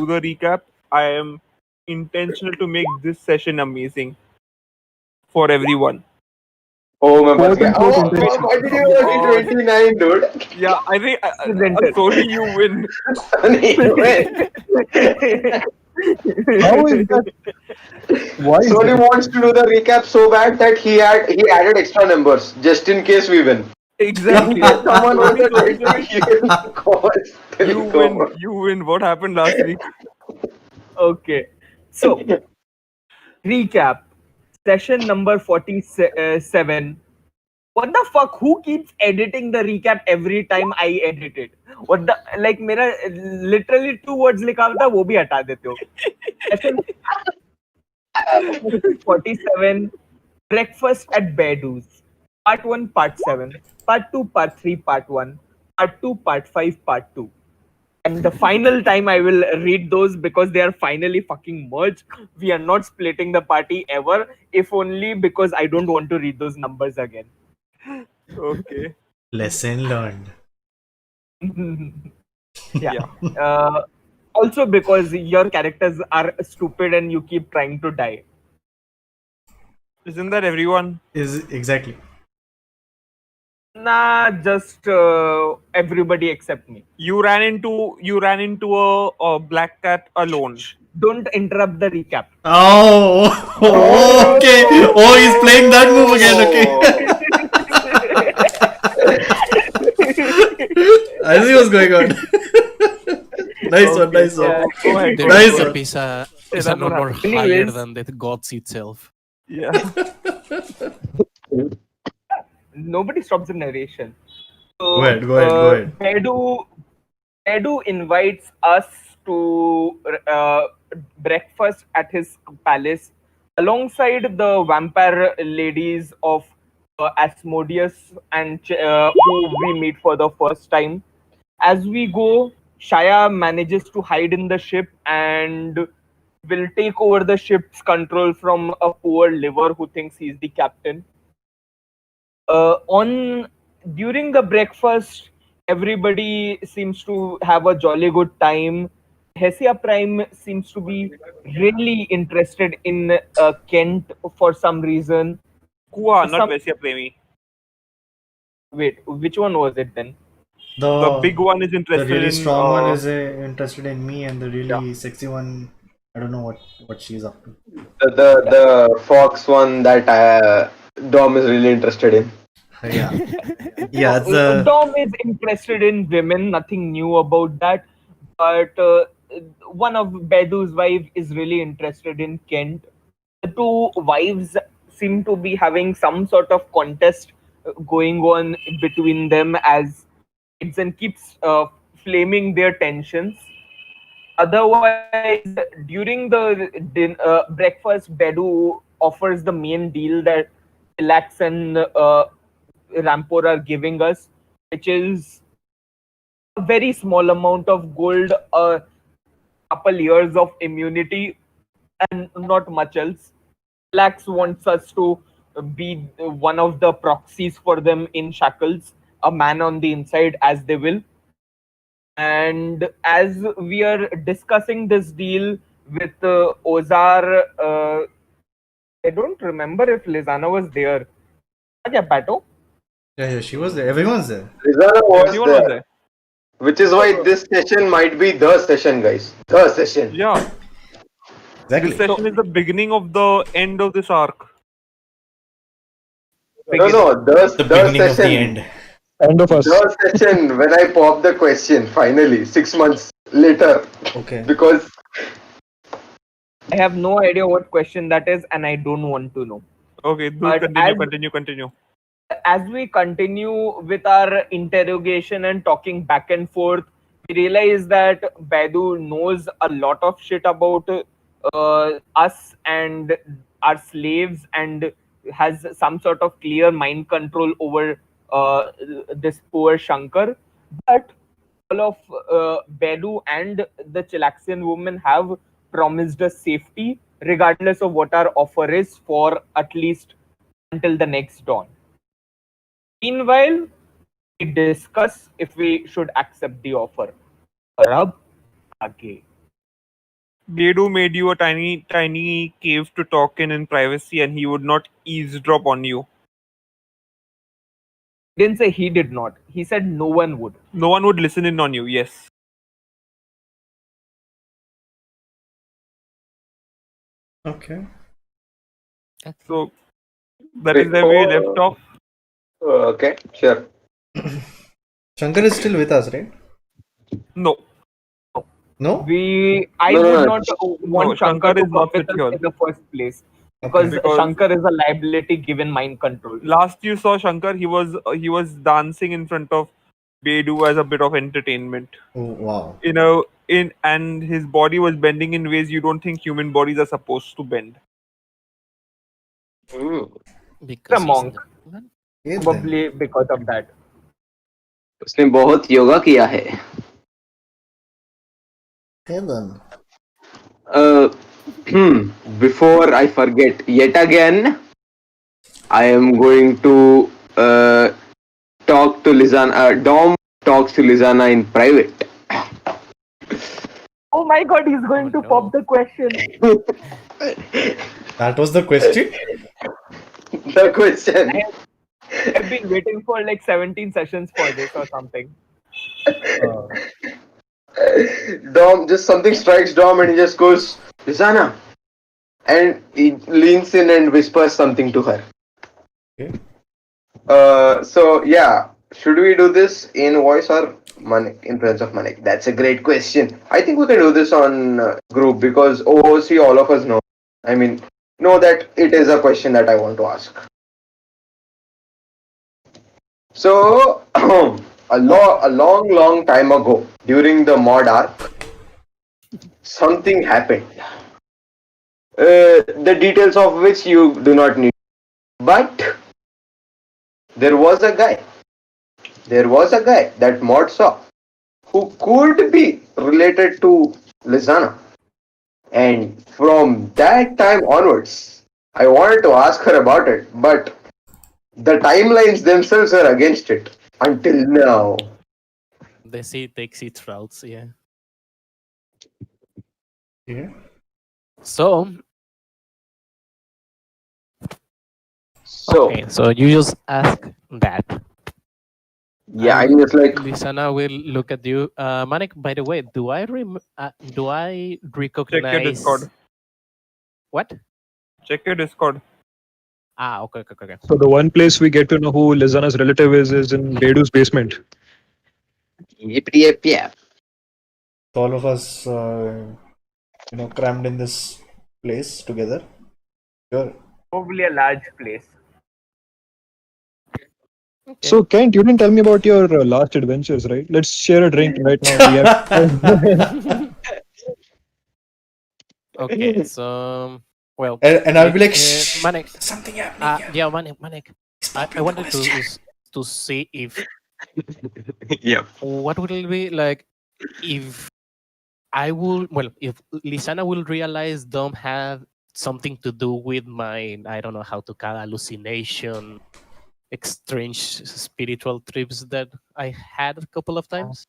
do the recap. I am intentional to make this session amazing for everyone. Oh, my Quote God. unquote Oh, intention. why did you go to 29, dude? Yeah, I think Presented. Sony, you win. Soni, win. How is that? Why is Soni that? wants to do the recap so bad that he added extra numbers just in case we win. Exactly. Someone wants Sony, a Sony, Sony, he will go. you win. You win. What happened last week? Okay. So, recap. Session number 47. What the fuck? Who keeps editing the recap every time I edit it? What the like मेरा literally 2 words लिखा होता है वो भी हटा देते हो. Session 47. Breakfast at Baedu's. Part 1, Part 7. Part 2, Part 3, Part 1. Part 2, Part 5, Part 2. And the final time I will read those because they are finally fucking merged. We are not splitting the party ever, if only because I don't want to read those numbers again. Okay. Lesson learned. Yeah. Also because your characters are stupid and you keep trying to die. Isn't that everyone? Is exactly. Nah, just everybody except me. You ran into a black cat alone. Don't interrupt the recap. Oh, okay. Oh, he's playing that move again. Okay. I see what's going on. Nice one, nice one. Go ahead. The Nice recap one. is a that's number what higher Anyways. than the gods itself. Yeah. Nobody stops the narration. So, Go ahead. Baedu invites us to breakfast at his palace alongside the vampire ladies of Asmodeus and who we meet for the first time. As we go, Shaya manages to hide in the ship and will take over the ship's control from a poor liver who thinks he's the captain. On during the breakfast, everybody seems to have a jolly good time. Hesia Prime seems to be really interested in Kent for some reason. Kua, not Some- Vesya Premi. Wait, which one was it then? The big one is The interested really in. strong one is interested in me, and the really sexy one, I don't know what she's up to. The fox one that Dom is really interested in. Yeah, yeah. It's Dom is interested in women, nothing new about that. But one of Bedu's wife is really interested in Kent. The two wives seem to be having some sort of contest going on between them as Ibsen keeps flaming their tensions. Otherwise, during the breakfast, Bedu offers the main deal that Relax and Rampore are giving us, which is a very small amount of gold, a couple years of immunity, and not much else. Relax wants us to be one of the proxies for them in Shackles, a man on the inside, as they will. And as we are discussing this deal with Ozar, I don't remember if Lissaana was there. Yeah, Pato. yeah, she was there. Everyone's there. Lissaana was Everyone was there. which is why this session might be the session, guys. The session. Yeah. Exactly. This session is the beginning of the end of this arc. No, The beginning session. of the end. End of us. The session when I pop the question finally 6 months later Okay. because I have no idea what question that is, and I don't want to know. Okay, do But continue. As we continue with our interrogation and talking back and forth, we realize that Baedu knows a lot of shit about us and our slaves and has some sort of clear mind control over this poor Shankar. But all of Baedu and the Chilaxian woman have promised us safety regardless of what our offer is for at least until the next dawn. Meanwhile, we discuss if we should accept the offer. और अब आगे Bedu made you a tiny cave to talk in privacy, and he would not eavesdrop on you. Didn't say he did not. He said no one would. No one would listen in on you. Yes. Okay. So that is where we left off. Okay, sure. Shankar is still with us, right? No, No? I No, would no. not want Shankar Shankar to is come not with with us here. in the first place Okay. Because- Shankar is a liability given mind control. last you saw Shankar, he was dancing in front of Bedu as a bit of entertainment. Oh, wow. And his body was bending in ways you don't think human bodies are supposed to bend. Because The he's monk. the demon? Okay, then. Probably because of that. उसने बहुत योगा किया है. Okay, then. Before I forget yet again, I am going to talk to Lissaana. Dom talks to Lissaana in private. Oh my god, he's going to no. pop the question. That was the question? The question. I've been waiting for like 17 sessions for this or something. Dom, just something strikes Dom and he just goes, Lissaana. And he leans in and whispers something to her. Okay. So yeah, should we do this in voice or Manek, in presence of Manek? That's a great question. I think we can do this on group because OOC, all of us know. I mean, know that it is a question that I want to ask. So, a long time ago, during the mod arc, something happened. The details of which you do not need. But there was a guy that mod saw who could be related to Lissaana. And from that time onwards, I wanted to ask her about it, but the timelines themselves are against it until now. The sea takes its routes, yeah. Yeah. So, So, okay, so you just ask that. yeah, And I'm just like, Lissaana will look at you. Manek, by the way, do I recognize... Check your Discord. What? Check your Discord. Okay. So the one place we get to know who Lissaana's relative is in Bedu's basement. yep. All of us, crammed in this place together. Sure. Probably a large place. Okay. So Kent, you didn't tell me about your last adventures, right? Let's share a drink right now. We have... Okay, so... Well, And I'll be like, Manek. something happening. Yeah, Manek. I wanted to see if Yep. what would it be like if if Lissaana will realize Dom have something to do with my, I don't know how to call, hallucination, strange spiritual trips that I had a couple of times.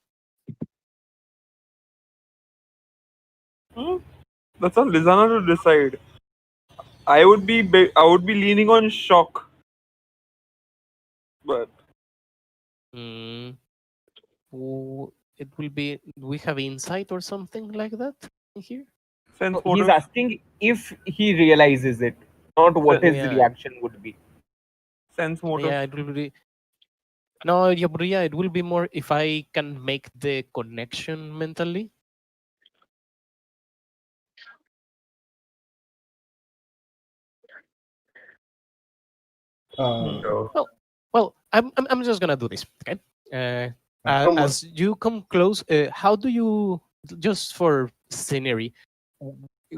That's on Lissaana to decide. I would be leaning on shock, but It will be, we have insight or something like that in here. sense He's motive. asking if he realizes it, not what his Yeah. reaction would be. Sense motive. Yeah, it will be. No, yeah, but yeah, it will be more if I can make the connection mentally. Well, I'm just gonna do this, okay? As you come close, how do you, just for scenery,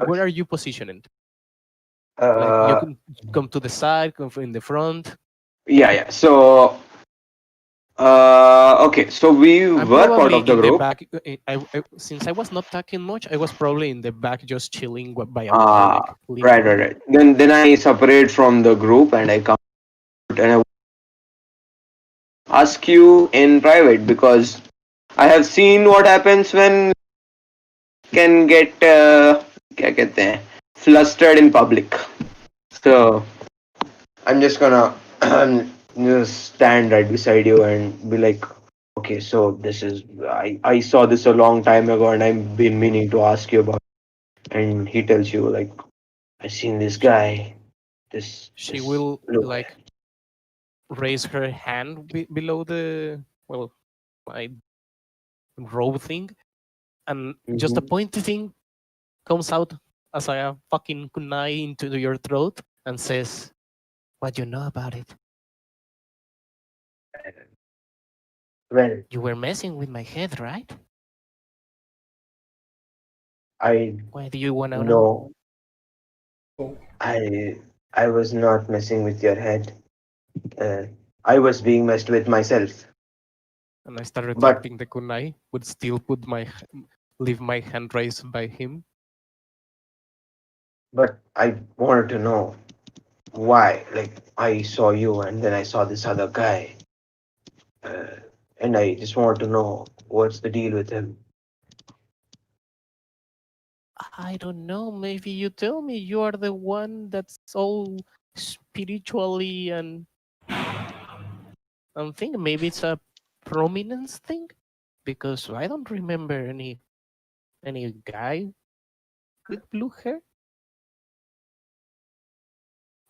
where are you positioned? Like you can come to the side, come in the front. Yeah. So, okay. So we I'm were part probably of the in the group. back. Since I was not talking much, I was probably in the back, just chilling by a wall, like leaning on. Right. Then I separate from the group and I come and I ask you in private because I have seen what happens when can get क्या कहते हैं, flustered in public. So I'm just gonna just stand right beside you and be like, okay, so this is I saw this a long time ago and I've been meaning to ask you about. And he tells you like, I seen this guy, She this will look. like raise her hand below the my robe thing, and just a Mhm. pointy thing comes out as a fucking kunai into your throat and says, "What you know about it? Well, You were messing with my head, right? I Why do you want to know?" know I I was not messing with your head. Uh, I was being messed with myself. And I started But dropping the kunai, would still leave my hand raised by him. I wanted to know why. Like I saw you, and then I saw this other guy, uh, and I just wanted to know what's the deal with him. I don't know. Maybe you tell me. You are the one that's all spiritually and think maybe it's a prominence thing because I don't remember any guy with blue hair.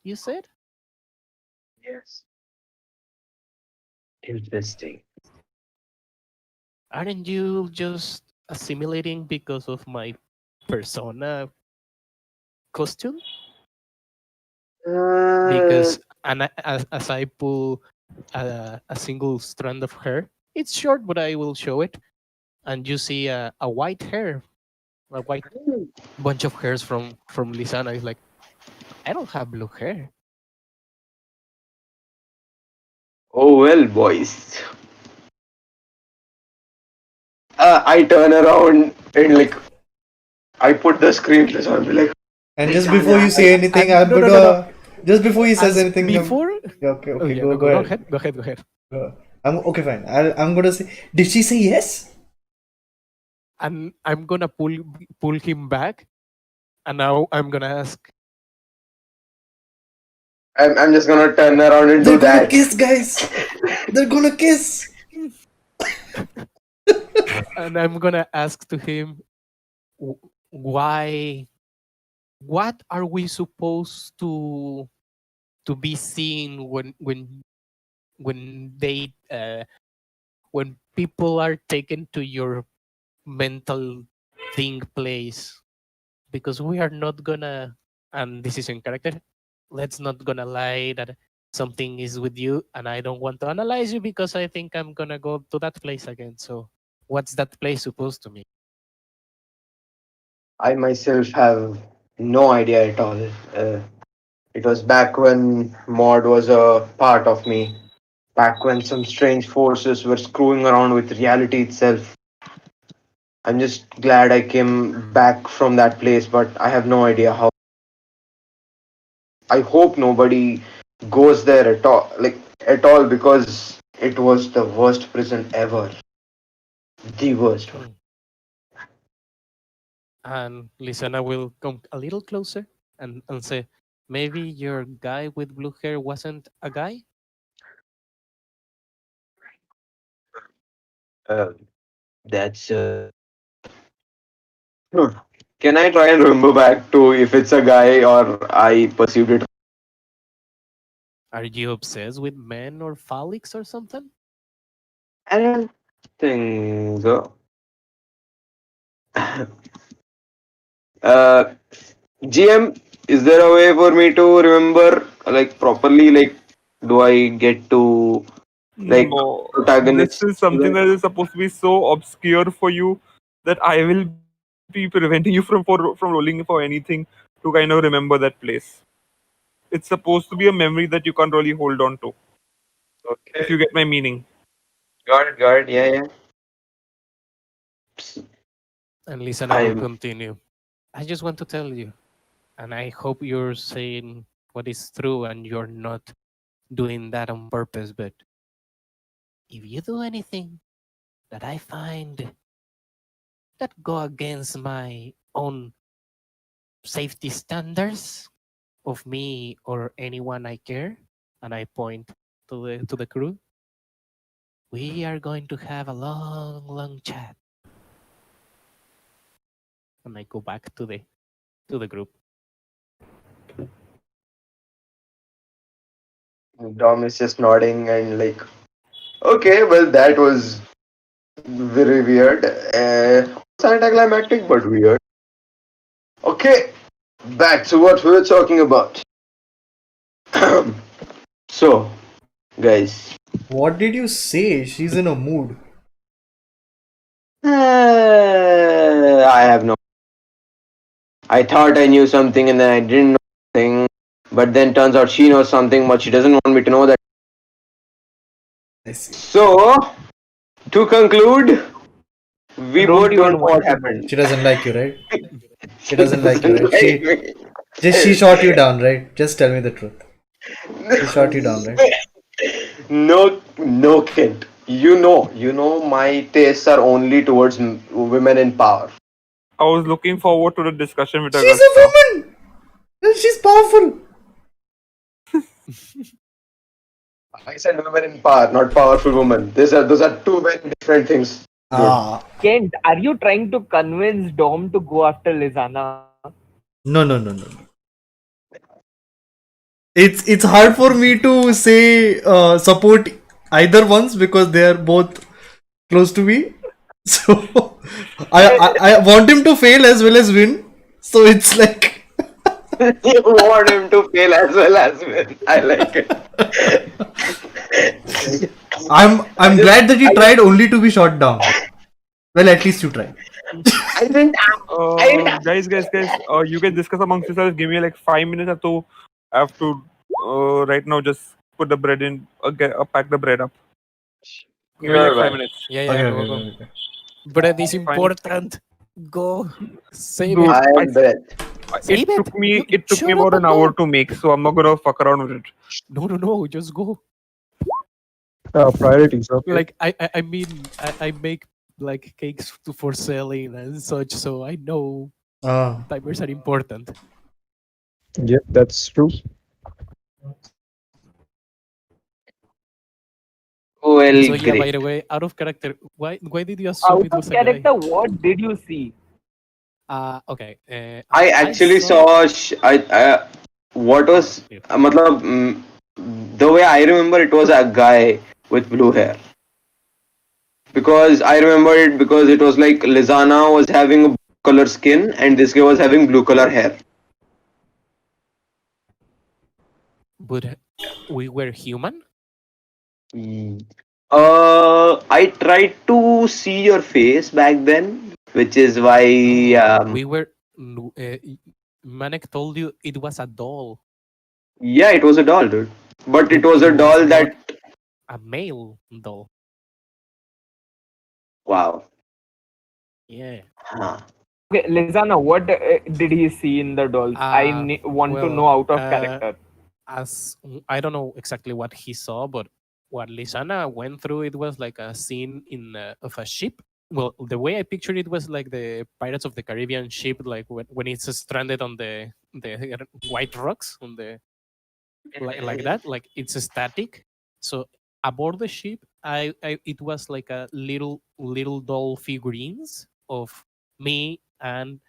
You said, Yes. Interesting. aren't you just assimilating because of my persona costume? Uh, Because as I pull a single strand of hair, it's short, but I will show it, and you see a white hair, a white bunch of hairs from Lisana. It's like I don't have blue hair. oh well, boys. I turn around and like I put the screen on. Be like, And just before you Lisana, say anything, And I'm no, going no, no, no. to. Just before he says As anything, before, yeah, okay, oh okay, yeah, go go ahead. ahead, go ahead, go ahead. I'm okay, fine. I'm gonna say, did she say yes? And I'm gonna pull him back, and now I'm gonna ask, I'm just gonna turn around and They're do gonna that. kiss, guys. They're gonna kiss. and I'm gonna ask to him, why? What are we supposed to be seeing when they when people are taken to your mental thing place? Because we are not gonna, and this is in character, let's not gonna lie that something is with you and I don't want to analyze you because I think I'm gonna go to that place again. So what's that place supposed to mean? I myself have no idea at all. It was back when mod was a part of me. Back when some strange forces were screwing around with reality itself. I'm just glad I came back from that place, but I have no idea how. I hope nobody goes there at all, like at all, because it was the worst prison ever. The worst one. Hmm. And Lisana will come a little closer and say, maybe your guy with blue hair wasn't a guy? Uh, that's. Hmm. Can I try and remember back to if it's a guy or I perceived it? Are you obsessed with men or phallics or something? I don't think so. uh, GM, is there a way for me to remember like properly? Like, do I get to like No, this protagonist? is something that is supposed to be so obscure for you that I will be preventing you from rolling for anything to kind of remember that place. It's supposed to be a memory that you can't really hold on to, if you Okay, get my meaning. got it. Yeah, yeah. And Lisana will I'm. continue. I just want to tell you, and I hope you're saying what is true and you're not doing that on purpose, but if you do anything that I find that go against my own safety standards of me or anyone I care, and I point to the crew, we are going to have a long, long chat. And I go back to the group. Dom is just nodding and like, okay, well, that was very weird. Anticlimactic, but weird. Okay, back to what we were talking about. So, guys, What did you say? She's in a mood. I have no. I thought I knew something and then I didn't know something. But then turns out she knows something, but she doesn't want me to know that. I see. So, to conclude, we Don't both even don't know want what to know. happened. She doesn't like you, right? She doesn't like you, right? Like She shot you down, right? Just tell me the truth. She shot you down, right? No, Kent. You know, my tastes are only towards women in power. I was looking forward to the discussion with She's a Augusta. woman! She's powerful! I said women in power, not powerful women. Those are two very different things, dude. Ah. Kent, are you trying to convince Dom to go after Lissaana? No. It's hard for me to say support either ones because they are both close to me. So I want him to fail as well as win. So it's like You want him to fail as well as win. I like it. I'm glad that he tried only to be shot down. Well, at least you tried. I didn't. Guys, you can discuss amongst yourselves. Give me like 5 minutes or so. I have to right now just put the bread in, pack the bread up. Give me like Sure, 5 minutes. Yeah, Okay, go. okay. Bread is Fine. important. Go. Save Dude, it. I am breath. Save It took me You it took me shut up about an and hour go. to make, so I'm not gonna fuck around with it. No. Just go. Priorities, okay. Like I mean I make like cakes for selling and such, so I know Ah, timers are important. Yep, that's true. Well, So yeah, by great. the way, out of character, why did you assume Out it of was a guy? character, what did you see? Okay. I actually saw. What was? Yeah. Matlab, the way I remember, it was a guy with blue hair. Because I remember it because it was like Lissaana was having a blue color skin and this guy was having blue color hair. But we were human. I tried to see your face back then, which is why. No, we were. Manek told you it was a doll, Yeah, it was a doll, dude. But it was a was doll not that. a male doll. Wow. Yeah. Huh. Okay, Lissaana, what did he see in the dolls? I want to know out of character. As I don't know exactly what he saw, but what Lissaana went through, it was like a scene of a ship. Well, the way I pictured it was like the Pirates of the Caribbean ship, like when it's stranded on the white rocks on the like that, like it's static. So aboard the ship, I it was like a little doll figurines of me and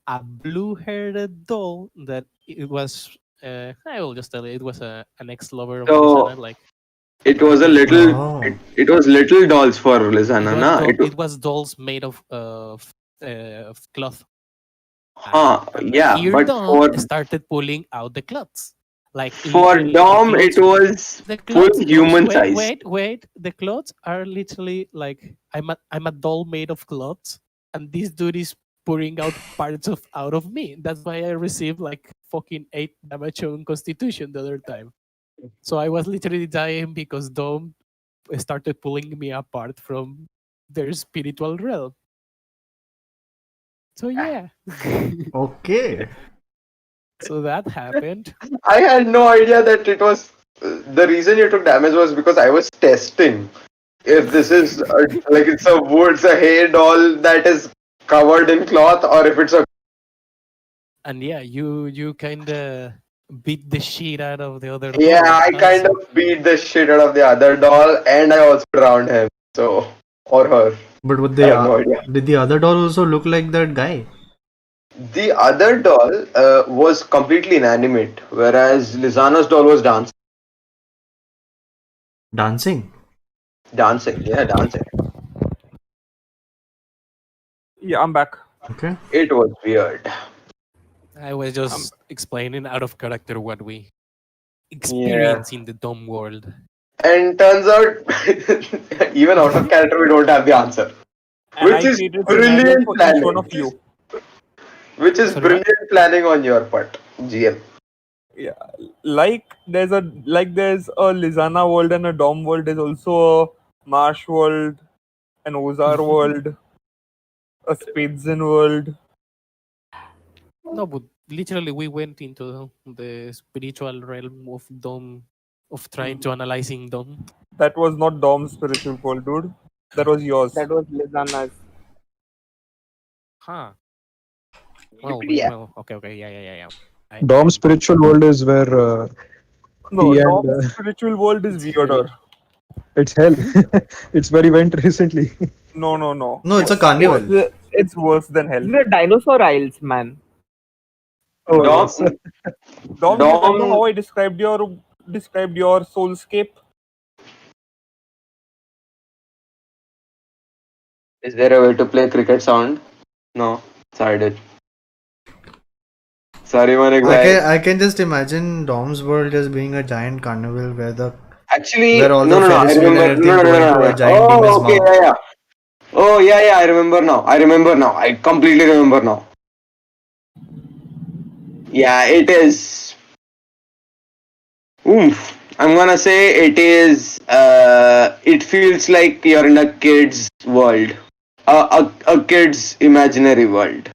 a blue-haired doll that it was. I will just tell you, it was an ex-lover of Lissaana. So Like it was a it, little. oh. It was little dolls for Lissaana, was na? it was dolls made of cloth, and Yeah, here but Dom started pulling out the cloths. Like for literally, Dom, it was the full clothes. No, human size. wait. The clothes are literally like I'm a doll made of clothes, and this dude is pouring out parts of out of me. That's why I received like fucking 8 damage on Constitution the other time. So I was literally dying because Dom started pulling me apart from their spiritual realm. So yeah, Okay. so that happened. I had no idea that it was. The reason you took damage was because I was testing if this is like it's a hay doll that is covered in cloth or if it's a. And yeah, you kind of beat the shit out of the other Yeah, doll. I kind So of beat the shit out of the other doll, and I also drowned him. So, or her. But would I they, have no idea. did the other doll also look like that guy? The other doll was completely inanimate, whereas Lisana's doll was Dancing? dancing. Yeah, dancing. Yeah, I'm back. Okay. It was weird. I was Um, just explaining out of character what we Yeah. experience in the dumb world. And turns out, even out of character, we don't have the answer. and Which I is created scenarios brilliant for each one planning. of you. Which is Sorry, what? brilliant planning on your part, GM. Yeah, there's a Lisana world and a Dom world. There's also a Marsh world, an Ozar world, a Spatzan world. No, but literally we went into the spiritual realm of Dom, of trying to analyzing Dom. That was not Dom's spiritual world, dude. That was yours. That was Lisana's. Huh. Yeah. Well, okay, yeah. Dom's spiritual world is where No, he and Dom's spiritual world is weirder. it's hell. It's where he went recently. No, no, no. No, it's a It's carnival. worse. It's worse than hell. The Dinosaur Isles, man. Oh Dom, yes. Dom, you remember Dom, how I described your soulscape? is there a way to play cricket sound? No, sorry, dude. Sorry, Manek bhai. I can just imagine Dom's world just being a giant carnival Actually, where all no, the no, no. I Ferris wheel and remember. everything No, no, go no, into no, a no. giant demon's Oh, okay, mouth. yeah, yeah. Oh, yeah, yeah. I remember now. I completely remember now. Yeah, it is. Oomph. I'm gonna say it is. It feels like you're in a kid's world, a kid's imaginary world.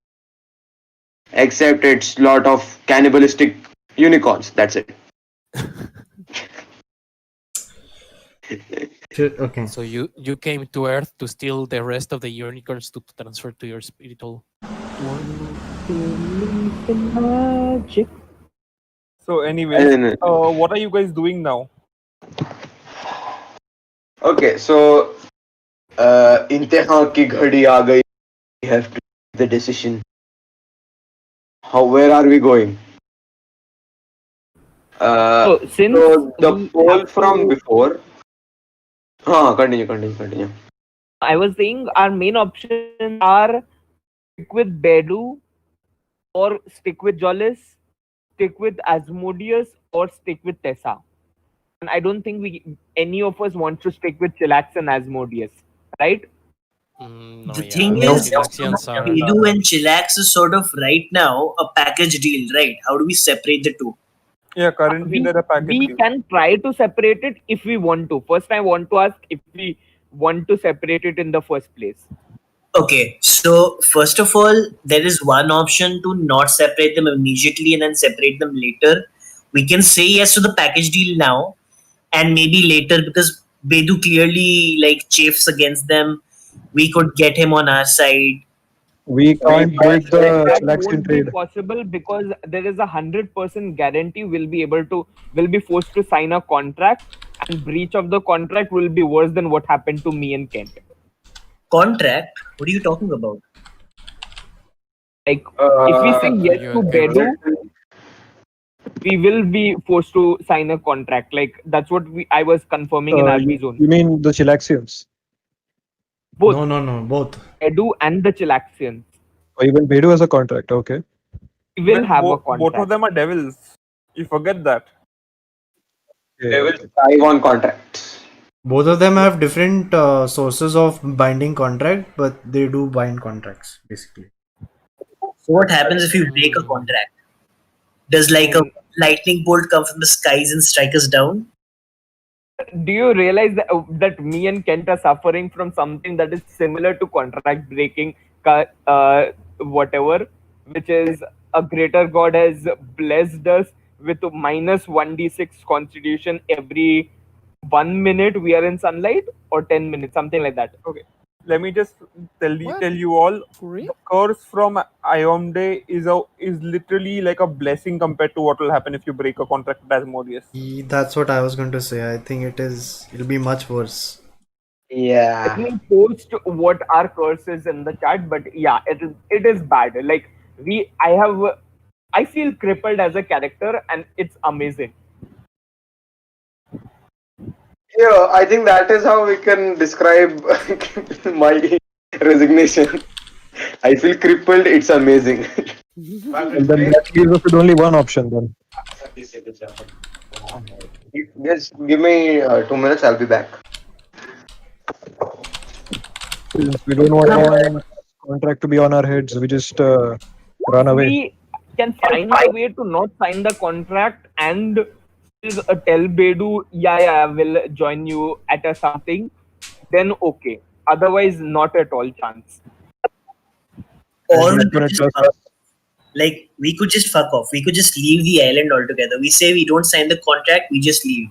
Except it's lot of cannibalistic unicorns. That's it. Okay. So you came to Earth to steal the rest of the unicorns to transfer to your spiritual world. Magic. So, I anyways, don't know. what are you guys doing now? Okay, so इंतहा की घड़ी आ गई. We have to make the decision. Where are we going? So since So the we poll have from to, before. Continue. I was saying our main options are stick with Bedu, or stick with Jollis, stick with Asmodeus, or stick with Tessa. And I don't think any of us want to stick with Chillax and Asmodeus, right? No, The yeah, thing the is, Chilaxians are. Bedu and Chillax is sort of right now a package deal, right? How do we separate the two? Yeah, currently they're a package We deal. can try to separate it if we want to. First, I want to ask if we want to separate it in the first place. Okay, so first of all, there is one option to not separate them immediately and then separate them later. We can say yes to the package deal now and maybe later because Bedu clearly like chafes against them. We could get him on our side. We can't break the That Chilaxian won't be trade. possible because there is 100% guarantee will be forced to sign a contract, and breach of the contract will be worse than what happened to me and Kent. Contract? What are you talking about? Like if we say yes you to agree? Bedu, we will be forced to sign a contract. Like that's what I was confirming in RP zone. You mean the Chilaxians? Both No, both. Bedu and the Chilaxians. Or even Bedu has a contract. Okay. We will have a Both contract. of them are devils. You forget that. They will strive on contracts. Both of them have different sources of binding contract, but they do bind contracts basically. So what happens if you break a contract? Does like a lightning bolt come from the skies and strike us down? Do you realize that me and Kent are suffering from something that is similar to contract breaking, whatever, which is a greater god has blessed us with minus 1d6 constitution every 1 minute we are in sunlight, or 10 minutes, something like that. Okay. let me just What? tell you all. For real? The curse from Iomde is literally like a blessing compared to what will happen if you break a contract with Asmodeus. That's what I was going to say. I think it'll be much worse. Let Yeah. me post what our curse is in the chat, but yeah, it is bad. Like I feel crippled as a character, and it's amazing. Yeah, I think that is how we can describe my resignation. I feel crippled. It's amazing. Well, then that leaves us with only one option then. Just give me 2 minutes. I'll be back. Since we don't want contract to be on our heads, we just run away. We can find a way to not sign the contract and still tell Bedu, yeah, I will join you at a something. Then okay. Otherwise, not at all chance. And Or he's we could gonna just trust fuck us. off. Like we could just fuck off. We could just leave the island altogether. We say we don't sign the contract. We just leave.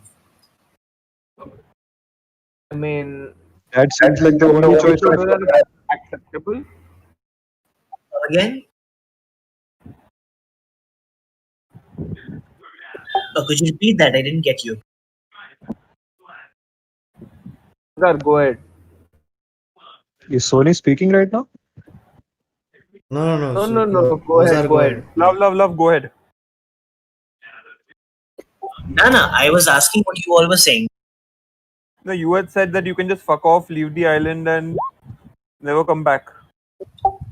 I mean, That seems like the only choice. whether acceptable. Again? Could you repeat that? I didn't get you. Sagar, go ahead. Is Sony speaking right now? No. No. Go ahead. Ozar, Go go ahead. ahead. Love, go ahead. No. I was asking what you all were saying. No, you had said that you can just fuck off, leave the island, and never come back.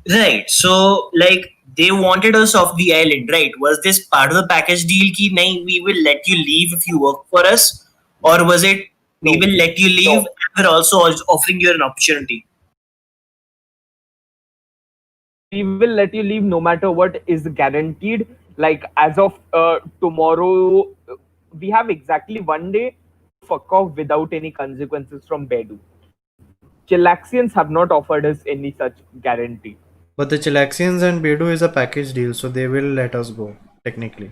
Right. So, like, they wanted us off the island, right? Was this part of the package deal? Ki, nahin, we will let you leave if you work for us? Or was it, we will let you leave and we're also offering you an opportunity? We will let you leave no matter what is guaranteed. Like as of tomorrow, we have exactly 1 day to fuck off without any consequences from Bedu. Chilaxians have not offered us any such guarantee. But the Chilaxians and Bedu is a package deal, so they will let us go, technically.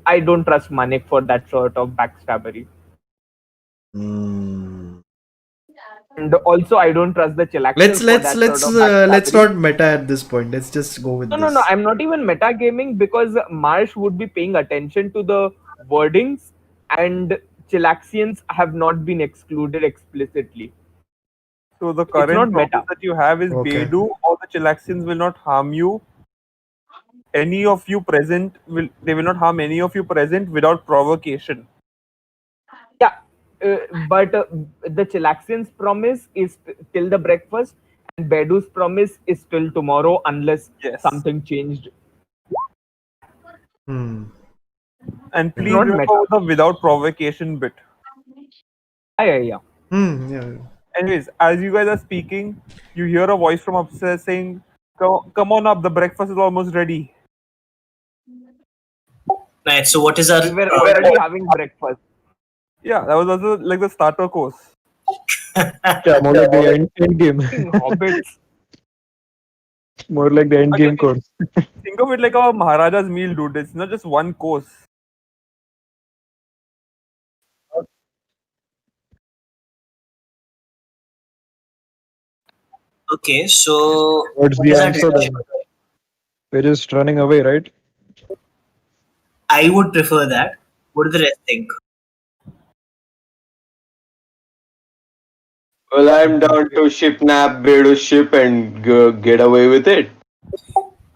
I don't trust Manek for that sort of backstabbery. Hmm. And also, I don't trust the Chilaxians for that Let's sort of backstabbery. let's not meta at this point. Let's just go with No. this. I'm not even metagaming because Marsh would be paying attention to the wordings, and Chilaxians have not been excluded explicitly. So the It's current not promise meta. that you have is Okay. Bedu or the Chilaxians will not harm you. Any of you present will not harm any of you present without provocation. Yeah, but the Chilaxians' promise is till the breakfast, and Bedu's promise is till tomorrow, unless Yes. something changed. Hmm. And please not remember meta. the without provocation bit. Yeah. Yeah. Anyways, as you guys are speaking, you hear a voice from upstairs saying, Come on up, the breakfast is almost ready." Right. So, what is our. We were already having breakfast. Yeah, that was also like the starter course. Yeah, more like the end game. Hobbits. More like the end game course. Think of it like a Maharaja's meal, dude. It's not just one course. Okay, so. What's What the is our answer then? decision? We're just running away, right? I would prefer that. What do the rest think? Well, I'm down to shipnap Bedu's ship and get away with it.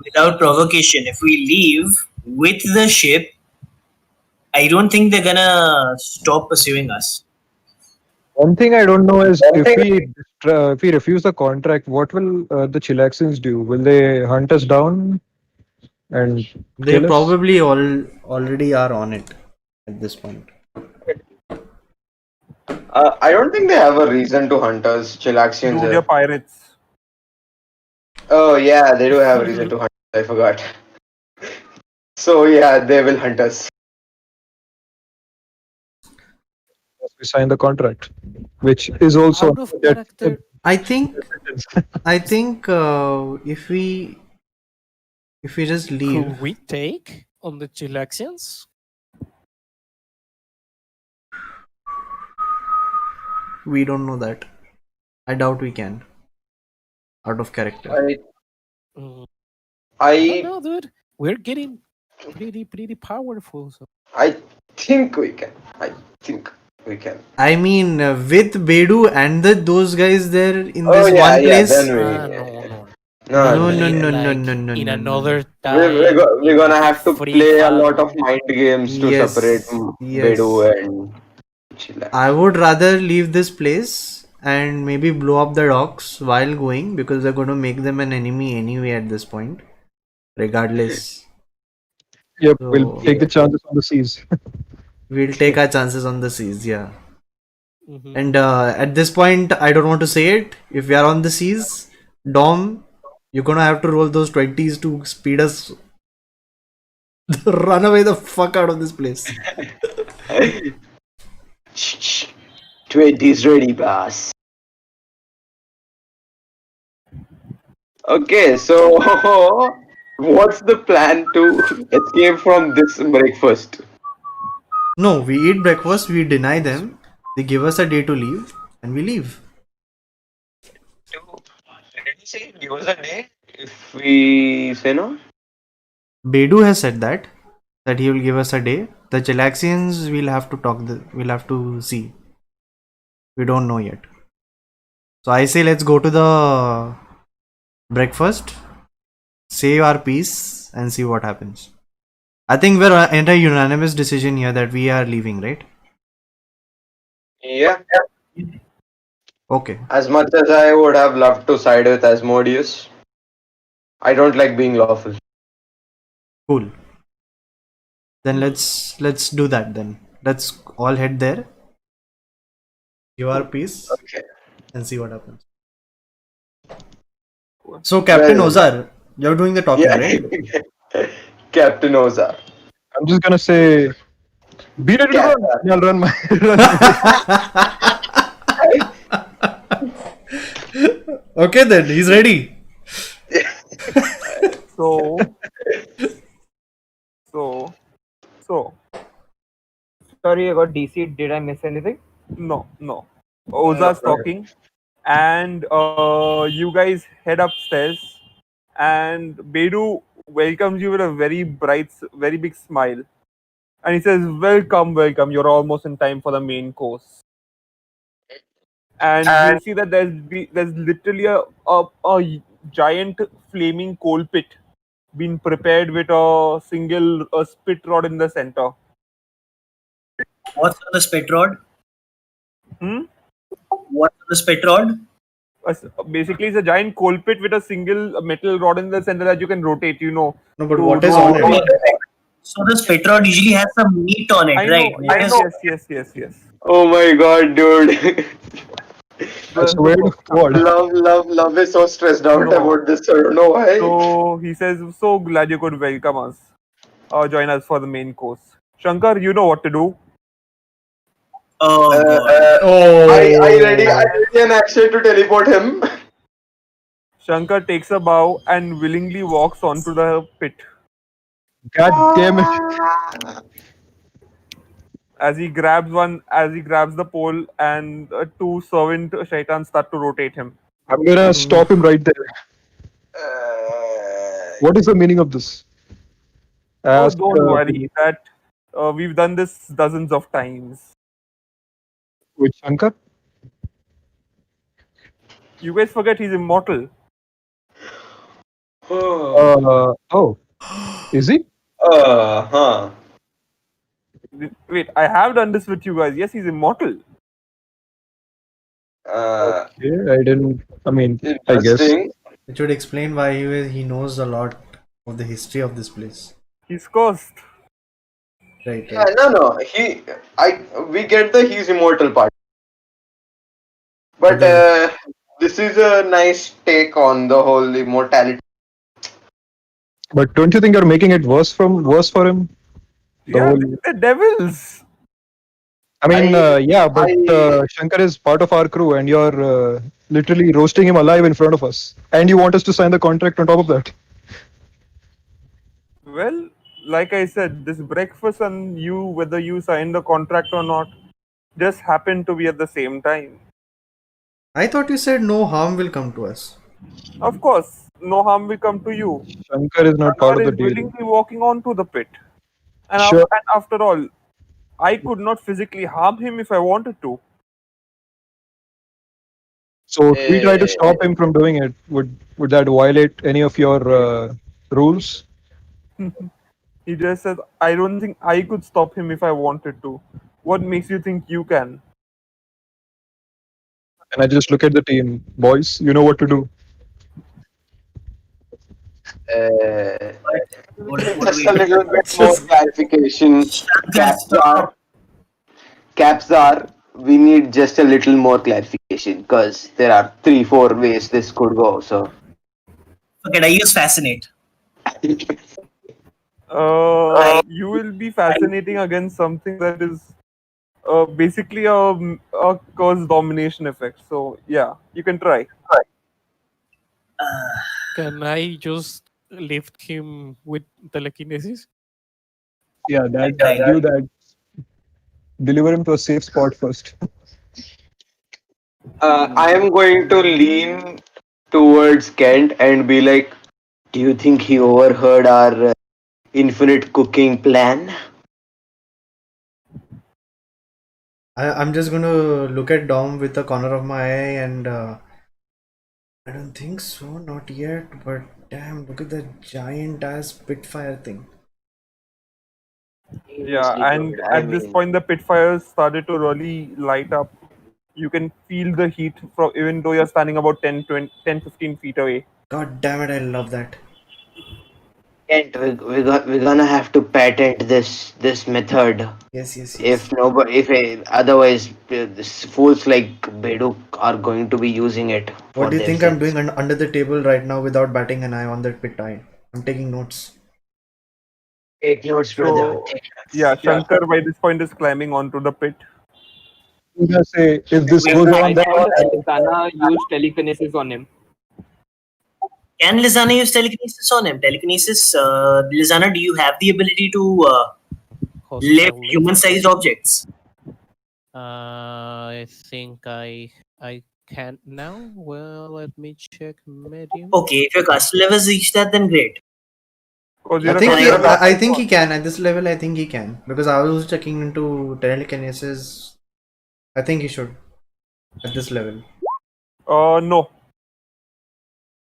Without provocation, if we leave with the ship, I don't think they're gonna stop pursuing us. One thing I don't know is if we refuse the contract, what will the Chilaxians do? Will they hunt us down and They kill us? probably already are on it at this point. I don't think they have a reason to hunt us, Chilaxians. Dude, you're pirates. Oh yeah, they do have a reason to hunt us. I forgot. So yeah, they will hunt us. We sign the contract, which is also Out of character. I think if we just leave, Could we take on the Chilaxians? we don't know that. I doubt we can. Out of character. I Mm, I don't I know, dude. We're getting pretty powerful. So. I think we can. I think we can. I mean, with Bedu and those guys there in Oh this yeah, one yeah. place. Then we. No, no. No, No, no, no, In no, no. no, no, like no, in no, no, no. another time, We're in a gonna have to free play a lot of farm. mind games to separate Yes, Bedu yes. and I Chillax. would rather leave this place and maybe blow up the docks while going because we're going to make them an enemy anyway at this point, regardless. Yep, we'll So take Yeah. the chances on the seas. we'll take our chances on the seas, yeah. Hmm. And at this point, I don't want to say it. If we are on the seas, Dom, you're gonna have to roll those 20s to speed us run away the fuck out of this place. 20's ready, boss. Okay, so what's the plan to escape from this breakfast? No, we eat breakfast, we deny them, they give us a day to leave, and we leave. Did he say give us a day if we say no? Bedu has said that he will give us a day. The Chilaxians we'll have to we'll have to see. We don't know yet. So I say let's go to the breakfast, say our piece, and see what happens. I think we're in a unanimous decision here that we are leaving, right? Yeah. Okay, As much as I would have loved to side with Asmodeus, I don't like being lawful. cool. Then let's do that then. Let's all head there, give our piece, Okay. and see what happens. So Captain Well, Ozar, you're doing the talking, yeah. right? Captain Ozar. I'm just gonna say, be ready to Cat. run. And I'll run my Okay then, he's ready. So, so, so, Sorry, I got DC. Did I miss anything? no. Ozar's talking, and you guys head upstairs, and Bedu welcomes you with a very bright, very big smile, and he says, "Welcome, welcome. You're almost in time for the main course." And you'll see that there's literally a giant flaming coal pit being prepared with a single spit rod in the center. What's on the spit rod? Hmm? What's on the spit rod? Basically, it's a giant coal pit with a single metal rod in the center that you can rotate. No, but To what is roll. on it? So the spit rod usually has some meat on it, I right? know. What is Yes. Oh my god, dude. I swear to God. Love is so stressed out No. about this. I don't know why. So he says, "So glad you could welcome us. Join us for the main course." Shankar, you know what to do. Oh god. I ready an action to teleport him. Shankar takes a bow and willingly walks onto the pit. God damn it. As he grabs the pole, and two servant shaitans start to rotate him. I'm gonna stop him right there. What is the meaning of this? Oh, Ask. don't worry. That we've done this dozens of times. With Shankar? You guys forget he's immortal. Oh, is he? Huh. Wait, I have done this with you guys. Yes, he's immortal. Yeah, I didn't. I mean, I guess. Interesting. It should explain why he knows a lot of the history of this place. He's cursed. Right, Yeah, right. no. We get the he's immortal part, but this is a nice take on the whole immortality. But don't you think you're making it worse for him? The Yeah, whole. they're devils. I mean, yeah, but I- Shankar is part of our crew, and you're literally roasting him alive in front of us, and you want us to sign the contract on top of that. Well, like I said, this breakfast and you, whether you sign the contract or not, just happened to be at the same time. I thought you said no harm will come to us. Of course, no harm will come to you. Shankar is not part Shankar of the is deal. willingly walking on to the pit. Sure. And after all, I could not physically harm him if I wanted to. So if we try to Uh, stop him from doing it, would that violate any of your rules? He just says, I don't think I could stop him if I wanted to. What makes you think you can? And I just look at the team, boys. You know what to do. uh, What do just we a do? little bit more Just clarification. Shankar, Caps are, caps are. We need just a little more clarification because there are 3, 4 ways this could go. So, forget. I use fascinate. I You will be fascinating against something that is basically a curse domination effect. So, yeah, you can try. Can I just lift him with telekinesis? Yeah, I that tried. do that. Deliver him to a safe spot first. I am going to lean towards Kent and be like, "Do you think he overheard our infinite cooking plan?" I'm just gonna look at Dom with the corner of my eye and I don't think so, not yet, but damn, look at that giant ass Spitfire thing. Yeah, Seriously, and dude. I at this mean, point, the pit fires started to really light up. You can feel the heat from even though you're standing about 10, 20, 10, 15 feet away. God damn it, I love that. Kent, we're gonna have to patent this method. Yes, yes, yes. If nobody, if otherwise, this fools like Bedu are going to be using it What for do you their think I'm sins. doing under the table right now without batting an eye on that pit eye? I'm taking notes. Take notes, brother. So, Take yeah, notes. Shankar by this point is climbing onto the pit. I'm gonna say if this Wait, goes I on, then thought Lissaana used telekinesis on him. Can Lissaana use telekinesis on him? Telekinesis, Lissaana, do you have the ability to lift Hostile lift. human-sized objects? I think I can't now. Well, let me check medium. Okay, if your caster levels reach that, then great. Because I you're a think caster of I Dark think he God. can at this level. I think he can because I was checking into telekinesis. I think he should at this level. No.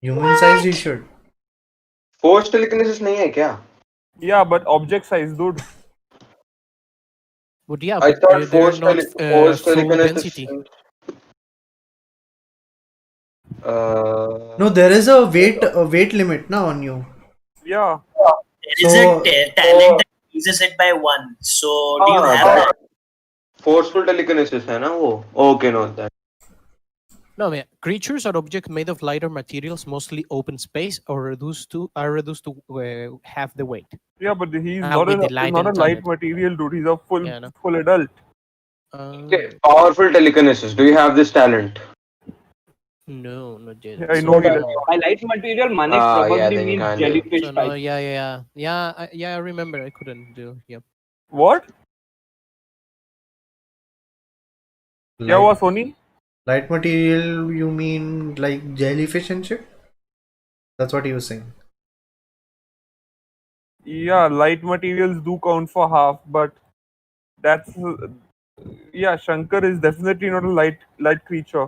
Human sized, he should. Force telekinesis नहीं है क्या? Yeah, but object size, dude. But yeah, I but thought they're not force full telekinesis. density. No, there is a weight limit now on you. Yeah. There is a So talent that increases it by 1. So, do you हाँ, have that? forceful telekinesis है ना वो? Okay, no that. No, man. Creatures or objects made of lighter materials, mostly open space, or reduced to half the weight. Yeah, but he's With the light not a and light talent. material, dude. He's a Yeah, no. full adult. Okay, Uh, powerful telekinesis. Do you have this talent? no, not yet. I So know he does. no. By light material, Manek Ah, yeah, probably then you means can't do. jellyfish So no, type. I remember I couldn't do. Yep. What? क्या light हुआ Soni? light material, you mean like jellyfish and shit? That's what he was saying. Yeah, light materials do count for half, but that's yeah. Shankar is definitely not a light creature.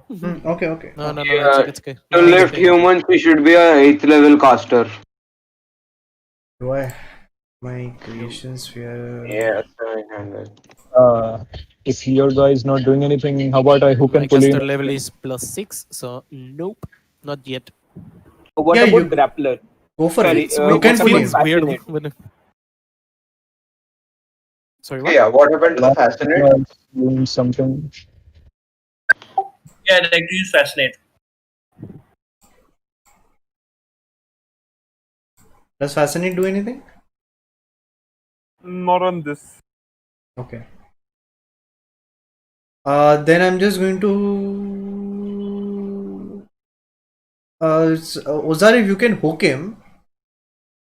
Okay, okay. No, no, no, no. It's Yeah, okay. It's okay. to No, it's lift okay. It's okay. humans, he should be a 8th level caster. Do I my creation sphere? Yeah, 700. uh, if your guy is not doing anything, how about I hook My and pull caster in? level is +6, so nope, not yet. What Yeah, about you grappler? go for Sorry, it. It Hook and what pull about feels in. weird fascinate? when. Sorry, Okay, what? yeah, what happened to the fascinate? Doing something. Yeah, I'd like to use fascinate. Does fascinate do anything? Not on this. Okay. Then I'm just going to Ozar, if you can hook him,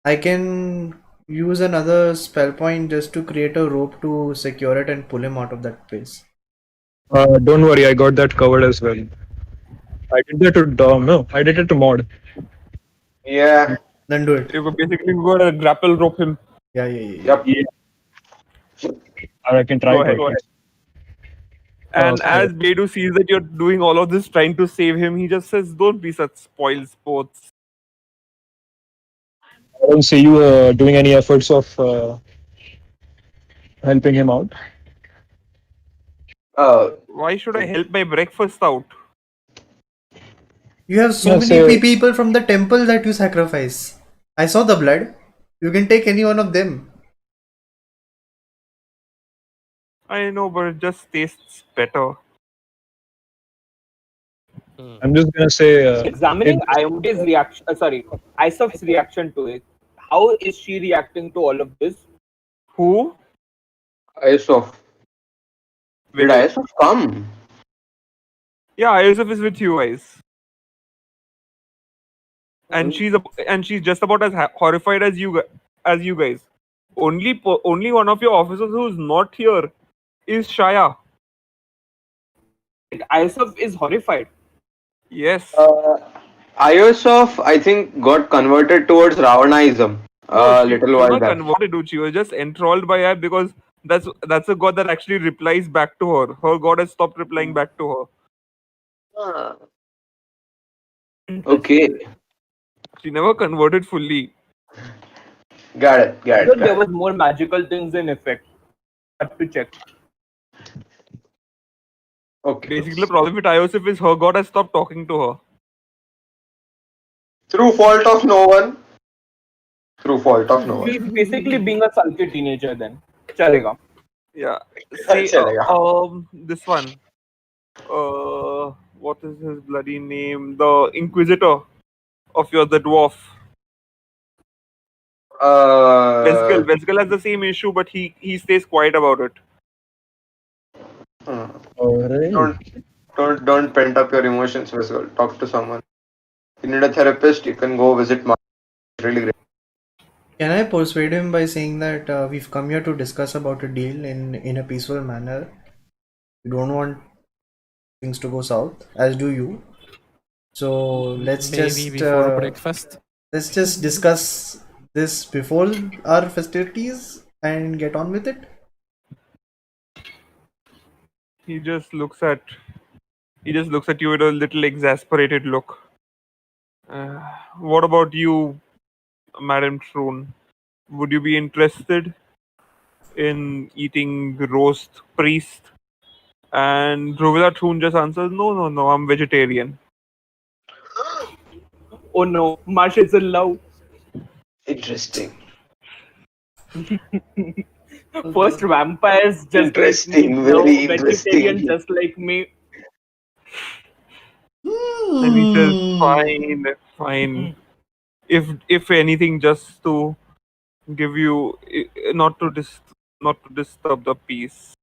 I can use another spell point just to create a rope to secure it and pull him out of that place. Don't worry, I got that covered as well. I did that to Dom. No, I did it to Mod. Yeah. Then do it. You basically gotta grapple rope him. Yeah, yeah, yeah, yeah. Yep. Yeah, or I can try Go to ahead. at least. And Okay. as Bedu sees that you're doing all of this trying to save him, he just says, "Don't be such spoil sports. I don't see you doing any efforts of helping him out. Uh, Why should I help my breakfast out?" You have so Yeah, many say people from the temple that you sacrifice. I saw the blood. You can take any one of them. I know, but it just tastes better. Hmm. I'm just gonna say if Examining IMD's reaction, sorry, Isof's reaction to it. How is she reacting to all of this? Who? Isof. Did Wait. Isof come? Yeah, Ayusuf is with you guys, and she's just about as horrified as you guys. Only one of your officers who's not here is Shaya. Isof is horrified. Yes. Uh, Iosov, I think, got converted towards Ravanaism No, a little she was while not back. converted, dude. She was just enthralled by her because that's a god that actually replies back to her. Her god has stopped replying back to her. Ah, Interesting. okay, She never converted fully. got it, got I it, thought there got was it. more magical things in effect. Have to check. Okay. Basically, the problem with Iosif is her god has stopped talking to her. Through fault of no one. Through fault of no one. She's basically being a sulky teenager then. Chalega. Yeah. See, Chalega. this one. What is his bloody name? The Inquisitor of yours, the dwarf. Uh, Vesgal has the same issue, but he stays quiet about it. hmm. alright. don't pent up your emotions, Visual. Talk to someone. You need a therapist, you can go visit Marsh. Really great. Can I persuade him by saying that we've come here to discuss about a deal in a peaceful manner? We don't want things to go south, as do you. So Maybe before breakfast. let's just discuss this before our festivities and get on with it. He just looks at you with a little exasperated look. Uh, what about you, Madam Troon? Would you be interested in eating roast priest? And Drovila Troon just answers, "No, no, no, I'm vegetarian." Oh no, Marsh is in love. Interesting. First vampires just like me, Interesting. now Very vegetarian interesting. just like me. And he says, Hmm. "Fine, fine. If anything, just to give you, not to disturb the peace.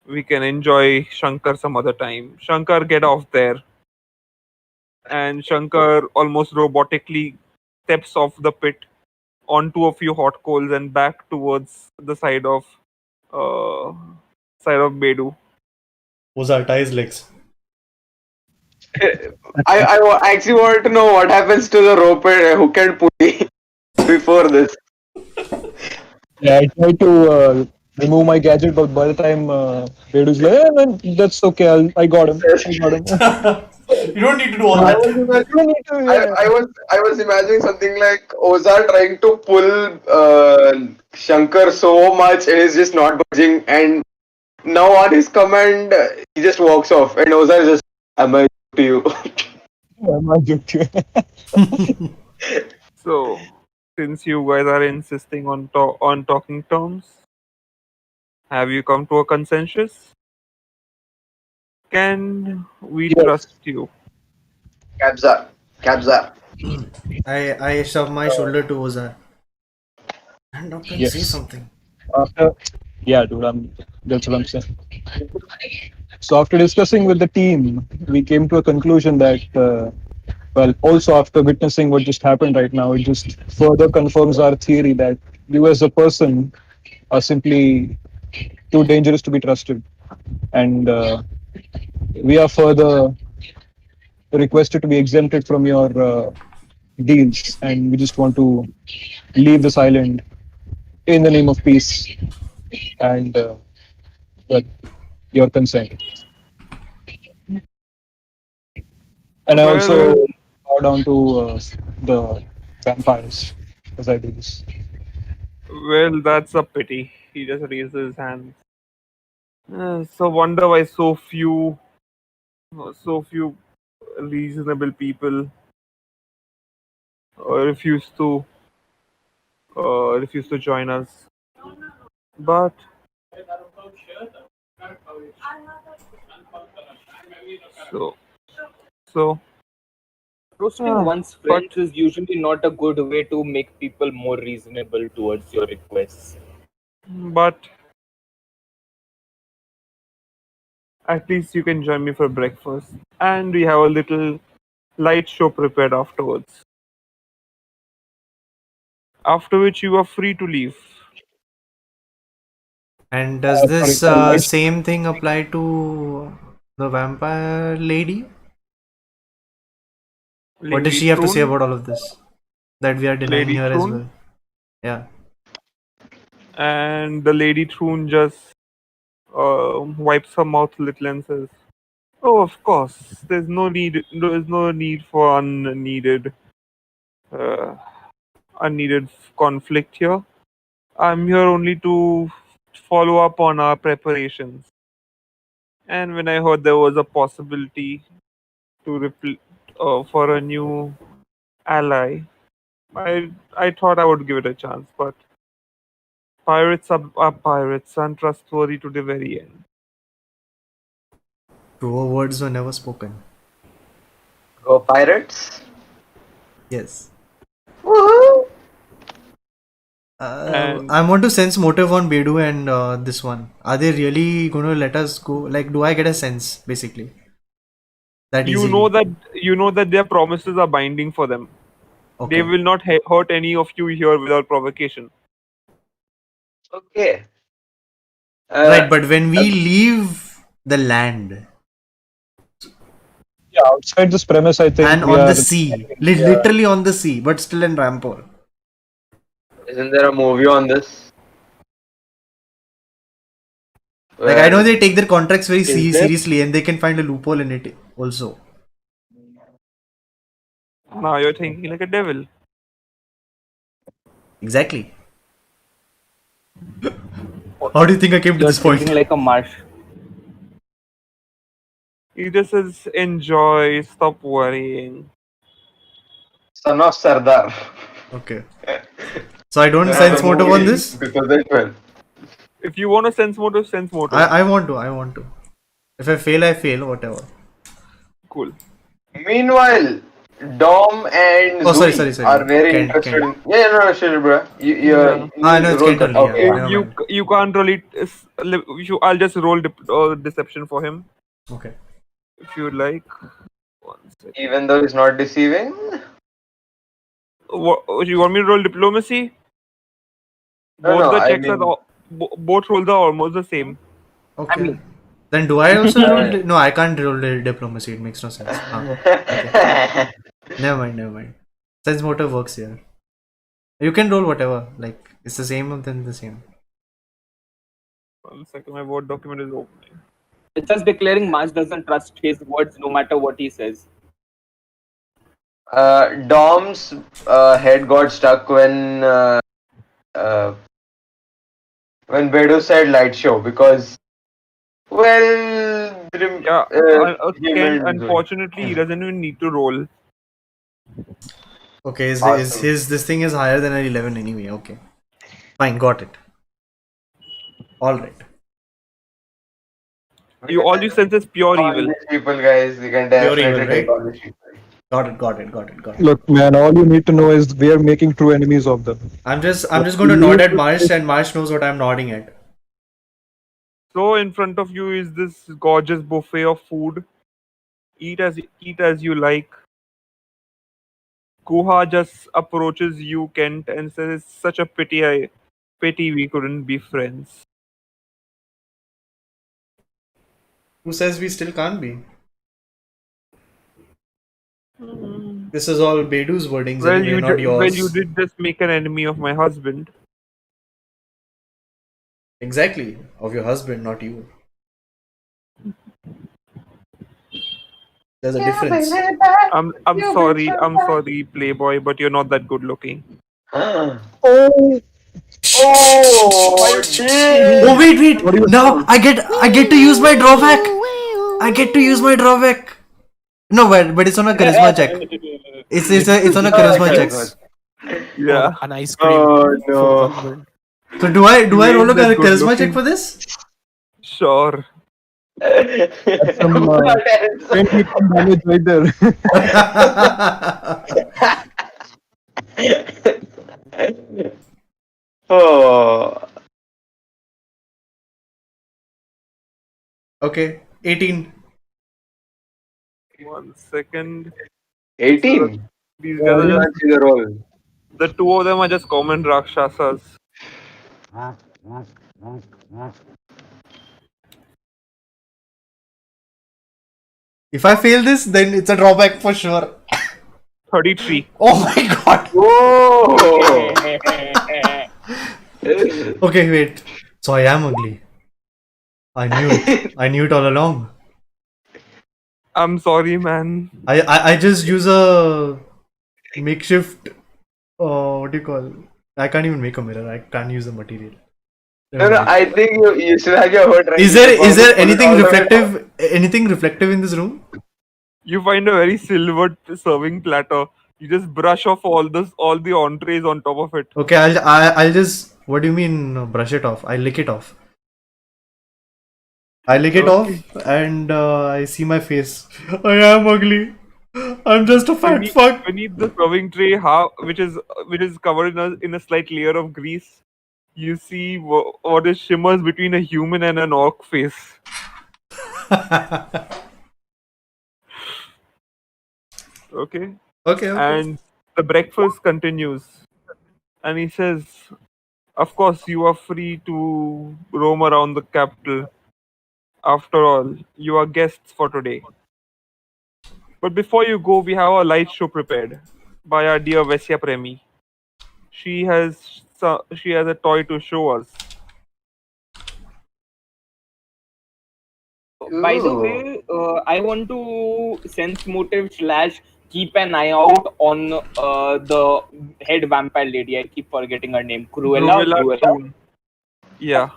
We can enjoy Shankar some other time. Shankar, get off there." And Shankar almost robotically steps off the pit onto a few hot coals and back towards the uh, side of Bedu. Ozar, tie his legs. I actually want to know what happens to the rope hook and pulley before this. Yeah, I tried to remove my gadget, but by the time Bedu's like, "Eh, man, that's okay. I got him. I got him." You don't need to do all I that. was You don't imagining, need to, yeah. I was imagining something like Ozar trying to pull Shankar so much and he's just not budging, and now on his command he just walks off and Ozar is just, am I to you? I'm not joking. So, since you guys are insisting on talking terms, have you come to a consensus? Can we Yes. trust you? Kabza, Kabza. I shove my shoulder to Ozar. Stand up and say Yes. something. After, yeah, dude, that's what I'm saying. So after discussing with the team, we came to a conclusion that, well, also after witnessing what just happened right now, it just further confirms our theory that you as a person are simply too dangerous to be trusted. And we are further requested to be exempted from your deals, and we just want to leave this island in the name of peace and well, your consent. And I also Well, bow down to the vampires as I do this. well, that's a pity. He just raises his hand. So wonder why so few reasonable people refuse to join us. But so so Roasting uh, one's but friends is usually not a good way to make people more reasonable towards your requests. but at least you can join me for breakfast, and we have a little light show prepared afterwards. After which you are free to leave. And does Sorry, this a light. same thing apply to the vampire lady? What does Lady she have to say Troon, about all of this? That we are denying Lady her as Troon, well. Yeah. and the Lady Troon just wipes her mouth a little and says, "Oh, of course. There's no need. There is no need for uh, unneeded conflict here. I'm here only to follow up on our preparations. And when I heard there was a possibility to for a new ally, I thought I would give it a chance. But pirates are pirates, untrustworthy to the very end. Truer words were never spoken. Go Pirates! Yes. Woohoo! And I want to sense motive on Bedu and this one. Are they really going to let us go? Like, do I get a sense, basically? That you know easily? that you know that their promises are binding for them. They Okay. will not hurt any of you here without provocation. Okay. Right, Uh, but when we leave the land Yeah, outside this premise, I think and we on the are. sea, Yeah, literally on the sea, but still in Rampore. isn't there a movie on this? Like, I know Where they take their contracts very is there? seriously and they can find a loophole in it also. Now you're thinking like a devil. Exactly. How do you think I came to You're this thinking point? like a Marsh. He just says, enjoy, stop worrying. Son of Sardar. Okay. So I don't That's Uh, the sense motive on movie this? 2012. if you want a sense motive, sense motive. I want to. I want to. If I fail, I fail. Whatever. Cool. Meanwhile, Dom and Oh, sorry, Zui sorry, sorry. are very Kent, interested Kent. in. Yeah, no, sure, bro. Yeah. Ah, no, You it's roll Kent cut. only. Okay, Yeah, yeah. never mind. You can't roll it. I'll just roll deception for him Okay. if you like. One second. Even though he's not deceiving. You want me to roll diplomacy? No, Both no, the I checks are mean, both rolls are almost the same. I Okay. mean, Then do I also roll? uh, No, I can't roll diplomacy. It makes no sense. Okay. Never mind. Never mind. Sense motive works here. You can roll whatever. Like it's the same. Then the same. One second, my Word document is opening. it's just declaring Marsh doesn't trust his words no matter what he says. Dom's head got stuck uh, when Bedu said light show because, well, Yeah, him Kent, and Zui. unfortunately, he doesn't even need to roll. Okay. Is Awesome. his this thing is higher than an 11 anyway. Okay. Fine. Got it. All right. We All can you sense is pure take on evil. these people, guys. We can Pure evil, definitely take right? on these people. Got it. Got it. Got it. Got it. look, man, all you need to know is we are making true enemies of them. I'm just going to nod Leave at this Marsh, place. and Marsh knows what I'm nodding at. So in front of you is this gorgeous buffet of food. Eat as you like. Guha just approaches you, Kent, and says, "It's such a pity we couldn't be friends." Who says we still can't be? This is all Bedu's wordings Well, anyway, not well, you yours. did just make an enemy of my husband. Exactly. Of your husband, not you. There's a difference. I'm sorry, Playboy, but you're not that good looking. Oh, Oh, oh, shit. Oh wait. what do you Now I get to use my drawback. I get to use my drawback. No, but it's on a charisma check. It's on a charisma check. Yeah. An ice cream Oh for no. one word. So do I You roll a ain't that good charisma check looking. for this? Sure. some What else? 20 damage right there? Oh, Okay, 18. 1 second. 18. These guys are Can't just, see the roll. the two of them are just common Rakshasas. If I fail this, then it's a drawback for sure. 33. Oh my god. Oh. Okay, wait. So I am ugly. I knew it. I knew it all along. I'm sorry, man. I just use a makeshift. What do you call? I can't even make a mirror. I can't use the material. No, I think you should have your hood right. Is there anything reflective? Anything reflective in this room? You find a very silvered serving platter. You just brush off all the entrees on top of it. Okay, I'll just. What do you mean brush it off? I lick it off. I lick it off and I see my face. I am ugly. I'm just a fat fuck. Beneath the serving tray, which is covered in a slight layer of grease, you see what is shimmers between a human and an orc face. Okay. Okay. And the breakfast continues. And he says, of course, you are free to roam around the capital. After all, you are guests for today. But before you go, we have a light show prepared by our dear Vesya Premi. She has a toy to show us. By the way, I want to sense motive / keep an eye out on the head vampire lady. I keep forgetting her name. Cruella. Thune. Yeah.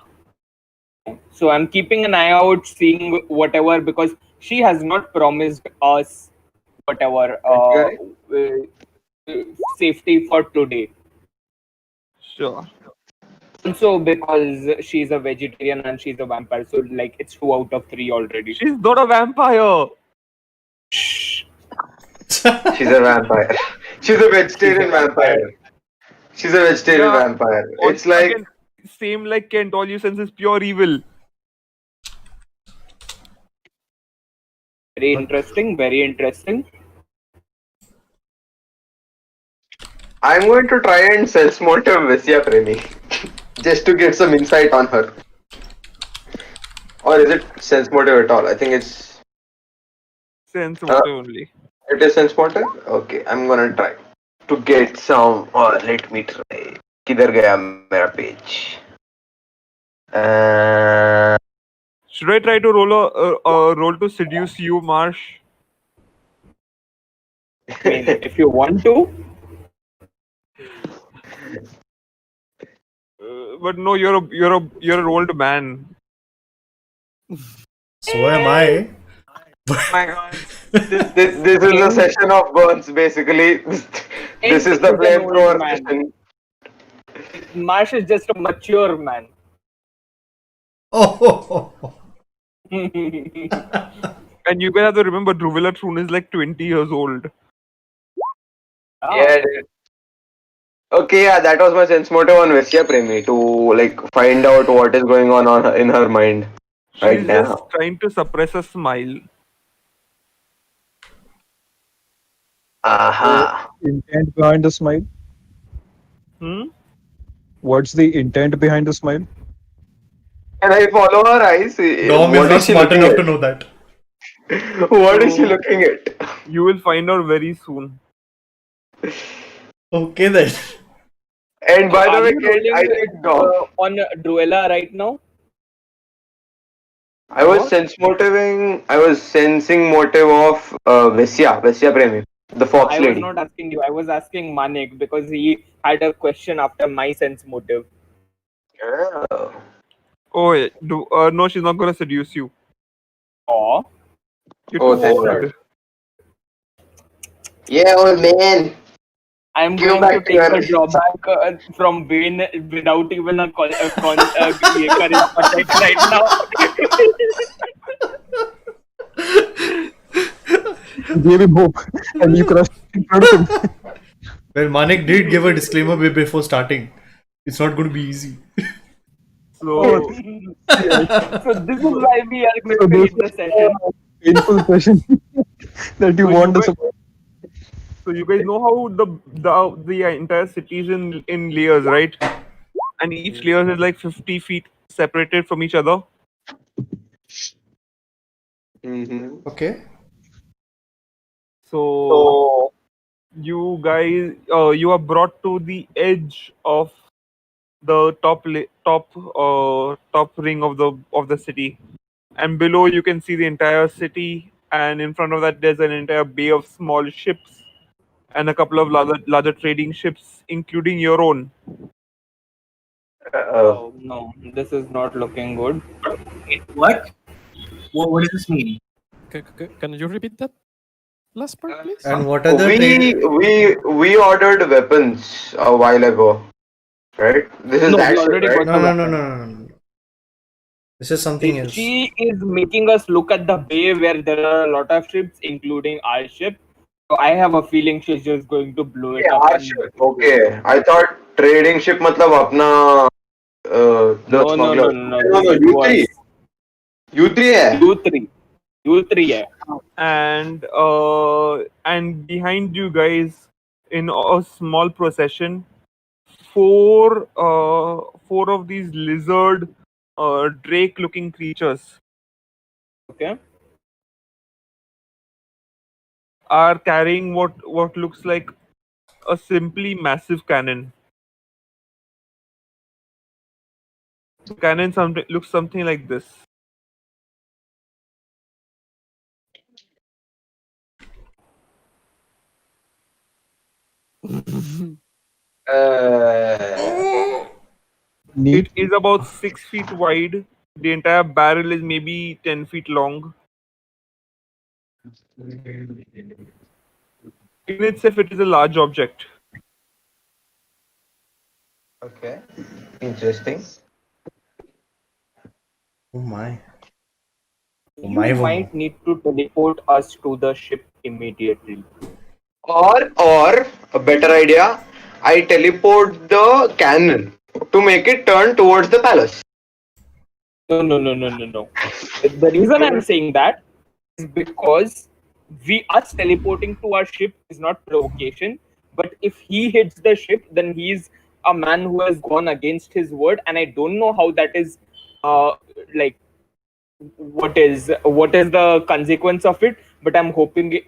So I'm keeping an eye out, seeing whatever, because she has not promised us whatever safety for today. Sure. Also because she's a vegetarian and she's a vampire, so like it's 2 out of 3 already. She's not a vampire. She's a vampire. She's a vegetarian vampire. She's a vegetarian vampire. It's like again, same like Kent. All you sense is pure evil. Very interesting. Very interesting. I'm going to try and sense motive Vesya Premi just to get some insight on her. Or is it sense motive at all? I think it's Sense motive only. it is sense motive? Okay, I'm gonna try to get some. Let me try. किधर गया मेरा page? Should I try to roll to seduce you, Marsh? I mean, if you want to. But no, you're an old man. So am I. Oh my god. This is a session of burns basically. This is the flamethrower session. Marsh is just a mature man. Oh. And you guys have to remember, Druvilla Thune is like 20 years old. Yeah, dude. Okay, yeah, that was my sense motive on Vesya Premi to like find out what is going on in her mind right She's now. just trying to suppress a smile. Aha. Intent behind the smile? What's the intent behind the smile? Can I follow her eyes? Dom is What not is she smart looking enough at? to know that. What is she looking at? You will find out very soon. Okay then. And by the Are way, you Kent, I rolling did dog. on Druella right now? I was What? I was sensing motive of Vesya Premi, the No, fox I was lady. not asking you. I was asking Manek because he had a question after my sense motive. Oh, Oh, wait, no, she's not gonna seduce you. Or You're oh too thank God. old. Yeah, old man. I'm Give going to back to take a your. drawback from Wayne without even a charisma check right now. Gave him hope, and you crushed in front of him. Well, Manek did give a disclaimer before starting. It's not going to be easy. Oh, So, yeah. So this is why we are going So to this hit the was session. a painful session that you so you want us guys, about. so you guys know how the entire city is in layers, right? And each layer is like 50 feet separated from each other. Mm-hmm. Okay. So you guys, you are brought to the edge of the top ring of the city, and below you can see the entire city, and in front of that there's an entire bay of small ships and a couple of larger trading ships, including your own. Oh no, this is not looking good. Wait, what? What does this mean? Can you repeat that last part, please? And what are the We ordered weapons a while ago, right? This is No, that we ship, already right? got the No, no, no, weapon. no, no, no. This is something else. She is making us look at the bay where there are a lot of ships, including our ship. So I have a feeling she's just going to blow it Okay, up our and ship. Okay, I thought trading ship matlab apna the no, no, no, smuggler. no, no. No, This no, is U3. worse. U3 hai. U3, U3, yeah. And behind you guys, in a small procession, four of these lizard drake looking creatures Okay. are carrying what looks like a simply massive cannon. The cannon looks something like this. Neat. It is about 6 feet wide. The entire barrel is maybe 10 feet long. In itself, it is a large object. Okay, interesting. Oh my. Oh You my. might need to teleport us to the ship immediately. Or a better idea, I teleport the cannon to make it turn towards the palace. No, no, no, no, no, no. The reason I'm saying that is because us teleporting to our ship is not provocation. But if he hits the ship, then he's a man who has gone against his word, and I don't know how that is. Like, what is the consequence of it? But I'm hoping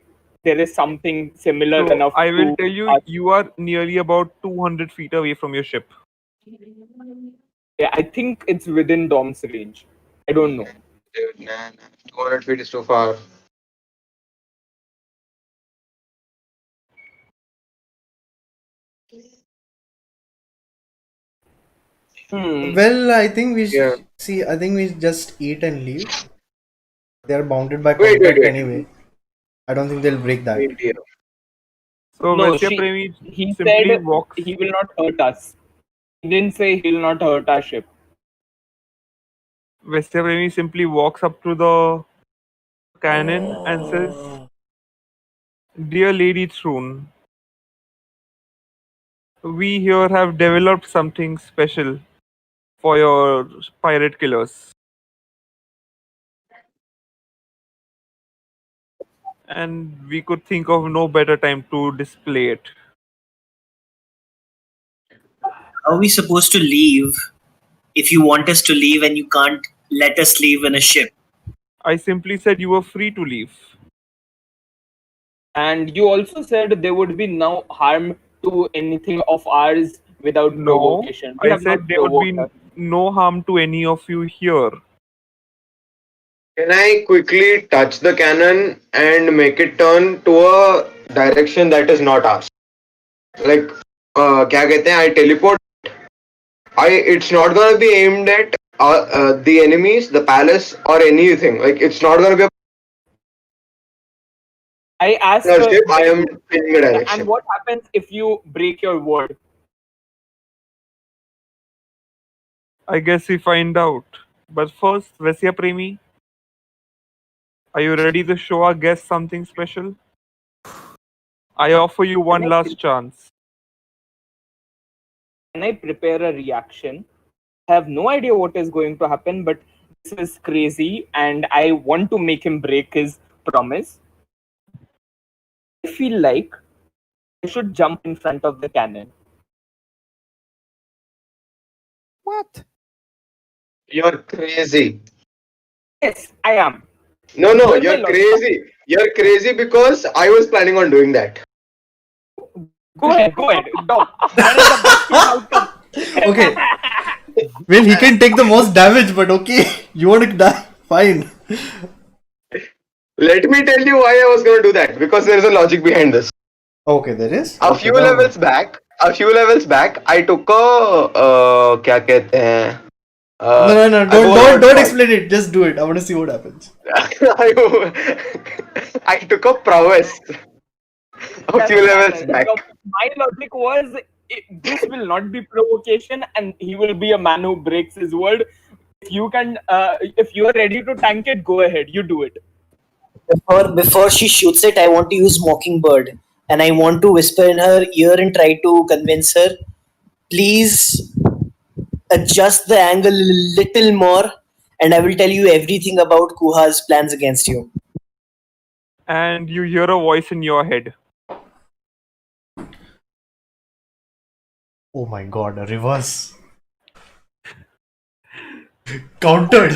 there is something similar So enough I will to tell you, us. you are nearly about 200 feet away from your ship. Yeah, I think it's within Dom's range. I don't know. Dude, nah, 200 feet is too far. Well, I think Yeah. see. I think we just eat and leave. They are bounded by Wait, wait, contract wait. anyway. I don't think they'll break that. Wait here. So No, Vesya Premi he simply said walks. he will not hurt us. He didn't say he'll not hurt our ship. Vesya Premi simply walks up to the cannon and says, "Dear Lady Throne, we here have developed something special for your pirate killers, and we could think of no better time to display it." How are we supposed to leave if you want us to leave and you can't let us leave in a ship? I simply said you were free to leave. And you also said there would be no harm to anything of ours without No, provocation. We I have said not there would provoked be her. no harm to any of you here. Can I quickly touch the cannon and make it turn to a direction that is not ours? Like, क्या कहते हैं? I teleport. It's not gonna be aimed at the enemies, the palace, or anything. Like, it's not gonna be I ask a ship. I am Bedu, changing the and direction. what happens if you break your word? I guess we find out. But first, Vesya Premi, are you ready to show our guests something special? I offer you one last chance. Can I prepare a reaction? I have no idea what is going to happen, but this is crazy, and I want to make him break his promise. I feel like I should jump in front of the cannon. What? You're crazy. Yes, I am. No, Hear my you're logic. crazy. You're crazy because I was planning on doing that. Go ahead, Dom. That is the best case outcome. Okay. Well, he can take the most damage, but okay. You want to die? Fine. Let me tell you why I was gonna do that. Because there is a logic behind this. Okay, there is. A Okay, few now- levels back, I took a क्या कहते हैं? No. I forgot what Don't it's explain it. Just do it. I want to see what happens. called. I took a prowess a few levels back. So my logic was this will not be provocation, and he will be a man who breaks his word. If you are ready to tank it, go ahead. You do it. Before she shoots it, I want to use Mockingbird, and I want to whisper in her ear and try to convince her. Please adjust the angle a little more, and I will tell you everything about Kuha's plans against you. And you hear a voice in your head. Oh my god, a reverse. Countered.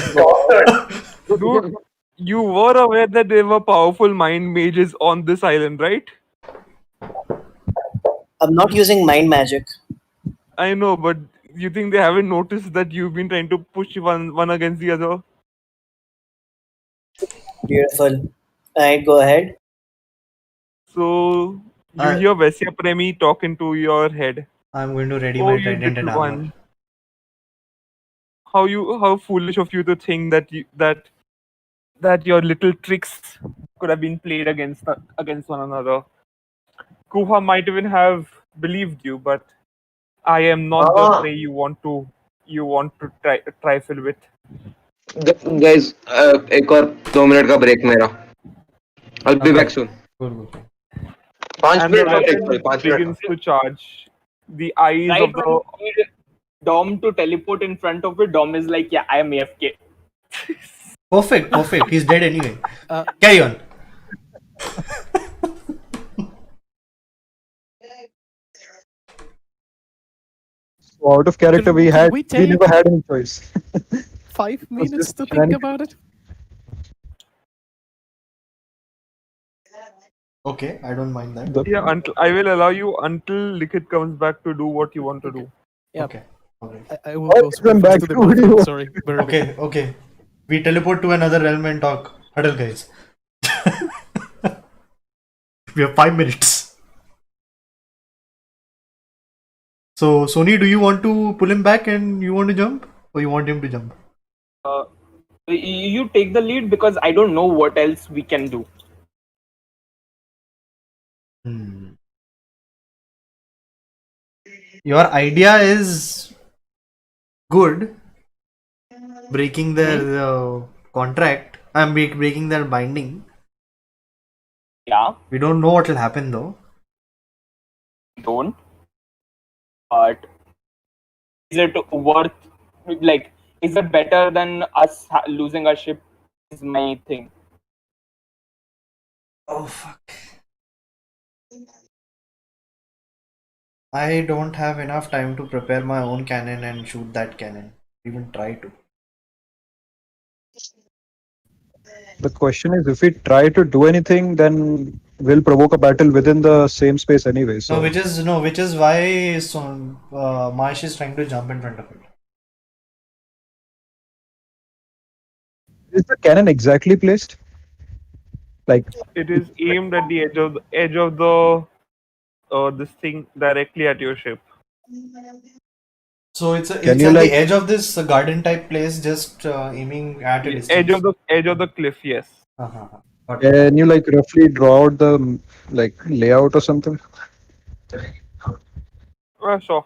Dude, you were aware that there were powerful mind mages on this island, right? I'm not using mind magic. I know, but you think they haven't noticed that you've been trying to push one against the other? Beautiful. Alright, go ahead. So you I- hear Vesya Premi talk into your head. I'm going to ready Oh, my you trident and little armor. one. How foolish of you to think that your little tricks could have been played against one another. Kuha might even have believed you, but I am not the prey you want to trifle with. Guys, एक और 2 minute का break मेरा. I'll be back soon. Good. 5 And the minute का break. island 5 begins minute. to charge. The eyes Right of when the you need Dom to teleport in front of it, Dom is like, "Yeah, I am AFK." Perfect. He's dead anyway. Uh, Carry on. So out of character, we we take- never had any choice. 5 minutes just to think shenanigans. about it. Okay, I don't mind that. yeah. Until I will allow you until Likhit comes back to do what you want to do. Yeah. Okay. Alright. I will I'll go come first back to the to you. bathroom. Sorry. Very big. Okay. We teleport to another realm and talk. Huddle, guys. We have 5 minutes. So, Soni, do you want to pull him back and you want to jump? Or you want him to jump? You take the lead because I don't know what else we can do. Your idea is good. Breaking their contract. I'm breaking their binding. Yeah, We don't know what will happen though. don't. But is it worth? Like, is it better than us losing our ship? Is my thing. Oh fuck. I don't have enough time to prepare my own cannon and shoot that cannon. Even try to. The question is, if we try to do anything, then will provoke a battle within the same space anyway. So which is why Marsh is trying to jump in front of it. is the cannon exactly placed? Like It is aimed at the edge of the this thing directly at your ship. So it's Can it's you at the like edge of this garden type place, just aiming at a The distance. edge of the cliff. Yes. Got it. can you like roughly draw out the like layout or something? Sure.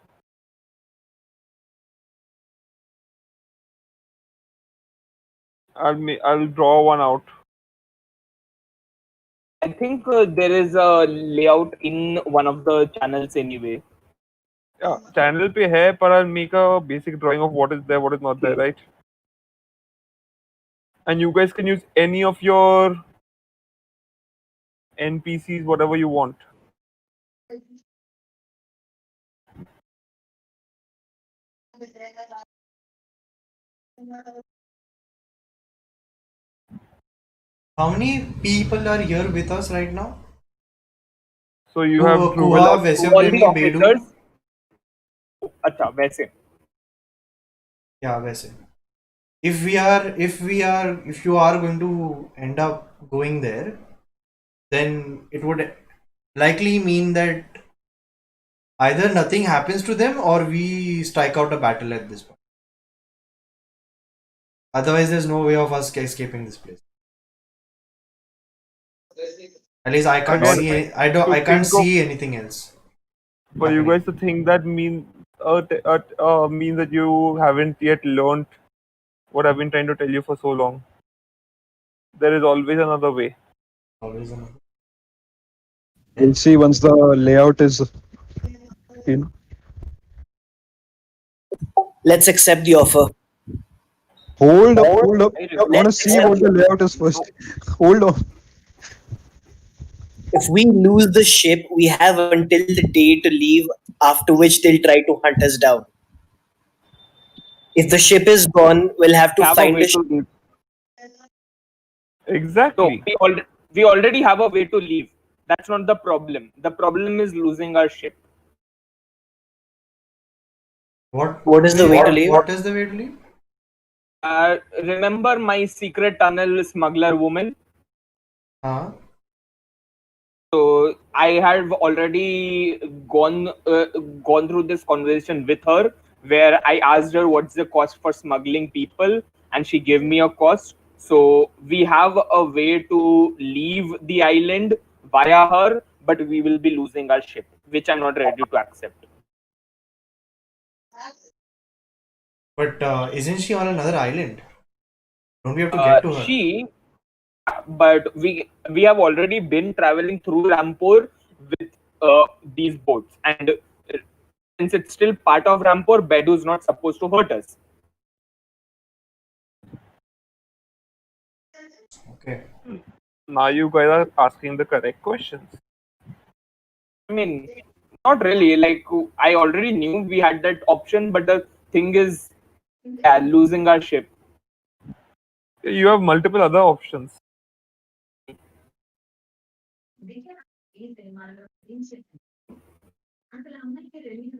I'll draw one out. I think there is a layout in one of the channels anyway. Yeah, channel pe hai, but I'll make a basic drawing of what is there, what is not there, right? And you guys can use any of your NPCs, whatever you want. How many people are here with us right now? So you have Kuha, Druvilla. वैसे All the Bedu. officers. अच्छा वैसे. Yeah, वैसे. If you are going to end up going there, then it would likely mean that either nothing happens to them or we strike out a battle at this point. Otherwise, there's no way of us escaping this place. At least I can't Again, see. I can't see anything else. For you guys to think that means that you haven't yet learned what I've been trying to tell you for so long. There is always another way. Always another. We'll see once the layout is in. Let's accept the offer. Hold up. I want to Let's see what the layout is first. Hold on. If we lose the ship, we have until the day to leave, after which they'll try to hunt us down. If the ship is gone, we'll have to Have a find way a to ship. leave. Exactly. So we already have a way to leave. That's not the problem. The problem is losing our ship. What is the way to leave? What is the way to leave? Remember my secret tunnel smuggler woman? So I have already gone through this conversation with her, where I asked her what's the cost for smuggling people, and she gave me a cost. So we have a way to leave the island via her, but we will be losing our ship, which I'm not ready to accept. But isn't she on another island? Don't we have to get to her? But we have already been traveling through Rampore with these boats, and since it's still part of Rampore, Bedu is not supposed to hurt us. Okay. Now you guys are asking the correct questions. I mean, not really. Like, I already knew we had that option, but the thing is, losing our ship. You have multiple other options.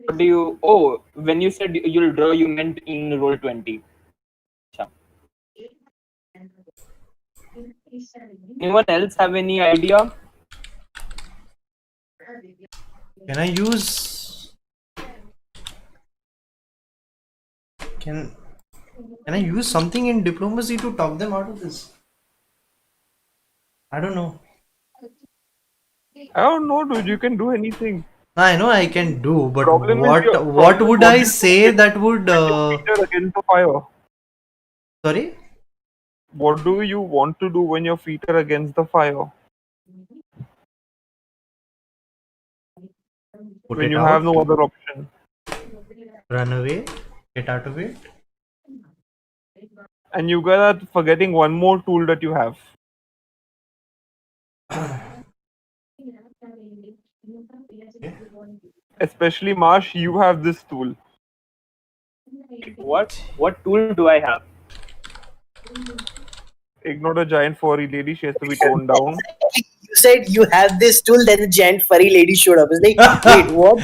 What do you? Oh, when you said you'll draw, you meant in Roll20. Anyone else have any idea? Can I use? Can I use something in diplomacy to talk them out of this? I don't know. I don't know, dude. You can do anything. I know I can do, but Problem is what would I say that would? Feet against the fire. Sorry. What do you want to do when your feet are against the fire? When you have no other option. Run away. Get out of it. And you guys are forgetting one more tool that you have. Especially Marsh, you have this tool. What tool do I have? Ignore the giant furry lady. She has to be toned down. said you have this tool, then the giant furry lady showed up. It's like, wait, what?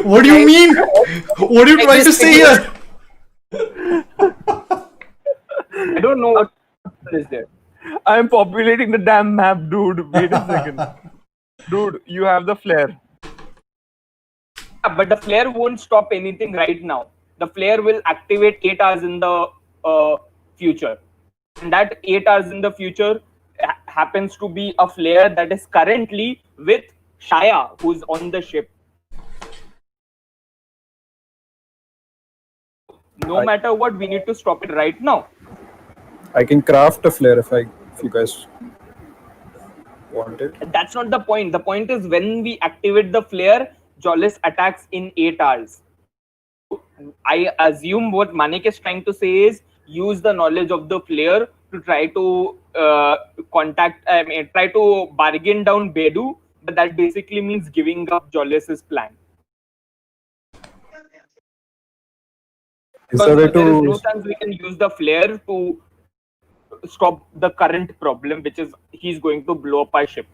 What do you mean? What are you trying to say here? I don't know what is there. I'm populating the damn map, dude. Wait a second. Dude, you have the flare. Yeah, but the flare won't stop anything right now. The flare will activate 8 hours in the future. And that 8 hours in the future happens to be a flare that is currently with Shaya, who's on the ship. No matter what, we need to stop it right now. I can craft a flare if you guys want it. That's not the point. The point is when we activate the flare, Jollis attacks in 8 hours. I assume what Manek is trying to say is use the knowledge of the flare to try to try to bargain down Baedu, but that basically means giving up Jollis's plan. Is there a way There is no to chance we can use the flare to stop the current problem, which is he's going to blow up our ship.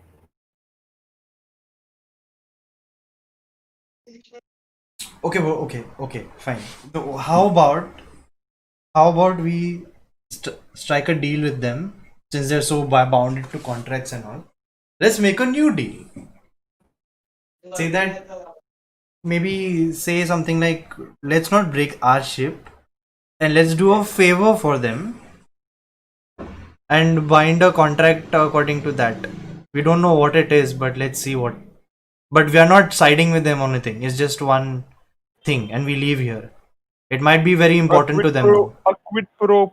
Okay, okay, fine. So how about we strike a deal with them since they're so bounded to contracts and all? Let's make a new deal. Say that maybe say something like, let's not break our ship and let's do a favor for them and bind a contract according to that. We don't know what it is, but let's see what. But we are not siding with them on anything. It's just one thing, and we leave here. It might be very important to them now. A quid pro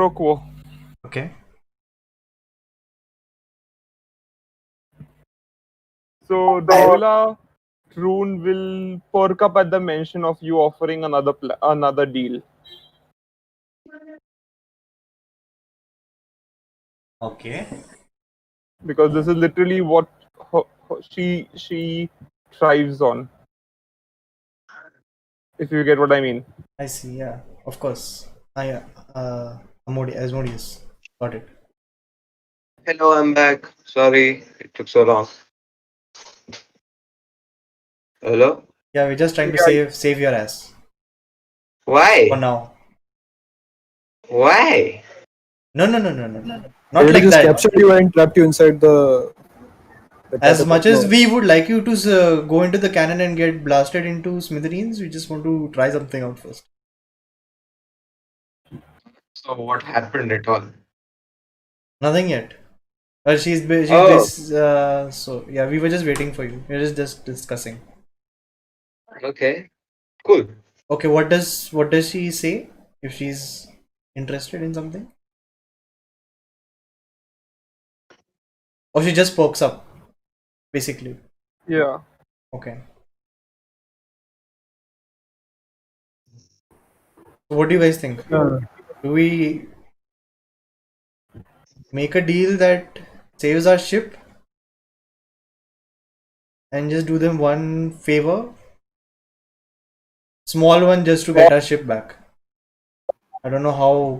quo. Okay. So the Ola rune will perk up at the mention of you offering another deal. Okay. Because this is literally what she thrives on. If you get what I mean. I see. Yeah. Of course. Asmodeus. Got it. Hello, I'm back. Sorry, it took so long. Hello? Yeah, we're just trying to save your ass Why? for now. Why? No. Not they like just that. captured you and trapped you inside the As much as we would like you to go into the cannon and get blasted into smithereens, we just want to try something out first. So what happened at all? Nothing yet. Well, so yeah, we were just waiting for you. We were just discussing. Okay, cool. Okay, what does she say if she's interested in something? Or she just pokes up, basically. Yeah. Okay. So what do you guys think? Do we make a deal that saves our ship and just do them one favor? Small one, just to get our ship back. I don't know how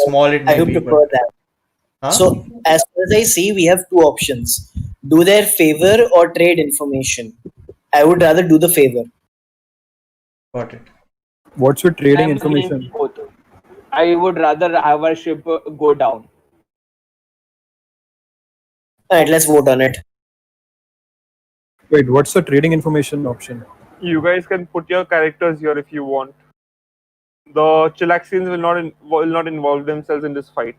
small it may I would be, prefer but that. huh? So, as far as I see, we have two options: do their favor or trade information. I would rather do the favor. Got it. What's your trading I'm information? saying both. I would rather have our ship go down. Alright, let's vote on it. Wait, what's the trading information option? You guys can put your characters here if you want. The Chilaxians will not involve themselves in this fight.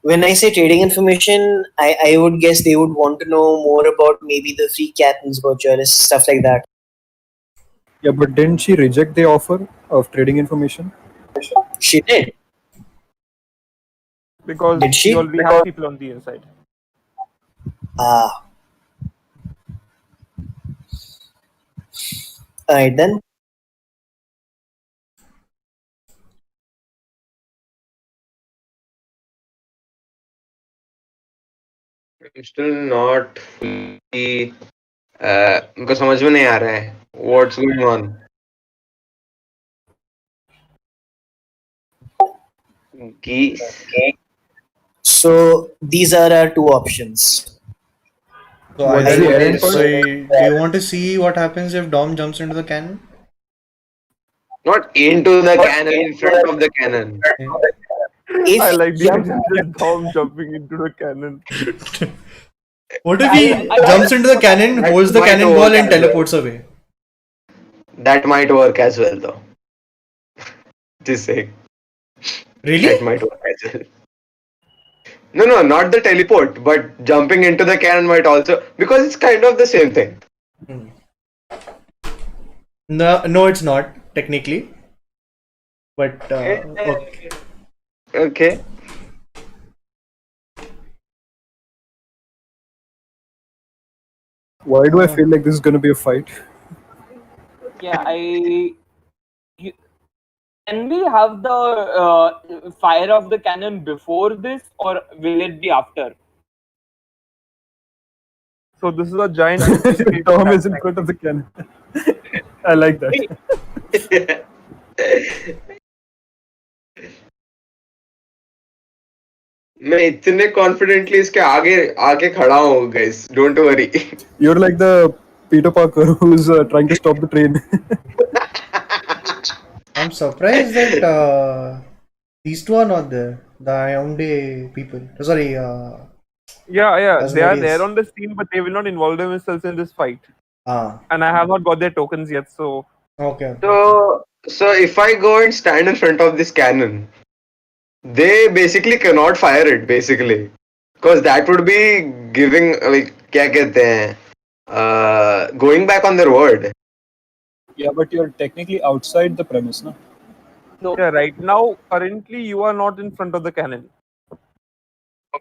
When I say trading information, I would guess they would want to know more about maybe the free captains vouchers, stuff like that. Yeah, but didn't she reject the offer of trading information? She did. Because Did she? you already have people on the inside. Ah. Alright then. I'm still not fully उनको समझ में नहीं आ रहा है what's going on. Geese. So these are our two options. So What's I the would end point? say, do you want to see what happens if Dom jumps into the cannon? Not into the cannon, in front of the cannon. Yeah. If I like the jump, idea of just Dom jumping into the cannon. What if he I jumps into the cannon, That holds the might cannonball, work and as well. teleports away? That might work as well, though. Just saying. That Really? might work as well. No, not the teleport, but jumping into the cannon might also, because it's kind of the same thing. No, no, it's not technically. But okay. Okay. Why do I feel like this is going to be a fight? Yeah, you, can we have the fire of the cannon before this, or will it be after? So this is a giant anticipation. Tom is in front of the cannon. I like that. मैं इतने confidently इसके आगे आके खड़ा हूँ guys. Don't worry. You're like the Peter Parker who's trying to stop the train. I'm surprised that these two are not there. The Hyundai people. Sorry, Yeah, they are Asmodeus. there on the scene, but they will not involve themselves in this fight. And I have not got their tokens yet, so Okay. So if I go and stand in front of this cannon, they basically cannot fire it basically, because that would be giving like क्या कहते हैं going back on their word. Yeah, but you're technically outside the premise, no? No. yeah, right now, currently you are not in front of the cannon.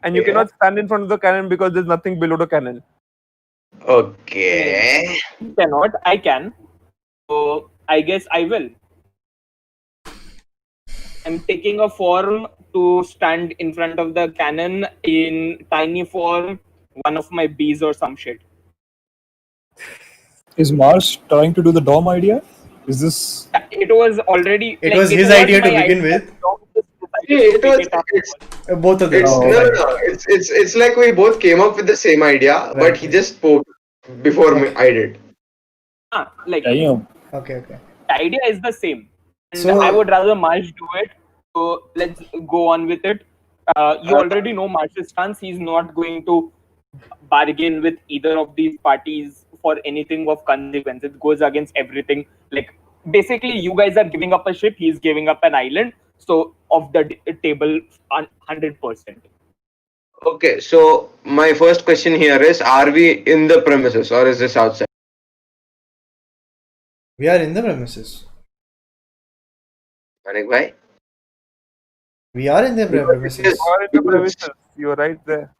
And you Okay. cannot stand in front of the cannon because there's nothing below the cannon. Okay. You cannot. I can. So I guess I will. I'm taking a form to stand in front of the cannon in tiny form, one of my bees or some shit. Is Marsh trying to do the Dom idea? Is this? It was already. It was his idea to my begin with. It was. Both of them. It's Oh, no, okay. no, no. It's like we both came up with the same idea, but he just spoke before I did. Like Damn. Okay. the idea is the same, and So- I would rather Marsh do it. So let's go on with it. You already know Marsh's stance. He's not going to bargain with either of these parties for anything of consequence. It goes against everything. Like basically, you guys are giving up a ship. He's giving up an island. So off the table, 100%. Okay, so my first question here is: are we in the premises or is this outside? We are in the premises. Manek bhai? We are in the premises. You are in the premises. You are right there.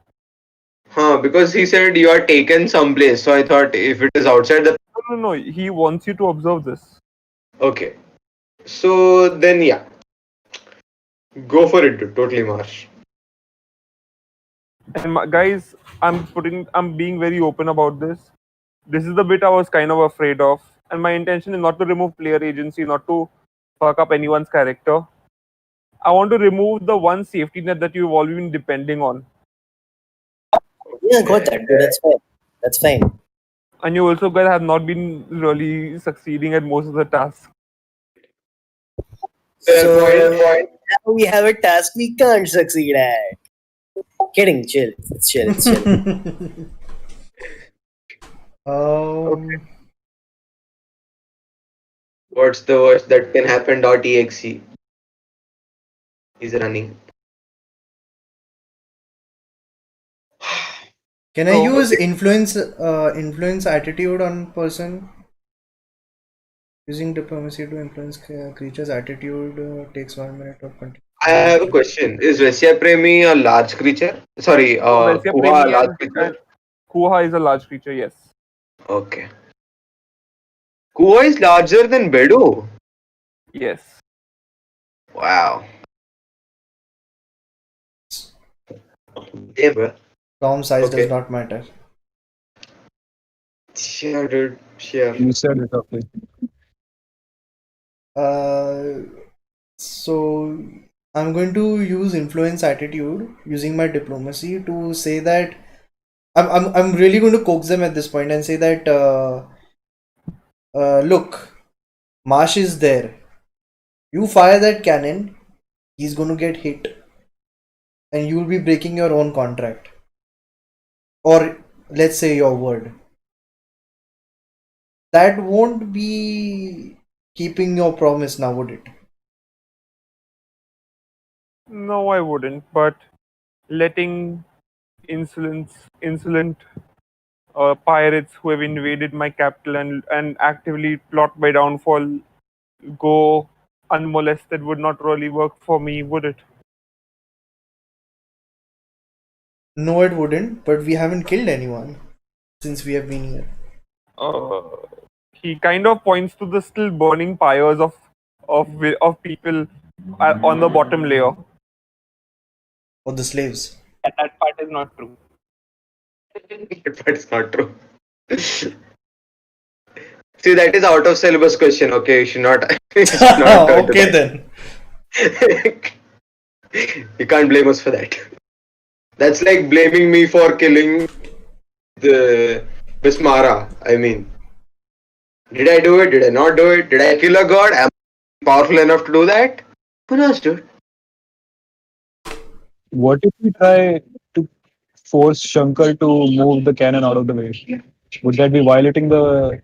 Because he said you are taken someplace, so I thought if it is outside the. No. He wants you to observe this. Okay, so then yeah, go for it, dude. Totally Marsh. And guys, I'm being very open about this. This is the bit I was kind of afraid of, and my intention is not to remove player agency, not to fuck up anyone's character. I want to remove the one safety net that you've all been depending on. Yeah, got that. Dude. That's fine. That's fine. And you also guys have not been really succeeding at most of the tasks. So now we have a task we can't succeed at. Kidding, chill. It's chill. It's chill. What's the worst that can happen? .exe is running. Can I use influence attitude on person? Using diplomacy to influence creatures' attitude takes 1 minute of continuous. I have a question. Is Vesya Premi a large creature? Sorry, Vesya Kuha Premi a large and- creature? Kuha is a large creature, yes. Okay. Kuha is larger than Bedu. Yes. Wow. Damn, bro. Tom size Okay. does not matter. Sure, dude. Sure. You said it, okay. So I'm going to use influence attitude using my diplomacy to say that I'm really going to coax them at this point and say that look, Marsh is there. You fire that cannon, he's going to get hit, and you will be breaking your own contract, or let's say your word. That won't be keeping your promise now, would it? No, I wouldn't. But letting insolent pirates who have invaded my capital and actively plot my downfall go unmolested would not really work for me, would it? No, it wouldn't, but we haven't killed anyone since we have been here. Uh, he kind of points to the still burning pyres of people on the bottom layer. Or the slaves. That part is not true. But it's not true. See, that is out of syllabus question. Okay, you should not. You should not turn to Okay that. then. You can't blame us for that. That's like blaming me for killing the Bismara. I mean, did I do it? Did I not do it? Did I kill a god? Am I powerful enough to do that? Who knows, dude? What if we try to force Shankar to move the cannon out of the way? Would that be violating the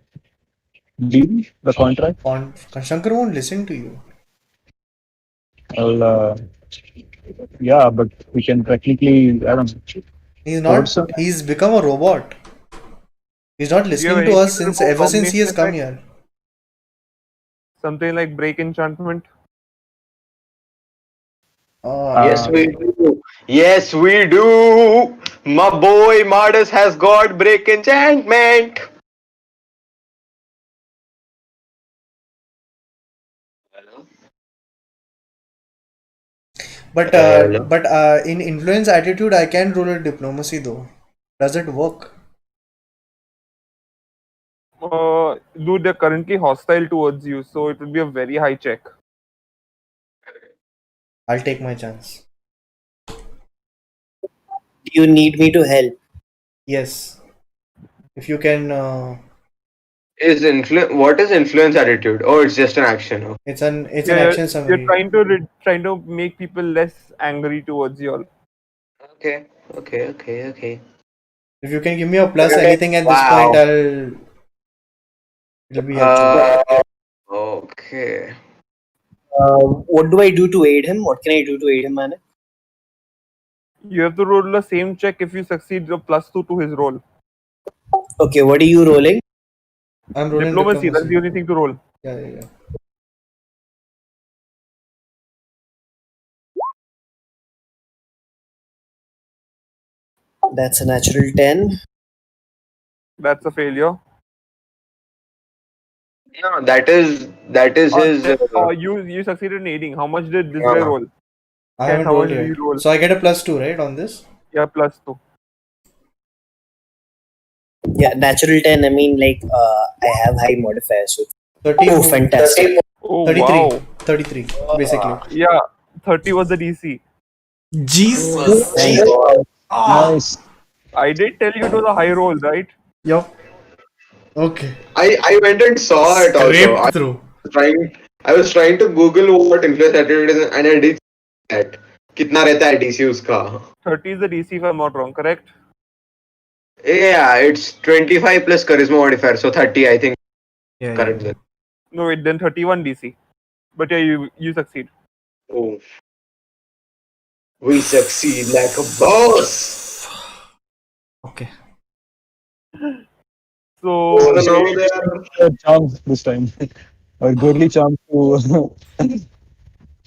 deal, the contract? Shankar won't listen to you. Well, yeah, but we can technically, I don't know. He's Force not. him? He's become a robot. He's not Do you have listening to anything us to since report ever since he has combination come effect? here. Something like break enchantment? Yes, Uh, we do. Yes, we do. My boy Mardas has got break enchantment. But Hello. in influence attitude, I can roll a diplomacy though. Does it work? Dude, they're currently hostile towards you, so it would be a very high check. I'll take my chance. Do you need me to help? Yes. If you can, What is influence attitude? Oh, it's just an action. Okay. it's an Yeah, action you're summary. trying to make people less angry towards you all. Okay. Okay. Okay. Okay. If you can give me a plus anything at this point, Wow. it'll be helpful. Okay. What do I do to aid him? What can I do to aid him, Manek? You have to roll the same check if you succeed a +2 to his roll. Okay, what are you rolling? I'm rolling Diplomacy, that's diplomacy. the only thing to roll. Yeah. That's a natural 10. That's a failure. No, that is his. You succeeded in aiding. How much did this guy roll? I Kent, haven't how much rolled did he yet. roll? So I get a +2, right, on this? Yeah, +2. Yeah, natural 10. I mean, like, I have high modifiers. So. 30 Oh, fantastic. Oh 33. wow. 33, basically. Yeah, 30 was the DC. Jesus. Thank you. nice. I did tell you it was a high roll, right? Yup. Okay. I went and saw it also. Scraped through. I was trying to Google what influence attitude is, and I did that. कितना रहता है DC उसका? 30 is the DC if I'm not wrong, correct? Yeah, it's 25 plus charisma modifier, so 30 I think. Yeah. Correct then. No, wait, then 31 DC. But yeah, you succeed. Oh. We succeed like a boss. Okay. So So now they are Charms this time. Or girly charms to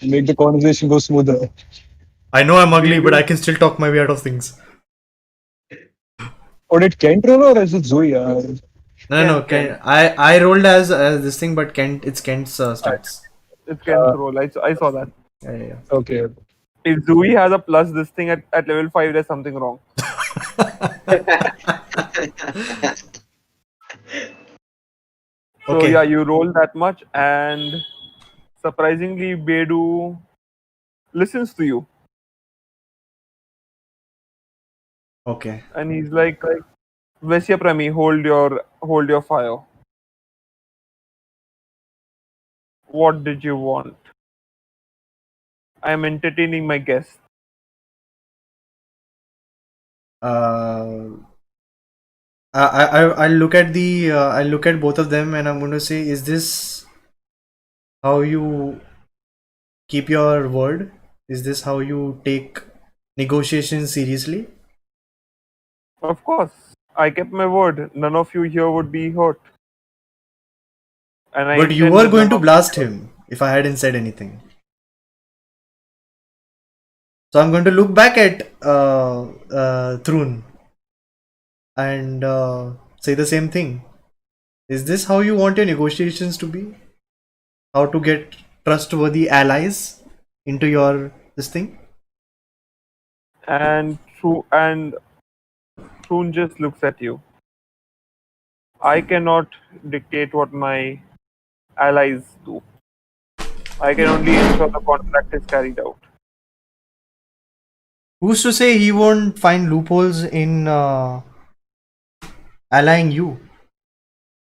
make the conversation go smoother. I know I'm ugly, but I can still talk my way out of things. Or did Kent roll or is it Zoe? No. Kent. I rolled as this thing, but it's Kent's stats. it's Ken's roll. I saw that. Yeah. Okay. If Zui has a plus this thing at level 5, there's something wrong. So Okay. yeah, you roll that much, and surprisingly, Bedu listens to you, Okay. and he's like, Vesya Premi, hold your fire. What did you want? I am entertaining my guests. Uh, I look at the I look at both of them and I'm going to say, is this how you keep your word? Is this how you take negotiations seriously? Of course, I kept my word. None of you here would be hurt, and I But you intend were that none going to of you blast be hurt. him if I hadn't said anything. So I'm going to look back at Thrun and say the same thing. Is this how you want your negotiations to be? How to get trustworthy allies into your this thing? And Troon just looks at you. I cannot dictate what my allies do. I can only ensure the contract is carried out. Who's to say he won't find loopholes in allying you?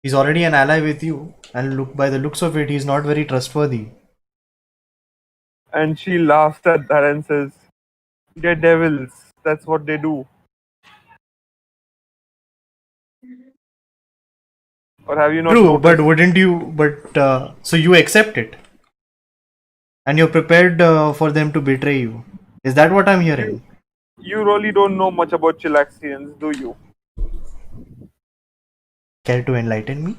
He's already an ally with you, and look by the looks of it, he's not very trustworthy. And she laughs at that and says, they're devils. That's what they do. Or have you not True, but noticed? wouldn't you? But so you accept it, and you're prepared for them to betray you. Is that what I'm You hearing? you really don't know much about Chilaxians, do you? Care to enlighten me?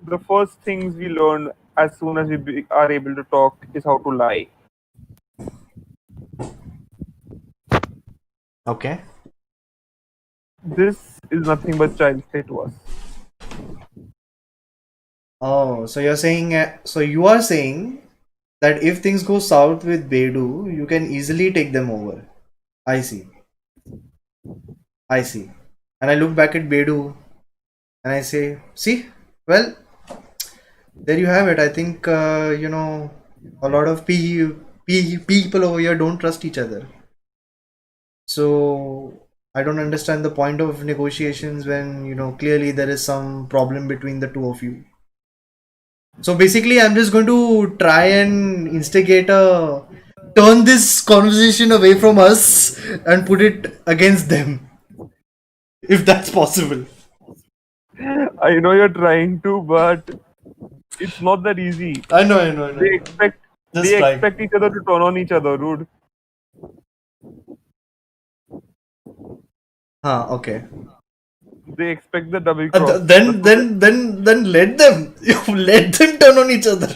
The first things we learn as soon as are able to talk is how to lie. Okay. This is nothing but child's play to us. Oh, so you're saying, so you are saying that if things go south with Bedu, you can easily take them over. I see. I see. And I look back at Bedu and I say, see, well, there you have it. I think, a lot of people over here don't trust each other. So I don't understand the point of negotiations when, clearly there is some problem between the two of you. So basically, I'm just going to try and instigate a turn this conversation away from us and put it against them, if that's possible. I know you're trying to, but it's not that easy. I know, I know, I know, I They know. expect Just they try. expect each other to turn on each other, dude. Okay. They expect the double cross. That's Then, what then, then, then let them. Let them turn on each other.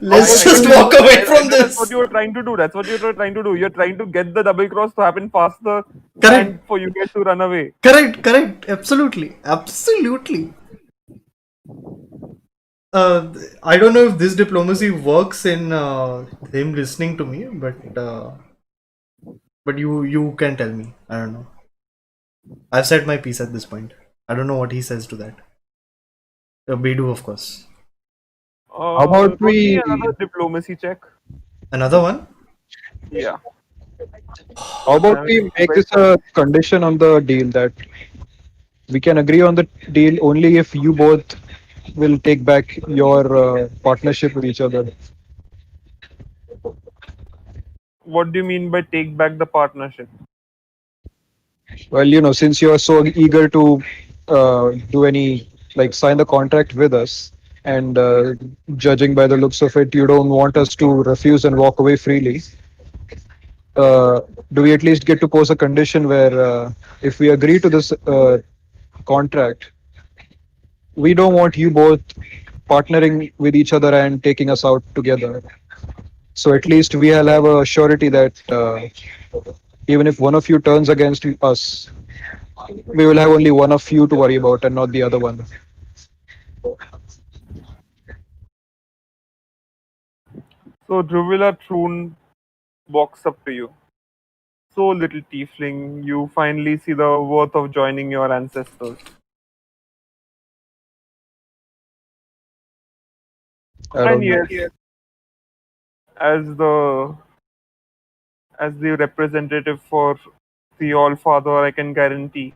Let's I know just you walk away I from know that's what this. you were trying to do. That's what you're trying to do. You're trying to get the double cross to happen faster Correct. and for you guys to run away. Correct. Correct. Absolutely. Absolutely. I don't know if this diplomacy works in him listening to me, but you can tell me. I don't know. I've said my piece at this point. I don't know what he says to that. Bedu, of course. How about Roll me we another diplomacy check. Another one. Yeah. how about I'm we seeing you make guys this a condition on the deal that we can agree on the deal only if you both will take back your partnership with each other. What do you mean by take back the partnership? Well, since you are so eager to do any like sign the contract with us, and judging by the looks of it, you don't want us to refuse and walk away freely. Uh, do we at least get to pose a condition where if we agree to this contract, we don't want you both partnering with each other and taking us out together. So at least we'll have a surety that even if one of you turns against us, we will have only one of you to worry about and not the other one. So Druvilla Troon walks up to you. So little tiefling, you finally see the worth of joining your ancestors. I And don't know. yes, as the representative for the All Father, I can guarantee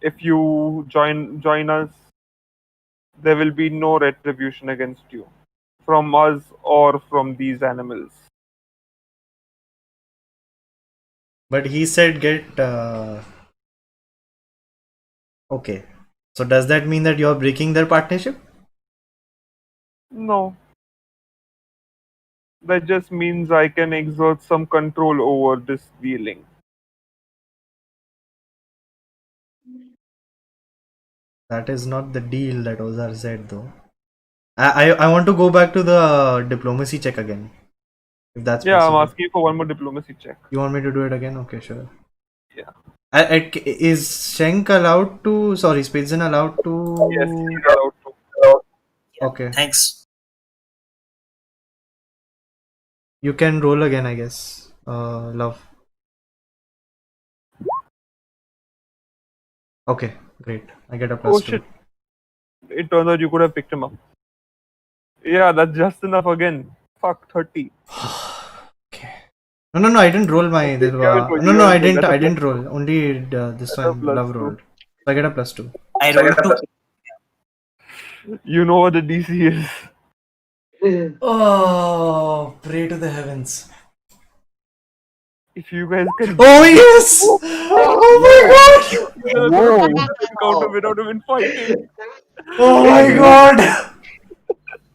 if you join us, there will be no retribution against you from us or from these animals. But he said get. Okay. So does that mean that you're breaking their partnership? No, that just means I can exert some control over this dealing. That is not the deal that Ozar said, though. I want to go back to the diplomacy check again, if that's Yeah, I'm possible. asking for one more diplomacy check. You want me to do it again? Okay, sure. Yeah. Is Shenk allowed to? Sorry, Spatzan allowed Yes, to? you're allowed to. Okay. Thanks. You can roll again, I guess. Love. Okay, great. I get a Oh +2. shit! It turns out you could have picked him up. Yeah, that's just enough again. Fuck 30. Okay. No, I didn't roll my. Okay, you haven't rolled. No, You I haven't rolled. didn't. That's a I plus didn't two. roll. Only this That's a one. plus Love two. rolled. So I get a +2. I rolled two. You know what the DC is. Oh, pray to the heavens. If you guys can Oh beat yes! Oh my god! you're gonna Whoa. finish the encounter without even fighting. Oh my god!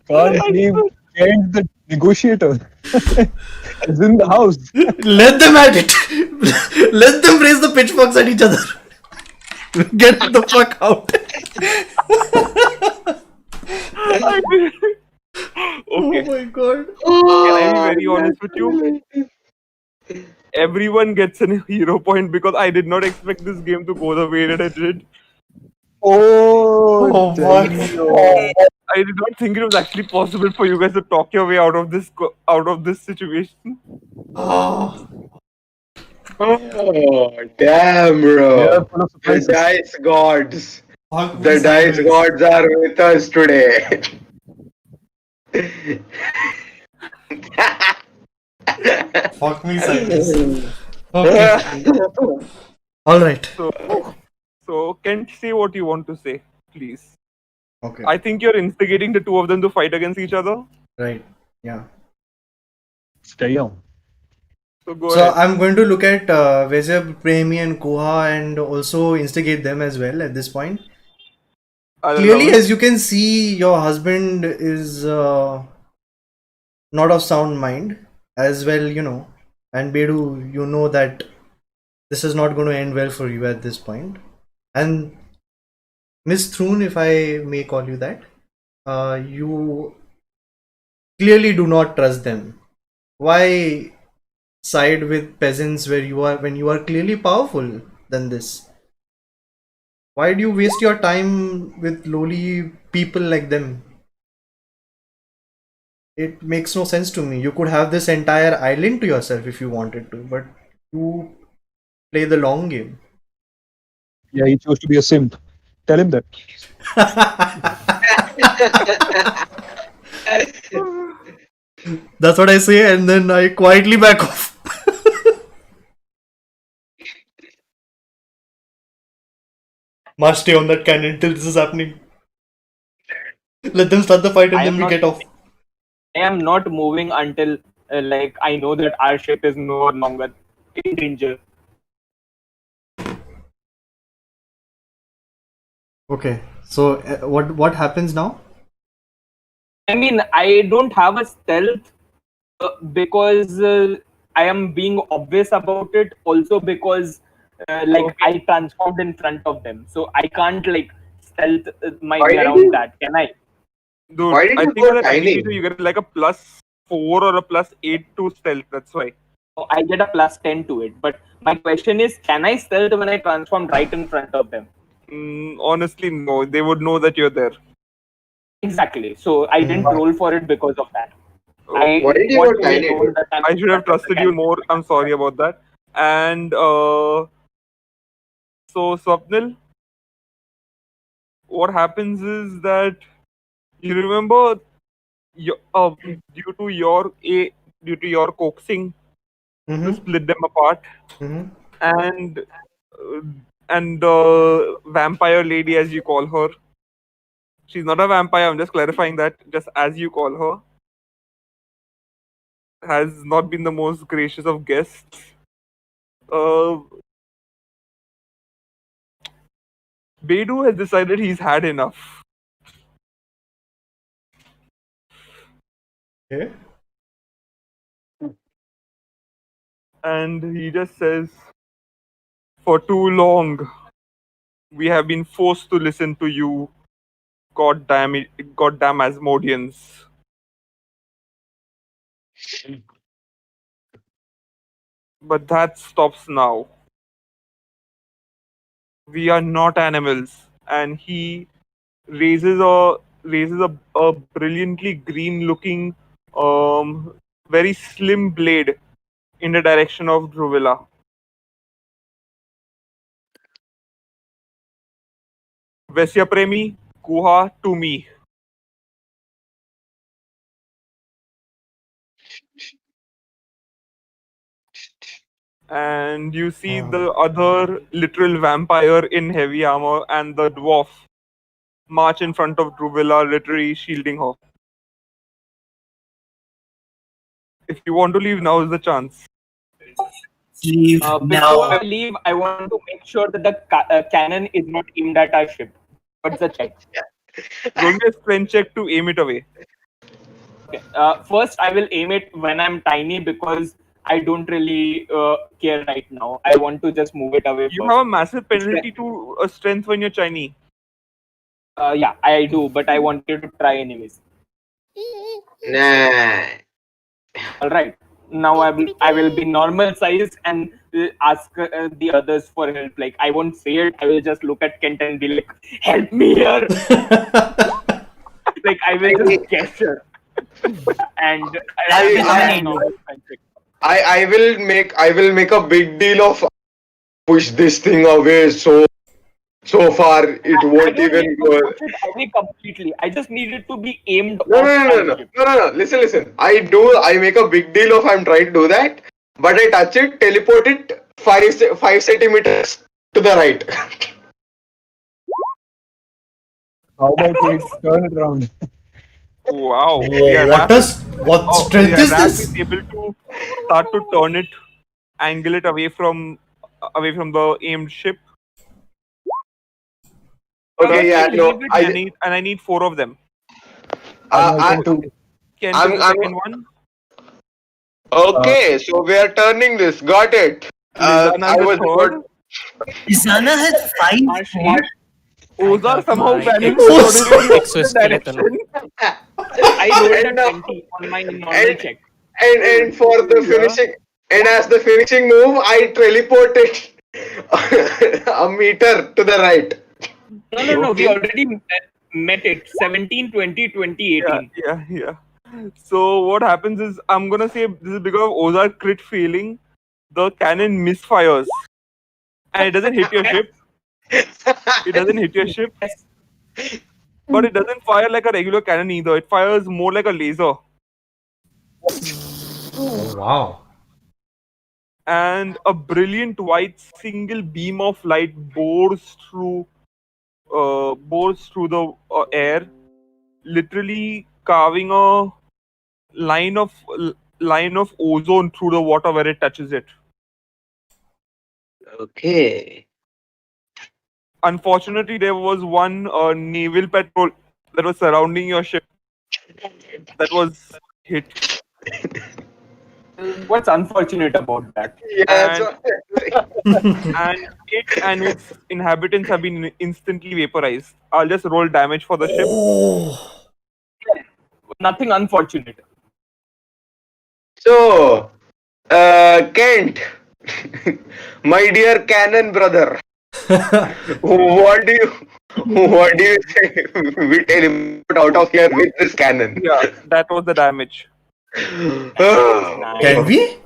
Can't leave Kent the negotiator. Is in the house. Let them at it! Let them raise the pitchforks at each other. Get the fuck out. I did. Okay, Oh my god. can I be very honest with you? Everyone gets a hero point because I did not expect this game to go the way that it did. Oh, Oh fuck. damn. I did not think it was actually possible for you guys to talk your way out of this situation. Oh. Oh, damn, We are bro. full of The surprises. dice gods. Fuck me The dice sideways. gods are with us today. Fuck me sideways. Okay. Alright. So Kent, say what you want to say, please. Okay. I think you're instigating the two of them to fight against each other. Right. Yeah. Stay on. So go So ahead. I'm going to look at Vezeb, Premi and Koha and also instigate them as well at this point. I'll allow Clearly, it. as you can see, your husband is not of sound mind as well, and Bedu, you know that this is not going to end well for you at this point. And Miss Thrun, if I may call you that, you clearly do not trust them. Why side with peasants when you are clearly powerful than this? Why do you waste your time with lowly people like them? It makes no sense to me. You could have this entire island to yourself if you wanted to, but you play the long game. Yeah, he chose to be a simp. Tell him that. That's what I say, and then I quietly back off. Must stay on that cannon until this is happening. Let them start the fight and I then am we not. get off. I am not moving until like I know that our ship is no longer in danger. Okay, so what happens now? I mean, I don't have a stealth because I am being obvious about it. Also because like I transformed in front of them, so I can't like stealth my Why way did around you? that. Can I? Dude, Why did I you think go with an tiny? annihilator you get like a +4 or a +8 to stealth. That's why. I get a +10 to it. But my question is, can I stealth when I transform right in front of them? Honestly, no. They would know that you're there. Exactly. So I didn't roll for it because of that. Okay. Why did you want go to be tiny, known dude? that I'm I in should have front of the trusted you cannon. more. I'm sorry about that. And so Swapnil, what happens is that you remember due to your due to your coaxing to Mm-hmm. split them apart. Mm-hmm. And the vampire lady, as you call her, she's not a vampire. I'm just clarifying that, just as you call her, has not been the most gracious of guests. Uh, Bedu has decided he's had enough, Okay. and he just says, "For too long, we have been forced to listen to you, goddamn Asmodeans. But that stops now. We are not animals." And he raises a brilliantly green looking, um, very slim blade in the direction of Druvilla. Vesya Premi, Kuha to me. And you see the other literal vampire in heavy armor and the dwarf march in front of Druvilla, literally shielding her. If you want to leave, now is the chance. Leave Before now. I leave, I want to make sure that the cannon is not aimed at our ship. What's the check? Roll me a strength check to aim it away. Okay. First, I will aim it when I'm tiny because I don't really care right now. I want to just move it away You first. have a massive penalty to a strength when you're Chinese. Yeah, I do, but I wanted to try anyways. Nah. All right. Now I will be normal size and ask the others for help. Like I won't say it. I will just look at Kent and be like, "Help me here!" Like I will just gesture, and I will I- be normal size. I will make a big deal of push this thing away so far it I won't don't even need go. to push it away completely. I just need it to be aimed No, off no, no, no, our no, ship. no, no, no. Listen. I make a big deal of I'm trying to do that, but I touch it, teleport it 5 centimeters to the right. How about we turn it around? Wow. Whoa, what strength is Rap is this? able to start to turn it, angle it away from the aimed ship. Okay, yeah, Can you no, leave it? I need 4 of them. I, Kent is the second one. okay, so we are turning this. Got it. Lissaana I is the was third. Lissaana has 5 Marsh, feet. Ozar got somehow my managed Ozar. to turn it in the exoskeleton. direction. I rolled a And now- 20 on my normal and check. and for the Yeah. finishing, and as the finishing move, I teleport it a meter to the right. No. We Okay. already met it. 17, 20, 20, 18. Yeah. So what happens is, I'm gonna say this is because of Ozar crit failing, the cannon misfires and it doesn't hit your ship. It doesn't hit your ship, Yes. but it doesn't fire like a regular cannon either. It fires more like a laser. Oh, wow. And a brilliant white single beam of light bores through the air, literally carving a line of line of ozone through the water where it touches it. Okay. Unfortunately, there was one naval patrol that was surrounding your ship that was hit, What's unfortunate about that? Yeah, that's and what. and it and its inhabitants have been instantly vaporized. I'll just roll damage for the ship. Oh. Nothing unfortunate. So, Kent, my dear Cannon brother, what do you say we teleport out of here with this cannon? Yeah, that was the damage. Can we?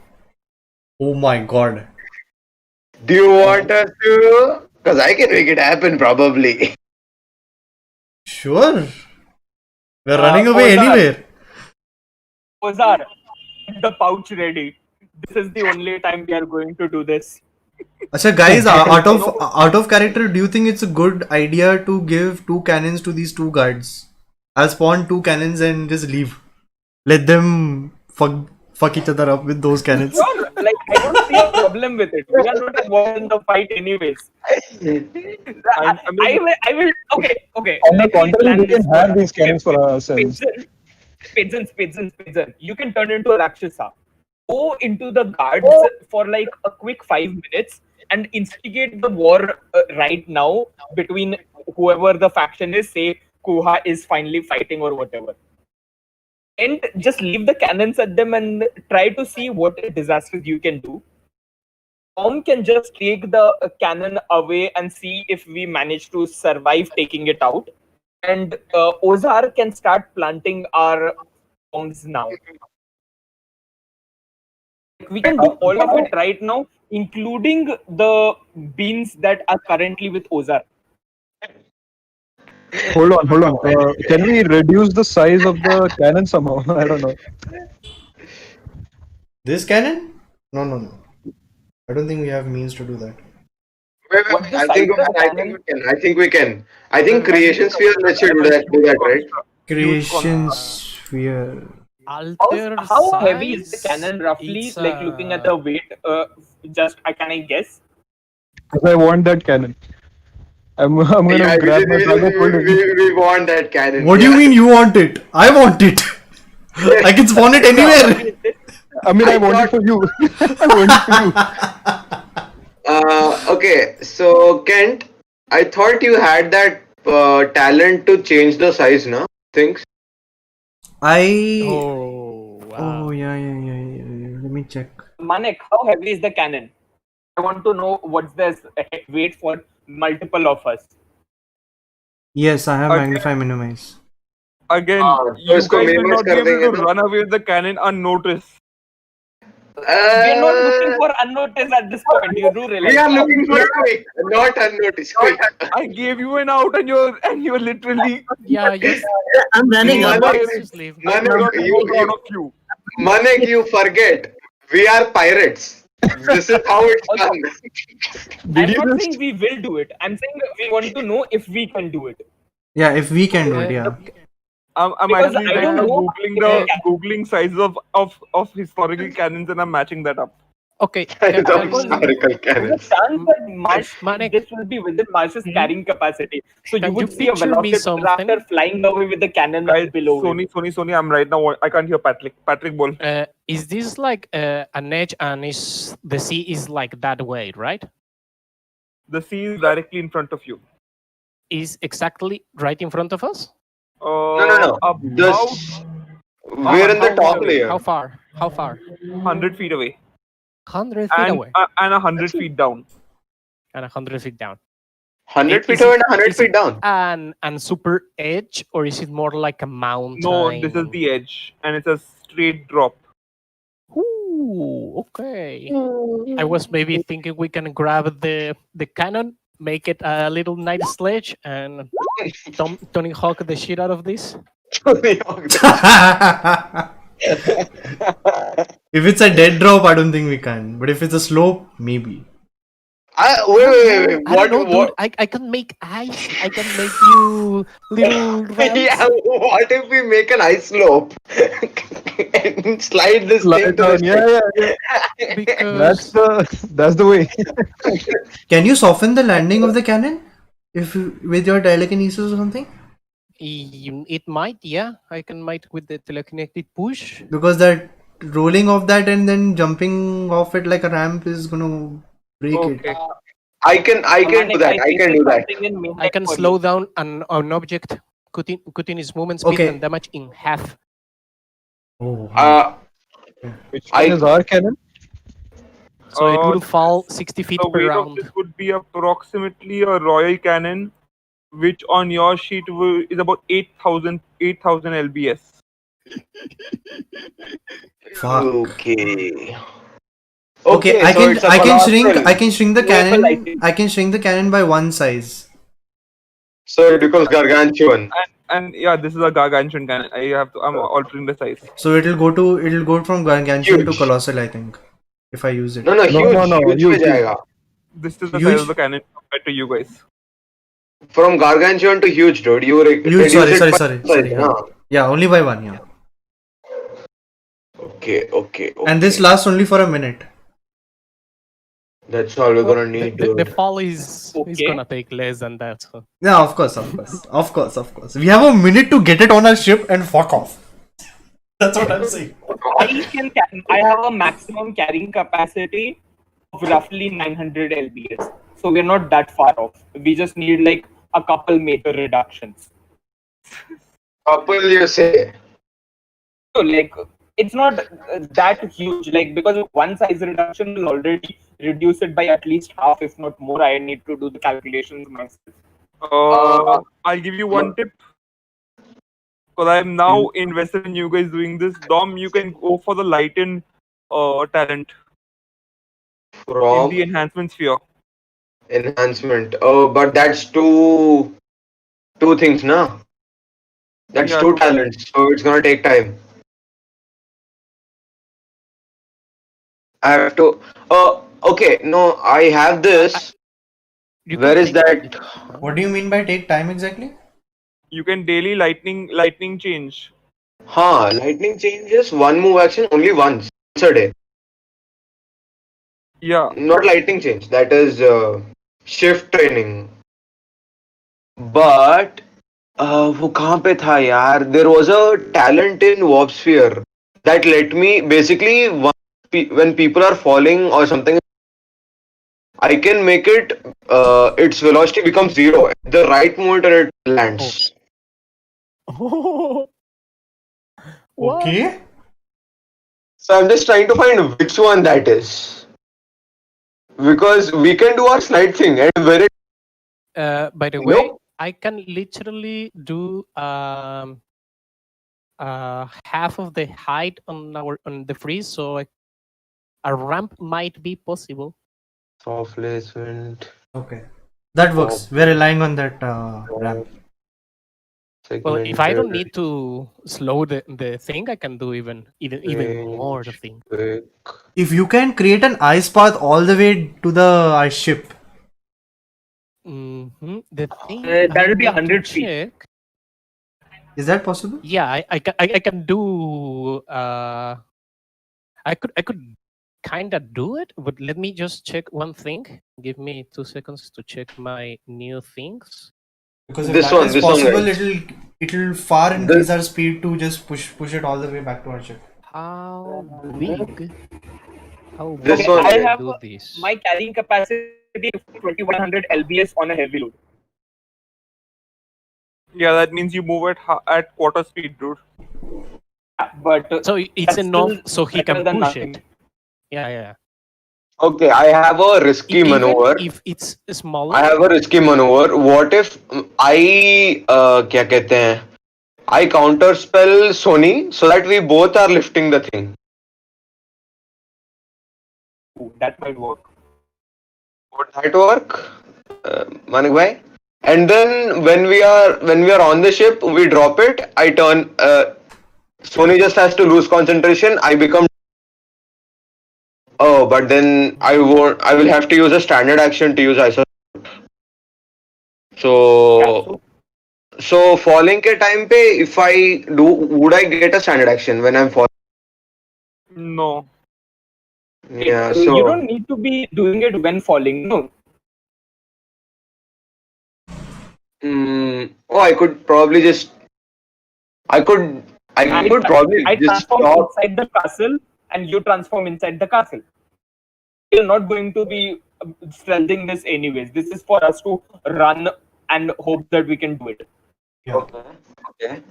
Oh my god. Do you want us to? Because I can make it happen probably. Sure. We're running away Ozar. anywhere. Ozar, the pouch ready. This is the only time we are going to do this. Acha, guys, out of character, do you think it's a good idea to give 2 cannons to these 2 guards? I'll spawn 2 cannons and just leave. Let them fuck each other up with those cannons. Sure, like I don't see a problem with it. We are not involved in the fight anyways. I will. Okay. On the let me contrary, plan we can this have one. these cannons for ourselves. Spitzen. You can turn into a Rakshasa. Go into the guards for like a quick 5 minutes and instigate the war right now between whoever the faction is. Say Kuha is finally fighting or whatever. And just leave the cannons at them and try to see what disasters you can do. Tom can just take the cannon away and see if we manage to survive taking it out. And Ozar can start planting our bombs now. We can do all of it right now, including the beans that are currently with Ozar. Hold on. Can we reduce the size of the cannon somehow? I don't know. This cannon? No. I don't think we have means to do that. Wait, What's the I size think of the I cannon? think we can. I think creation sphere lets you do that, right? Creation sphere. Alter How heavy is the size, cannon roughly? it's, Like looking at the weight, can I guess? Because I want that cannon. I'm gonna Yeah, grab my bag of food. we want that cannon. What do you mean you want it? I want it. I can spawn it anywhere. I mean, I want it for you. I want it for you. Okay, so Kent, I thought you had that talent to change the size, no? Things. Oh, wow. Oh, yeah. Let me check. Manek, how heavy is the cannon? I want to know what's the weight for multiple of us. Yes, I have Okay. magnify minimize. Again, so you isko guys will minimize not be kar able denge to na? run away with the cannon unnoticed. We are not looking for unnoticed at this point. You do realize. We are looking for quick, not unnoticed. Quick. I gave you an out, and you're literally Yeah, just I'm running up. just leave. I'm Manek, not proud of you. Manek, you forget. We are pirates. This is how it's done. I'm not saying we will do it. I'm saying we want to know if we can do it. Yeah, if we can do it, yeah. I'm Because actually I right don't now know googling sizes of historical cannons, and I'm matching that up. Okay, It's can- historical There's a cannons. chance that Marsh, Manek. this will be within Marsh's carrying capacity. So you Can would you see a picture me velociraptor flying away with the cannon Guys, below it. Soni, I'm right now. I can't hear Patrick. Patrick, bol. is this like an edge and is the sea is like that way, right? The sea is directly in front of you. Is exactly right in front of us? No. About We're in the How- top layer. How far? 100 feet away. 100 feet And away 100 feet down. and 100 feet down. 100 feet Is away it- and 100 is it feet down. And super edge, or is it more like a mountain? No, this is the edge, and it's a straight drop. Ooh, okay. I was maybe thinking we can grab the cannon, make it a little night sledge, and Tony Hawk the shit out of this. If it's a dead drop, I don't think we can. But if it's a slope, maybe. Wait. I don't know, dude. I can make ice. I can make you little ramps. Yeah, what if we make an ice slope and slide this thing to the Yeah. Because That's the way. Can you soften the landing of the cannon? With your telekinesis or something? it might, yeah. I can might with the telekinetic push. Because that rolling off that and then jumping off it like a ramp is gonna break it. Okay. I can do that. I can do that. I can slow down an object, cutting its movement speed Okay. and damage in half. Oh. Which one is our cannon? So it will fall 60 feet The per weight of round. this would be approximately a royal cannon, which on your sheet is about 8,000 lbs. Fuck. Okay. Okay, so it's a colossal. I can shrink the UFO cannon. lighting. I can shrink the cannon by one size. So it becomes gargantuan. and yeah, this is a gargantuan cannon. I'm altering the size. So it'll go from gargantuan to Huge. colossal, I think, if I use it. No, no, No, huge, no, no. huge You, पे जाएगा. This is the size Huge. of the cannon compared to you guys. From gargantuan to huge, dude. You Huge. reduce it by Sorry. size, Yeah. na? Yeah, only by one. Yeah. Okay. And this lasts only for a minute. That's all we're Well, gonna need, the dude. fall is Okay. gonna take less than that. So. Yeah, of course. We have a minute to get it on our ship and fuck off. That's what I'm saying. I have a maximum carrying capacity of roughly 900 lbs. So we're not that far off. We just need like a couple major reductions. Couple, you say? So like it's not that huge. Like because one size reduction will already reduce it by at least half, if not more. I need to do the calculations myself. I'll give you one tip. Because I'm now invested in you guys doing this. Dom, you can go for the lighten talent in From the enhancement sphere. enhancement. Oh, but that's two things, na? That's Yeah, two talents, so it's gonna take time. I have to. Okay. No, I have this. You Where can is take that? What do you mean by take time exactly? you can daily lightning change. Lightning changes one move action only once a day. Yeah. Not lightning change. That is shift training. But वो कहाँ पे था यार? There was a talent in Warp Sphere that let me basically when people are falling or something, I can make it its velocity becomes zero at the right moment and it lands. Oh. What? Okay. So I'm just trying to find which one that is. Because we can do our slide thing and where it By the No. way, I can literally do half of the height on the freeze, so a ramp might be possible. soft placement. Okay. That works. We're relying on that ramp. Well, if I don't need to slow the thing, I can do even more the thing. If you can create an ice path all the way to the ice ship, The thing That'll be I need to 100 feet. check. is that possible? Yeah, I can do. I could kind of do it, but let me just check one thing. Give me 2 seconds to check my new things. Because if This that one, is this one, possible, guys. it'll far increase our speed to just push it all the way back to our ship. How big? How This big one, can guys. I do this? My carrying capacity is 2100 lbs on a heavy load. Yeah, that means you move at quarter speed, dude. But So it's that's enough still so he better can than push nothing. it. Yeah. Okay, I have a risky Even maneuver. if it's smaller. I have a risky maneuver. What if I क्या कहते हैं? I counter spell Soni so that we both are lifting the thing. Ooh, that might work. Would that work, Manik bhai? And then when we are on the ship, we drop it. I turn. Sony just has to lose concentration. I become. Oh, but then I won't. I will have to use a standard action to use iso. So falling के time पे, if I do, would I get a standard action when I'm falling? No. Yeah. You So don't need to be doing it when falling. No. I could probably just. I could probably I just transform stop. inside the castle, and you transform inside the castle. We're not going to be strengthening this anyways. This is for us to run and hope that we can do it. Yeah. Okay.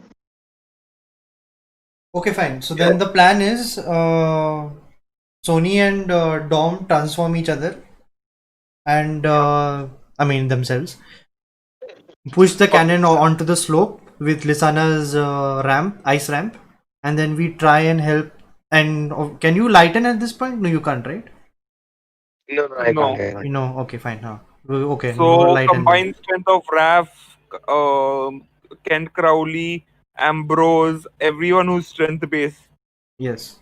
Okay, fine. So then the plan is Sony and Dom transform each other and I mean themselves. Push the cannon onto the slope with Lissaana's ice ramp, and then we try and help. And can you lighten at this point? No, you can't, right? No, I No. can't. No. Okay, fine. Okay. So no lighten. combined strength of Raf, Kent Crowley, Ambrose, everyone who's strength based. Yes.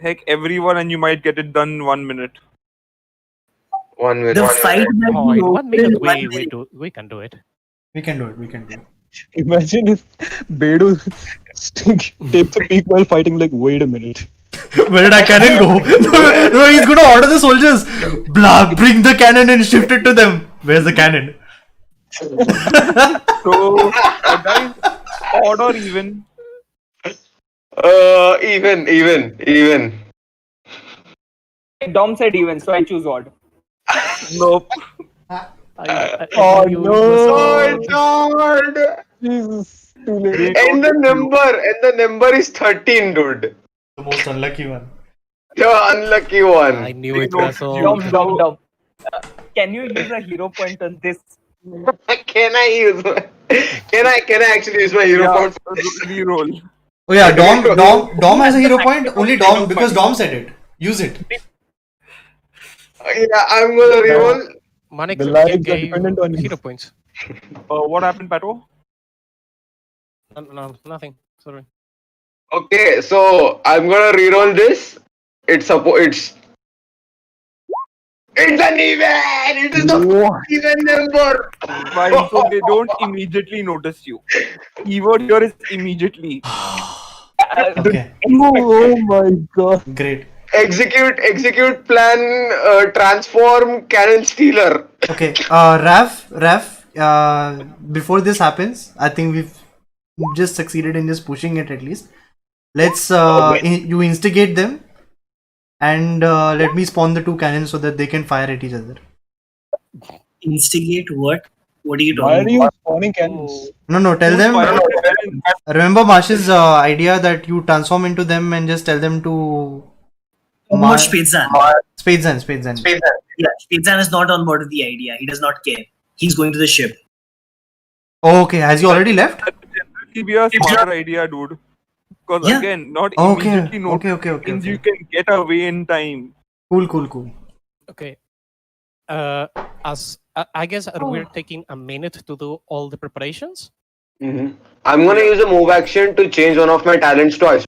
Heck, everyone, and you might get it done in 1 minute. 1 minute. The fight might Oh, be in over 1 minute in 1 we minute. we can do it. We can do it. We can do it. Imagine if Bedu takes a peek while fighting. Like, wait a minute. Where did our cannon go? No, he's gonna order the soldiers. Blah, bring the cannon and shift it to them. Where's the cannon? So, guys, odd or even? Even. Dom said even, so I choose odd. Nope. I Oh, knew it no. was Oh God! Jesus, too late. They And the number is 13, dude. The most unlucky one. The unlucky I one. knew They it know was you. old. Dom. Can you use a hero point on this? Can I actually use my hero Yeah, point? reroll. Oh yeah, Dom has a hero point. Only Dom, because Dom said it. Use it. Yeah, I'm gonna reroll. Manek The lives are gave dependent on you. hero points. What happened, Pato? No, nothing. Sorry. Okay, so I'm gonna reroll this. It's an even. It is the even number. Fine, so they don't immediately notice you. Keyword here is immediately. Okay, Oh my god. great. Execute plan. Transform cannon stealer. Okay, Raf, before this happens, I think we've just succeeded in just pushing it at least. Let's, you instigate them and let me spawn the two cannons so that they can fire at each other. Instigate what? What are you Why talking are about? you spawning cannons? No, tell Who's them. firing the cannons? Remember Marsh's idea that you transform into them and just tell them to. About Spatzan. Spatzan. Yeah, Spatzan is not on board with the idea. He does not care. He's going to the ship. Oh, okay, has he already left? That would generally be a smarter idea, dude. Because Yeah. again, not Okay, immediately notice okay. means you can get away in time. Cool. Okay. As I guess we're taking a minute to do all the preparations. I'm gonna use a move action to change one of my talents to ice.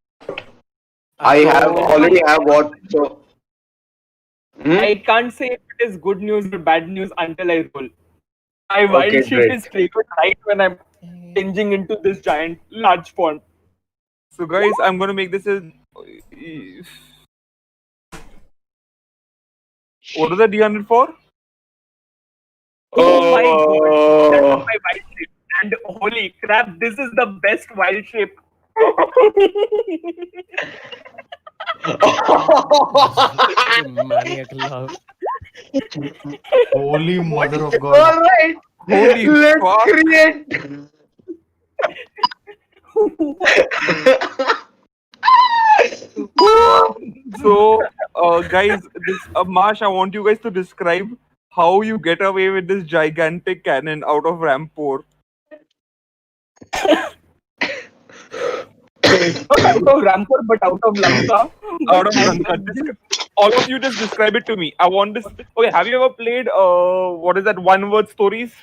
I already have what. So. I can't say if it is good news or bad news until I roll. My wild Okay, shape great. is triggered right when I'm changing into this giant large form. So, guys, I'm gonna make this a. What is the D100 for? Oh my god, that is my wild shape. And holy crap, this is the best wild shape. Maniac love. Holy mother of God. Alright. Holy Let's fuck. create. So, guys, this Marsh, I want you guys to describe how you get away with this gigantic cannon out of Rampore. Not out of Rampore, but out of Lanka. Out of Lanka. All of you just describe it to me. I want this. Okay, have you ever played what is that one-word stories?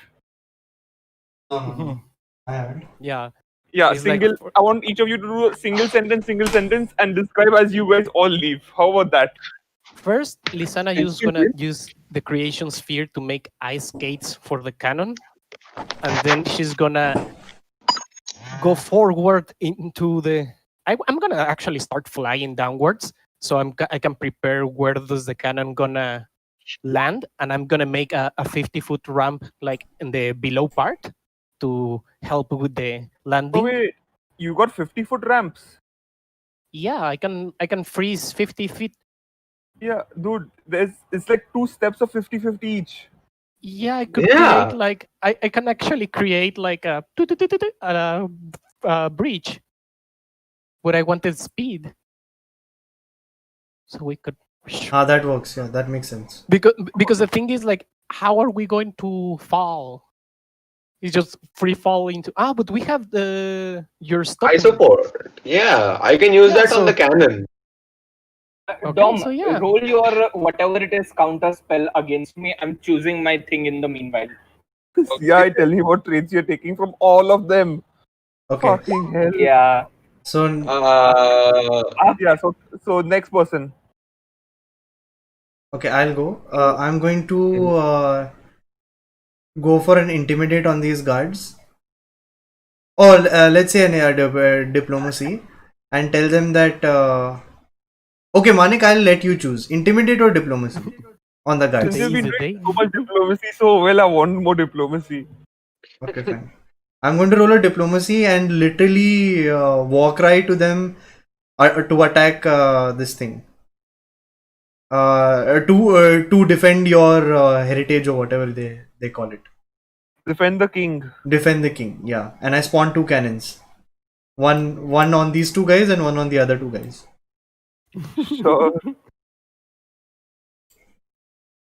I haven't. Yeah. Yeah, It's like- single. I want each of you to do a single sentence, and describe as you guys all leave. How about that? First, Lissaana is gonna use the creation sphere to make ice skates for the cannon, and then she's gonna go forward into the. I'm gonna actually start flying downwards, so I can prepare where does the cannon gonna land, and I'm gonna make a 50-foot ramp like in the below part to help with the landing. Oh wait, you got 50-foot ramps. Yeah, I can freeze 50 feet. Yeah, dude, it's like 2 steps of 50-50 each. Yeah, I could Yeah. create like I can actually create like a bridge where I wanted speed. So we could That works. Yeah, that makes sense. because the thing is like how are we going to fall? It's just free fall into but we have your stop. I support. Yeah, I can use Yeah, that on the cannon. Okay, Dom, so yeah. roll your whatever it is counter spell against me. I'm choosing my thing in the meanwhile. Yeah, I tell you what traits you're taking from all of them. Okay. Fucking hell. Yeah. So Yeah, so next person. okay, I'll go. I'm going to go for an intimidate on these guards, or let's say an diplomacy, and tell them that. Okay, Manik, I'll let you choose intimidate or diplomacy on the Since guards. you've been Easy doing day. so much diplomacy so well, I want more diplomacy. Okay, fine. I'm going to roll a diplomacy and literally walk right to them to attack this thing. To defend your heritage or whatever they call it. Defend the king. Defend the king, yeah. And I spawn two cannons. One on these two guys and one on the other two guys. Sure.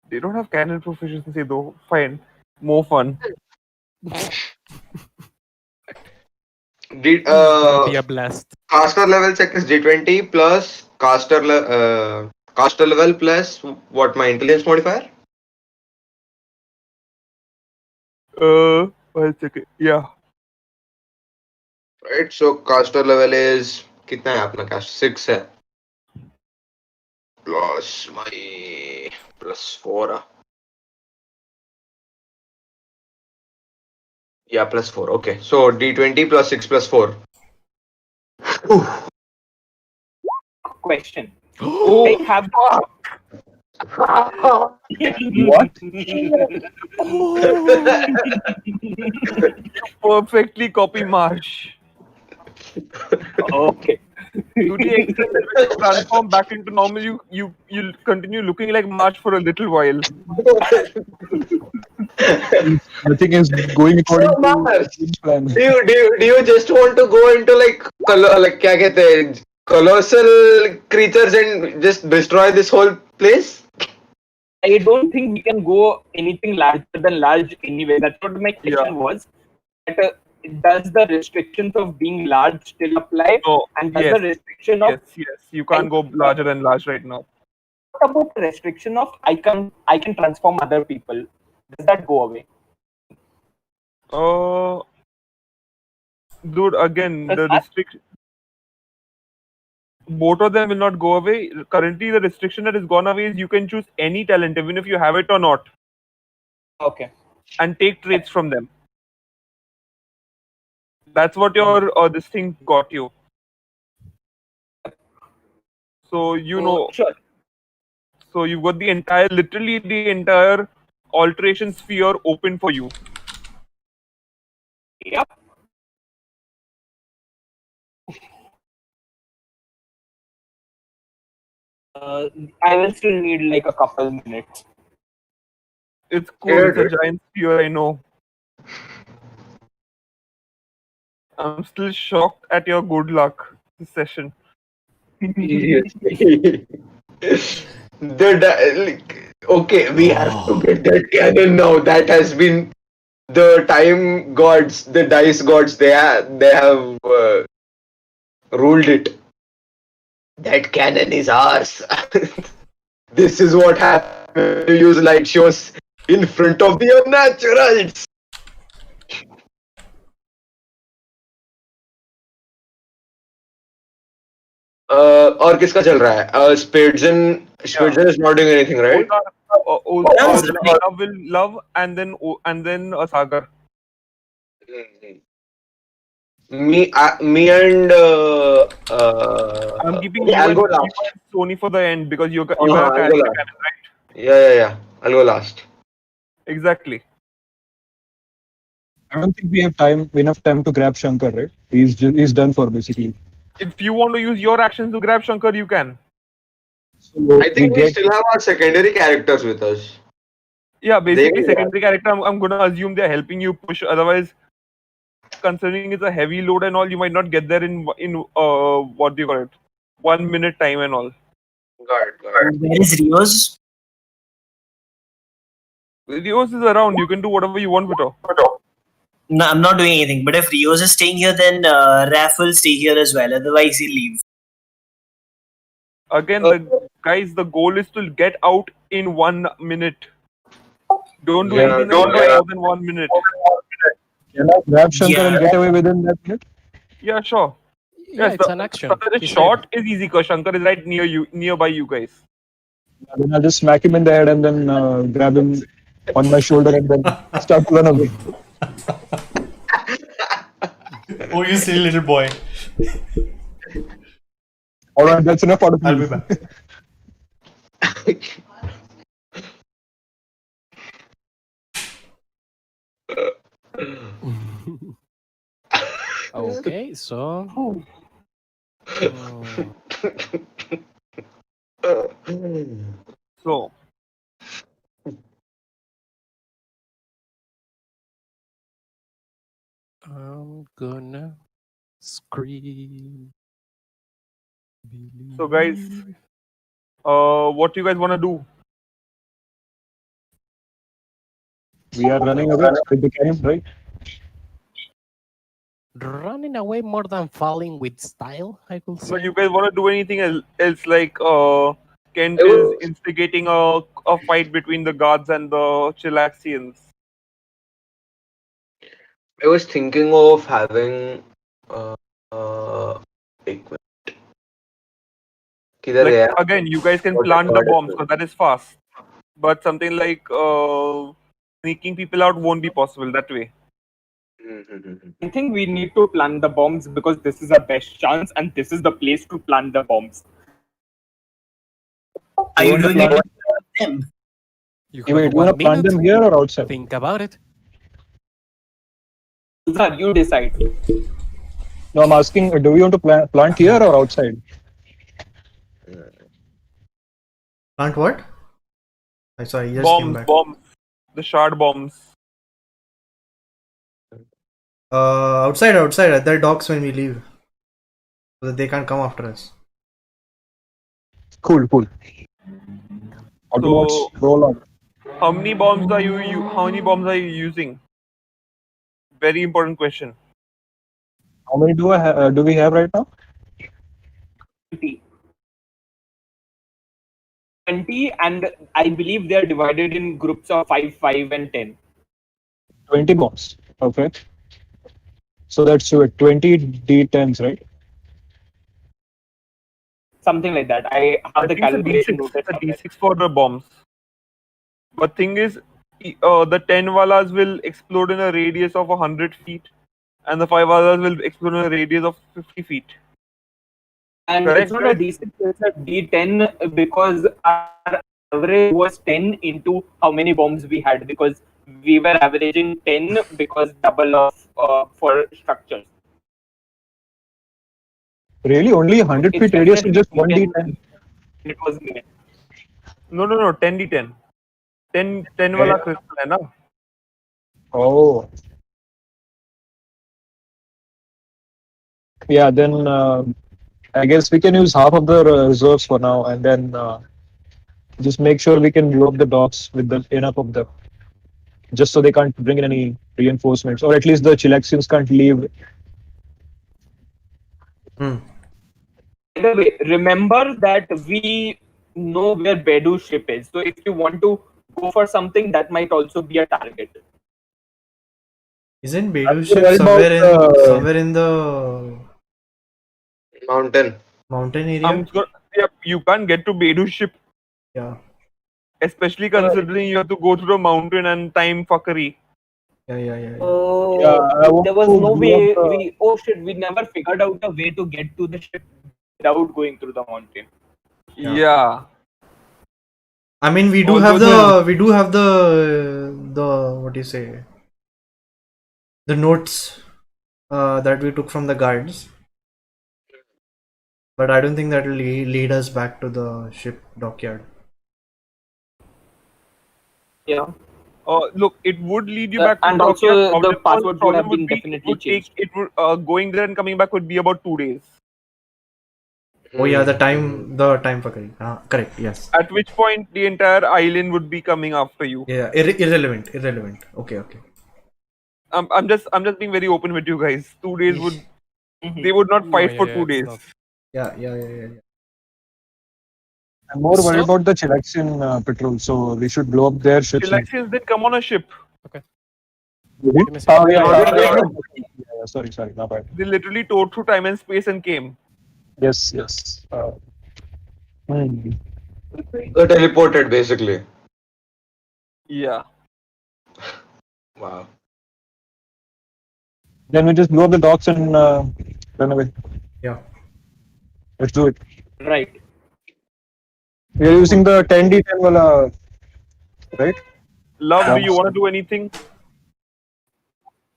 They don't have cannon proficiency though. Fine. More fun. Did It's gonna be a blast. caster level check is D20 plus caster level plus what, my intelligence modifier? I'll check it. Yeah. Right, so caster level is कितना है अपना caster 6 है plus my +4 yeah, +4. Okay, so D20 plus 6 plus 4. Question. Oh, I have What? perfectly copy Marsh. Okay. To the extent that when you transform back into normal, you continue looking like Marsh for a little while. Nothing is going according So, Mars, to plan. do you just want to go into like क्या कहते हैं colossal creatures and just destroy this whole place? I don't think we can go anything larger than large anyway. That's what my question was. That, does the restrictions of being large still apply? No, And does yes, the restriction of yes. You can't go larger than large right now. what about the restriction of I can transform other people? Does that go away? Dude, again, Does the that? restriction. Both of them will not go away. Currently, the restriction that has gone away is you can choose any talent, even if you have it or not, Okay. and take traits from them. That's what your this thing got you. So you know, Sure. so you've got the entire, literally the entire alteration sphere open for you. Yep. I will still need like a couple minutes. It's cool. It's a giant sphere. I know. I'm still shocked at your good luck this session. Okay, we have to get that cannon now. That has been the time gods, the dice gods. They have ruled it. That cannon is ours. This is what happens when you use light shows in front of the Unnaturals. और किसका चल रहा है? Spatzan is not doing anything, right? Love will love and then Sagar. Me and I'm keeping yeah, you I'll and go last. Sony for the end because you're I'll go carrying the last. cannon, right? Yeah. I'll go last. Exactly. I don't think we have enough time to grab Shankar, right? He's done for basically. If you want to use your actions to grab Shankar, you can. So I think we still have our secondary characters with us. Yeah, basically secondary character. I'm gonna assume they're helping you push. Otherwise, considering it's a heavy load and all, you might not get there in what do you call it? 1 minute time and all. Got it. Where is Rios? Rios is around. You can do whatever you want with her. No, I'm not doing anything. But if Rios is staying here, then Raf will stay here as well. Otherwise, he'll leave. Again, the goal is to get out in 1 minute. Don't do Yeah, anything that will take more than 1 minute. can I grab Shankar and Yeah. get away within that minute? Yeah, sure. Yeah, Yes, it's an action. Shankar is He said. short is easy because Shankar is right near you, nearby you guys. Then I'll just smack him in the head and then grab him on my shoulder and then start to run away. Oh, you silly little boy. Alright, that's enough out of I'll me. be back. Okay, so So, I'm gonna scream. so guys, what do you guys want to do? We are running away with the camp, right? Running away more than falling with style, I could So say. you guys want to do anything else like Kent is instigating a fight between the guards and the Chilaxians. I was thinking of having एक minute. किधर Like गया? again, you guys can What plant the recorded? bombs because that is fast. But something like sneaking people out won't be possible that way. I think we need to plant the bombs because this is our best chance and this is the place to plant the bombs. Are You you want to doing it plant- with them? You Wait, have you want to 1 plant minute. them here or outside? Think about it. Ozar, you decide. No, I'm asking, do we want to plant here or outside? Plant what? I sorry, you just came back. Bombs, the shard bombs. Outside at their docks when we leave, so that they can't come after us. Cool. Autobots, So, roll on. how many bombs are How many bombs are you using? Very important question. How many do we have right now? 20. 20, and I believe they are divided in groups of 5, 5, and 10. 20 bombs. Okay. So that's 20 D10s, right? Something like that. I have I the think it's a calculation D6. noted It's a somewhere. D6 for the bombs. But thing is, the 10 walas will explode in a radius of 100 feet, and the 5 walas will explode in a radius of 50 feet. And Correct, it's not guys? a D6, it's a D10 because our average was 10 into how many bombs we had because we were averaging 10 because double of for structures. Really? Only 100 It's feet radius with definitely just one D10. D10? It was given. No, 10d10. 10 wala crystal hai na? Oh. Yeah, then I guess we can use half of the reserves for now and then just make sure we can blow up the docks with enough of them. Just so they can't bring in any reinforcements, or at least the Chilaxians can't leave. By the way, remember that we know where Bedu's ship is. So if you want to go for something, that might also be a target. Isn't Bedu's I'm ship worried about, somewhere in the Mountain. mountain area? Yeah, you can't get to Bedu's ship, Yeah. especially considering you have to go through the mountain and time fuckery. Yeah. Yeah, I want There was to no blow way. up the- Oh shit! We never figured out a way to get to the ship without going through the mountain. Yeah. I mean, we do Although have the what do you say? The notes that we took from the guards, but I don't think that will lead us back to the ship dockyard. Yeah. Look, it would lead you back to And the dockyard. also the passwords would have Problem been would be definitely changed. going there and coming back would be about 2 days. Oh yeah, the time for correct. Yes. At which point the entire island would be coming after you. Yeah. Irrelevant. Okay. I'm just being very open with you guys. 2 days would they would not No, fight yeah, for yeah, two it's days. not. Yeah. I'm more worried So- about the Chilaxian patrol, so we should blow up their ships. Elections did come on a ship. Did Give it? me a second. Yeah, sorry, my bad. They literally tore through time and space and came. Yes. Hmm. They're teleported basically. Yeah. Wow. Then we just blow up the docks and run away. Yeah. Let's do it. Right. We are using the 10D10 wala, right? Love, do you Yeah. want to do anything?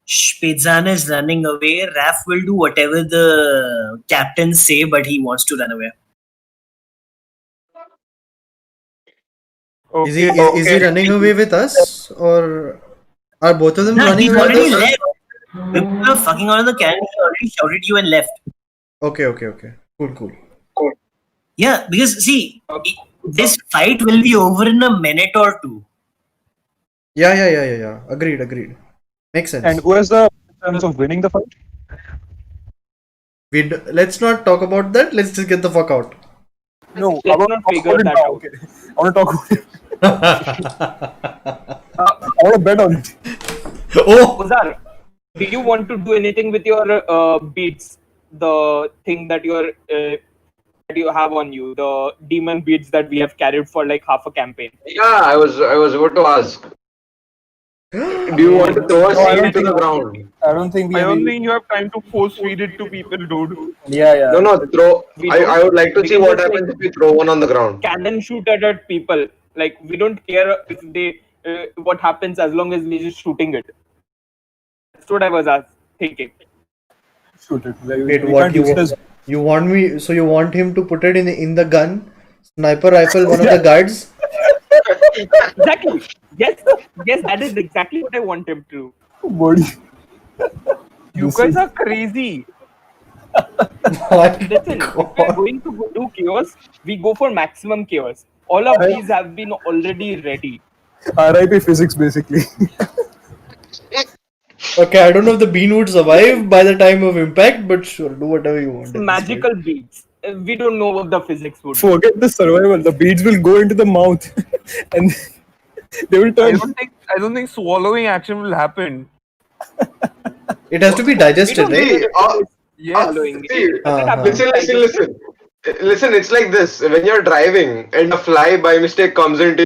Spatzan is running away. Raf will do whatever the captains say, but he wants to run away. Is he Okay. is he running away with us, or are both of them No, running he's away with already us? left. When people are fucking around the cannon, he already shouted you and left. Okay. Cool. Yeah, because see, this fight will be over in a minute or two. Yeah. Agreed. Makes sense. And who has the chance of winning the fight? Let's not talk about that. Let's just get the fuck out. No, Let's not figure that out. Okay. I want to talk about it. I want to bet on it. Oh, Ozar, do you want to do anything with your beats? The thing that that you have on you, the demon beats that we have carried for like half a campaign. Yeah, I was about to ask. Do you want to throw a seed into the ground? I don't think I don't think you have time to force feed it to people, dude. Yeah. No, throw. We I would like to we see can what just, happens if we throw one on the ground. Cannon shoot at people. Like we don't care if they what happens as long as we're just shooting it. That's what I was thinking. Shoot it. Like, wait, we what can't use it as- you want me? So you want him to put it in the gun, sniper rifle, one of the guards? Exactly. Yes, that is exactly what I want him to. Body. You This guys is- are crazy. My Listen, if we're going to do chaos, we go for maximum chaos. All of these have been already ready. RIP physics, basically. Okay, I don't know if the bean would survive by the time of impact, but sure, do whatever you want. at this Magical beats. We don't know what the physics would be. Forget the survival. The beads will go into the mouth, and they will I turn. don't think swallowing action will happen. point. It has to be digested, We don't right? know Yes. following. See, Does it have to Listen, be digested? Listen, it's like this. When you're driving and a fly by mistake comes into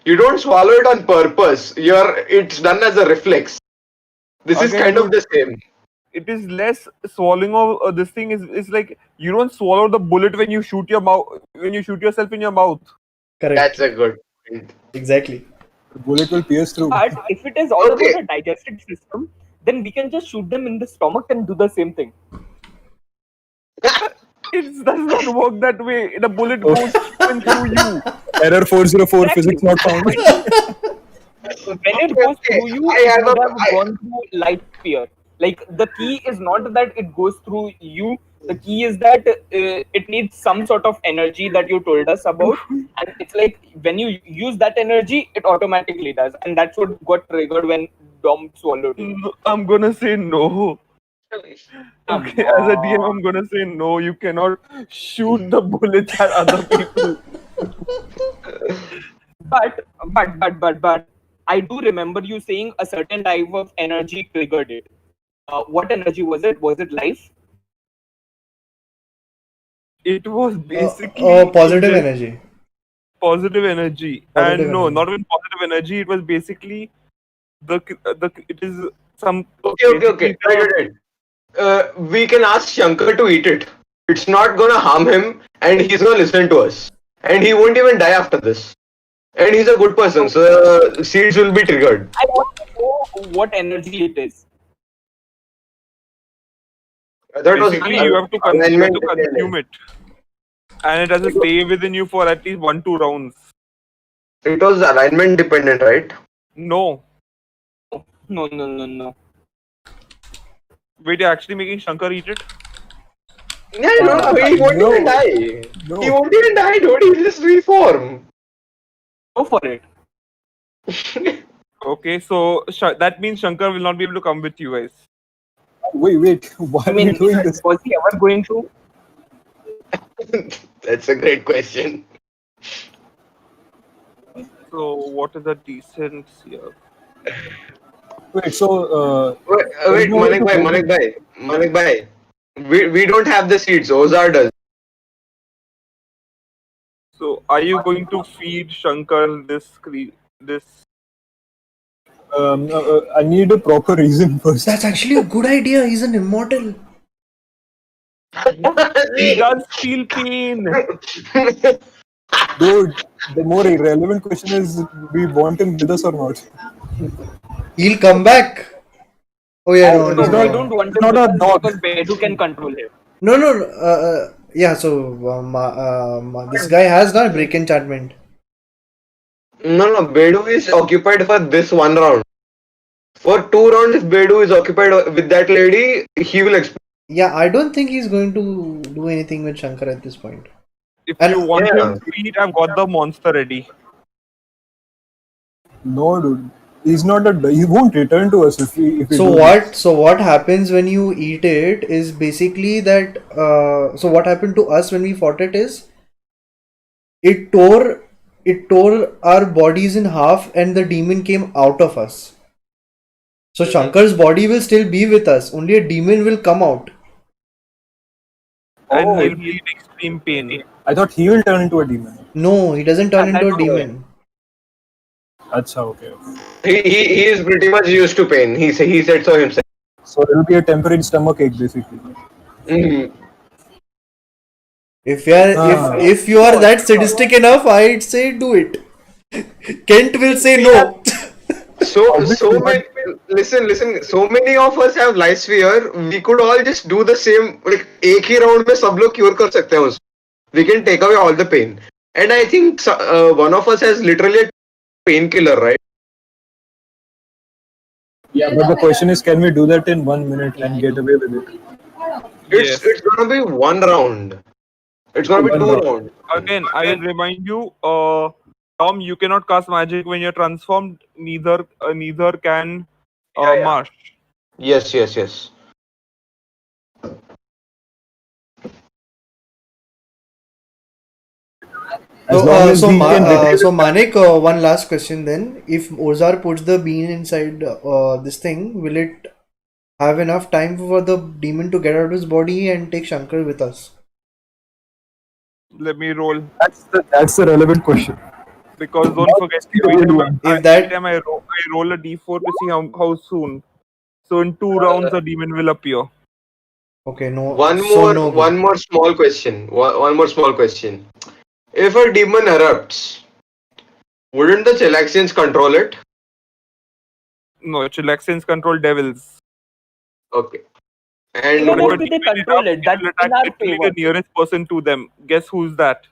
you don't swallow it on purpose. It's done as a reflex. This is Again, kind of the same. It is less swallowing of this thing is like you don't swallow the bullet when you shoot yourself in your mouth. Correct. That's a good point. Exactly. The bullet will pierce through. But if it is all Okay. about a digestive system, then we can just shoot them in the stomach and do the same thing. It does not work that way. The bullet goes even through you. Error 404. Physics not found. When it goes through you, I it have would a- have gone through light sphere. Like the key is not that it goes through you. The key is that it needs some sort of energy that you told us about, and it's like when you use that energy, it automatically does, and that's what got triggered when Dom swallowed it. No, I'm gonna say no. Come Okay, as a DM, on. I'm gonna say no. You cannot shoot the bullets at other people. But I do remember you saying a certain type of energy triggered it. What energy was it? Was it life? It was basically Positive just energy. positive energy, Positive and no, energy. not even positive energy. It was basically it is some Okay. basically Wait. We can ask Shankar to eat it. It's not gonna harm him, and he's gonna listen to us. And he won't even die after this. And he's a good person, so seeds will be triggered. I want to know what energy it is. That was Basically, you have to consume it, and it has to stay within you for at least 1-2 rounds. It was alignment dependent, right? No, No. wait, you're actually making Shankar eat it? Yeah, no, he won't even die. No. He won't even die, dude. He'll just reform. Go for it. Okay, so that means Shankar will not be able to come with you guys. Wait. Why I are we mean, doing this? was he ever going to? That's a great question. So what is a decent here? Wait, so there's Wait, no way Manek to bhai, go. Manek bhai. We don't have the seeds. Ozar does. So are you going to feed Shankar this? I need a proper reason first. That's actually a good idea. He's an immortal. He does feel pain. Dude, the more irrelevant question is, we want him with us or not? He'll come back. Oh yeah, no, No, He's no, we not. don't no, want He's him not with a us dog. because Bedu can control him. no, no. Yeah. So this guy has not break enchantment. No. Bedu is occupied for this one round. For 2 rounds, if Bedu is occupied with that lady, he will explode. Yeah, I don't think he's going to do anything with Shankar at this point. If And you want Yeah. him to eat, I've got the monster ready. No, dude. He's not a. He won't return to us if we so do what? this. So what happens when you eat it is basically that. So what happened to us when we fought it is it tore our bodies in half, and the demon came out of us. So Shankar's body will still be with us. Only a demon will come out. And Oh, he'll bleed extreme pain. I thought he will turn into a demon. No, he doesn't turn into a That's demon. Acha, okay. He is pretty much used to pain. He said so himself. So it'll be a temporary stomach ache, basically. Mhm. If you are if you are that sadistic enough, I'd say do it. Kent will say no. So many. Listen. So many of us have life sphere. We could all just do the same. Like एक ही round में सब लोग cure कर सकते हैं उसको. We can take away all the pain. And I think one of us has literally a painkiller, right? Yeah, but the question is, can we do that in 1 minute and get away with it? Yes. It's gonna be one round. It's gonna be One two round. rounds. Again, I will remind you, Tom, you cannot cast magic when you're transformed. Neither can Yeah. Marsh. Yes. As long as he can retrieve So it. Manek, one last question then. If Ozar puts the bean inside this thing, will it have enough time for the demon to get out of his body and take Shankar with us? Let me roll. That's the relevant question. Because don't forget, the weird one. If every that time I roll a d4 to see how soon. So in 2 rounds, a demon will appear. okay, no, One so more, no one good. more small question. One more small question. If a demon erupts, wouldn't the Chelaxians control it? No, Chilaxians control devils. Okay. And So if Even a if they demon control erupts, it, it that's will in attack our literally favor. the nearest person to them. Guess who's that?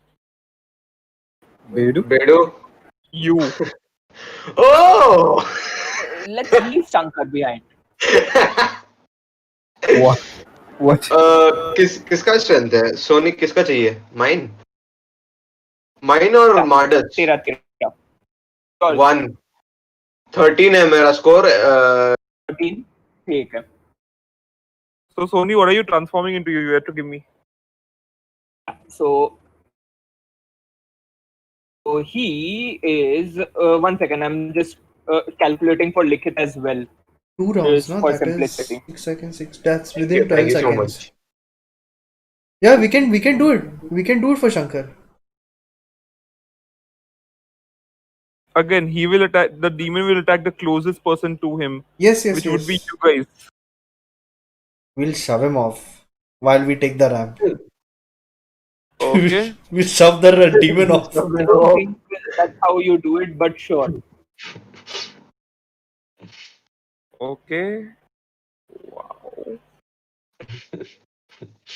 Bedu? Bedu. You. Oh! Let's leave Shankar behind. What? What? किसका strength है? सोनी किसका चाहिए? Mine. Mine or Mardas? तेरा. 1. 13 है मेरा score. 13. ठीक है. So Soni, what are you transforming into? You have to give me. So he is 1 second. I'm just calculating for Likhit as well. 2 rounds, Just no? for That is simplicity. 6 seconds. That's Thank within you. 12 Thank you so seconds. much. Yeah, we can do it. We can do it for Shankar. Again, he will attack. The demon will attack the closest person to him, Yes, which would be you guys. We'll shove him off while we take the ramp. Okay. We'll shove the demon off. I don't think that's how you do it, but sure. Okay.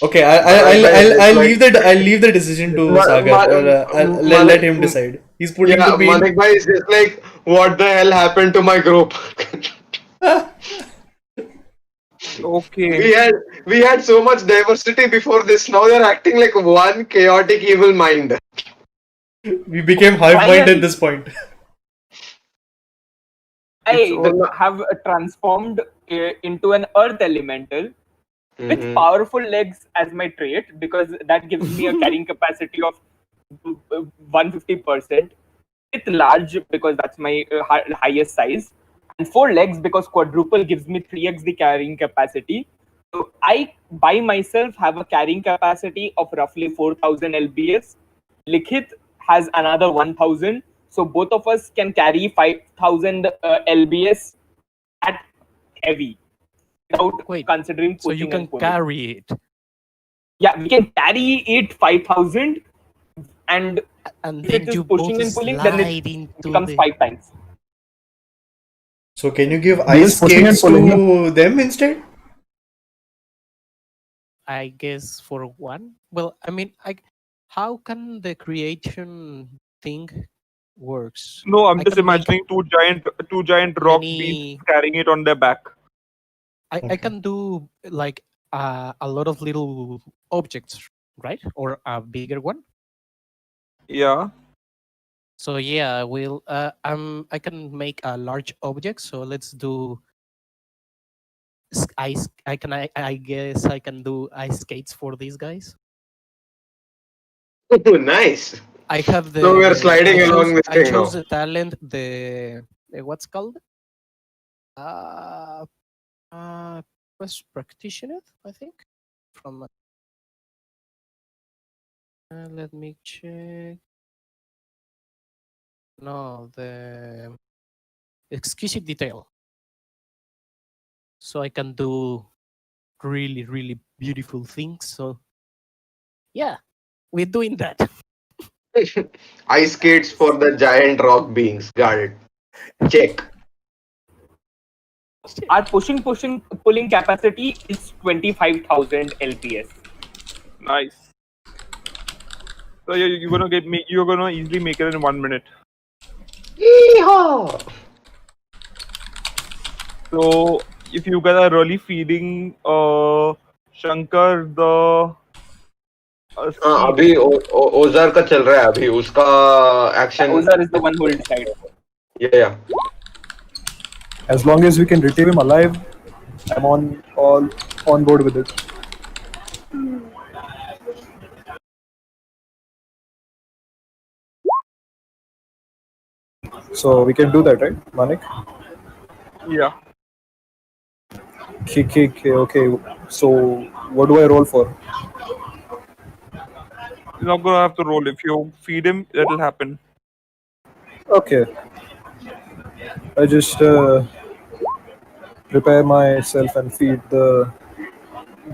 Okay, I'll leave the decision to Sagar. Let him decide. He's putting Yeah, the bean. Manek bhai is just like, what the hell happened to my group? Okay. We had so much diversity before this. Now they're acting like one chaotic evil mind. We became hive mind at this point. I all- have transformed into an earth elemental with Mhm. powerful legs as my trait because that gives me a carrying capacity of 150%. With large because that's my highest size, and four legs because quadruple gives me 3x the carrying capacity. So I by myself have a carrying capacity of roughly 4,000 lbs. Likhit has another 1,000. So both of us can carry 5,000 lbs at heavy without Wait, considering so you pushing can and pulling. carry it, Yeah, we can carry it 5,000, and and if it then is you pushing both and pulling, then it slide into becomes the. 5 times. So can you give Yes, ice pushing and skates pulling. to them instead? I guess for one. Well, I mean, how can the creation thing works? No, I'm I just can make imagining two giant rock beings many. carrying it on their back. I Okay. can do like a lot of little objects, right? Or a bigger one. Yeah. So yeah, I will. I can make a large object. So let's do ice. I guess I can do ice skates for these guys. Nice. I have So we are the. sliding along this I thing chose now. the talent. The what's called uh quest practitioner. I think from. Let me check. No, the exquisite detail. So I can do really, really beautiful things. So yeah, we're doing that. Ice skates for the giant rock beings. Got it. Check. So our pushing pulling capacity is 25,000 lps. Nice. So you're gonna easily make it in 1 minute. Yeehaw! So if you guys are really feeding Shankar the seed, अभी ओजार का चल रहा है अभी उसका Yeah, action Ozar is the one who will decide. या As long as we can retrieve him alive, I'm all on board with it. So we can do that, right, Manik? yeah, Okay. So what do I roll for? you're not gonna have to roll. If you feed him, that'll happen. Okay, I just prepare myself and feed the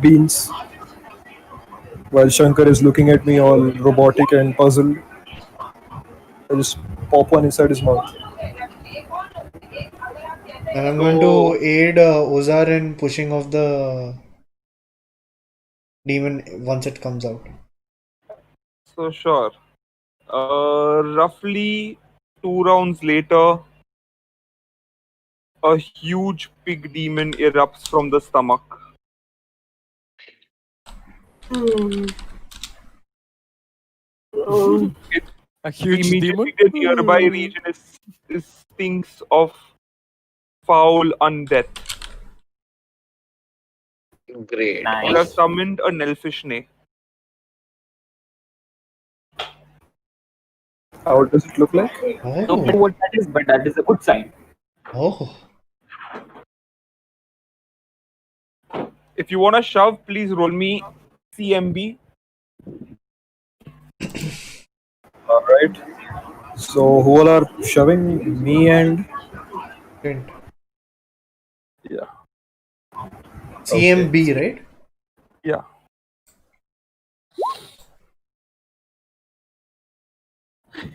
beans while Shankar is looking at me all robotic and puzzled. I just pop one inside his mouth. And I'm going to So aid Ozar in pushing off the demon once it comes out. sure. Roughly 2 rounds later, a huge pig demon erupts from the stomach. It A huge demon. immediately the nearby region is stinks of foul undeath. great You have Nice. summoned a Nelfishne. How does it look like? I don't know Oh, what that is, but that is a good sign. oh. If you wanna shove, please roll me CMB. All right. So who all are shoving? Me and Print. Yeah. CMB, right? Yeah.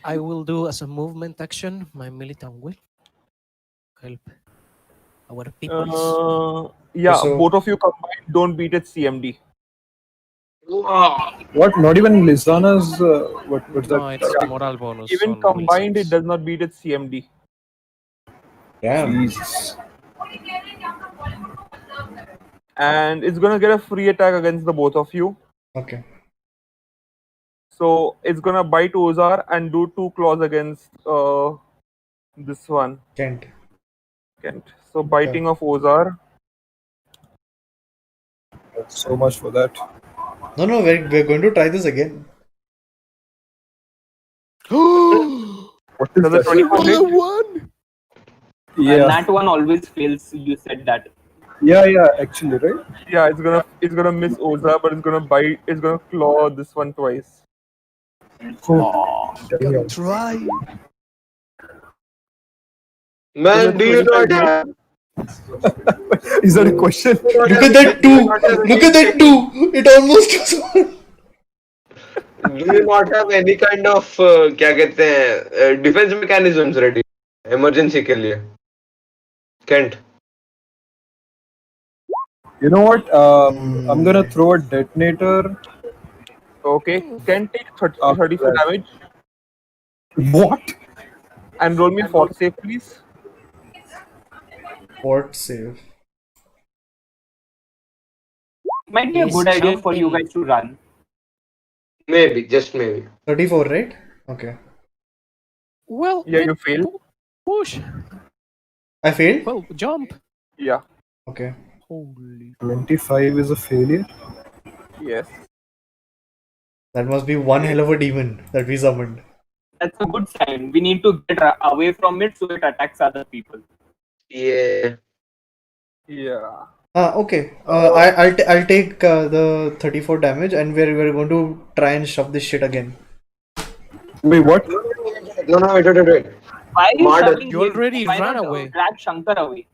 I will do as a movement action. My militant will help our people. Yeah, So both of you combined don't beat its CMD. what? Not even Lissaana's. What's that? No, it's moral bonus Even on combined, it wizards. does not beat its CMD. damn. Jesus. And it's gonna get a free attack against the both of you. Okay. So it's gonna bite Ozar and do 2 claws against this one, Kent. Kent. So biting of Ozar. So much for that. No, we're going to try this again. Does a 24 hit? one. Yeah, That one always fails. You said that. yeah, actually, right? Yeah, it's gonna miss Ozar, but it's gonna bite. It's gonna claw this one twice. Oh, Gonna damn. try. Does a Man, do you 25 not hit? have? Is that a question? Look at that Do you two. not have Look any at that two. It almost was one. Do you not have any kind of क्या कहते हैं defence mechanisms ready? Emergency के लिए. Kent. You know what? I'm gonna throw a detonator. Okay, can take After 34 that. damage What? and roll me fort save, please. Fort save. Might be a He's good idea for you jumping. guys to run. Maybe, just maybe. 34, right? Okay. Well, Yeah, then you fail. push. I failed? Well, jump. Yeah. Okay. Holy. 25 is a failure. Yes. That must be one hell of a demon that we summoned. That's a good sign. We need to get away from it so it attacks other people. Yeah. Yeah. Okay. I'll take the 34 damage, and we're going to try and shove this shit again. Wait, what? No, wait. Why are you Marder. shoving You him? already Why ran not away. drag Shankar away?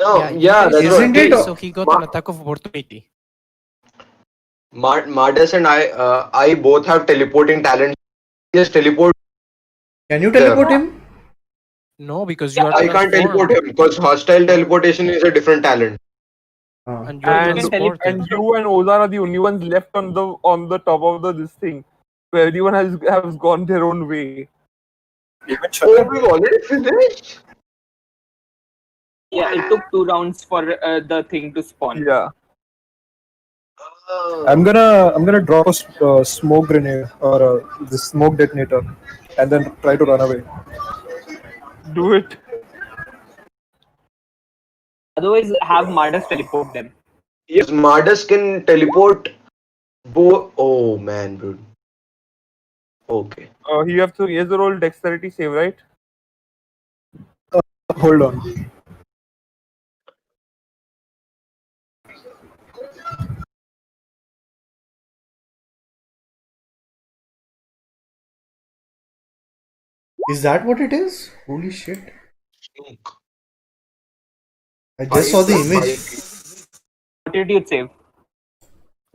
No, you yeah, guys that's Isn't what. it- so he got an attack of opportunity. Mardas and I both have teleporting talent. Just teleport. Can you teleport him? No, because you are I can't teleport transformed him because hostile teleportation is a different talent. and you are And transported. and you and Ozar are the only ones left on the top of the this thing, where everyone has gone their own way. Oh, we've already finished. Yeah, it took 2 rounds for the thing to spawn. Yeah. I'm gonna drop a smoke grenade or the smoke detonator, and then try to run away. Do it. Otherwise, have Mardas teleport them. Yes, Mardas can teleport. Oh man, dude. Okay. He has to roll dexterity save, right? Hold on. Is that what it is? Holy shit. I just saw the image. What did you save?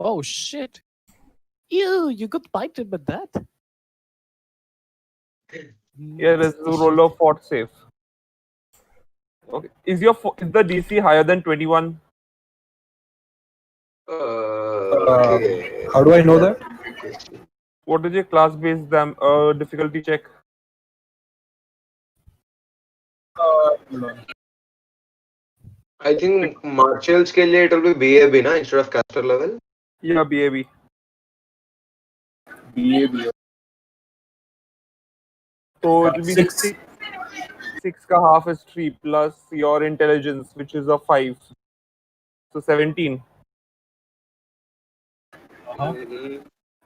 Oh shit! Ew, you got bited by that. Yeah, let's do roll of fort save. Okay. Is the DC higher than 21? Okay. How do I know that? What is your class based difficulty check? I think martials के लिए it will be BAB ना instead of caster level. Yeah, BAB. So it will be Six. six ka half is 3 plus your intelligence, which is a 5. So 17.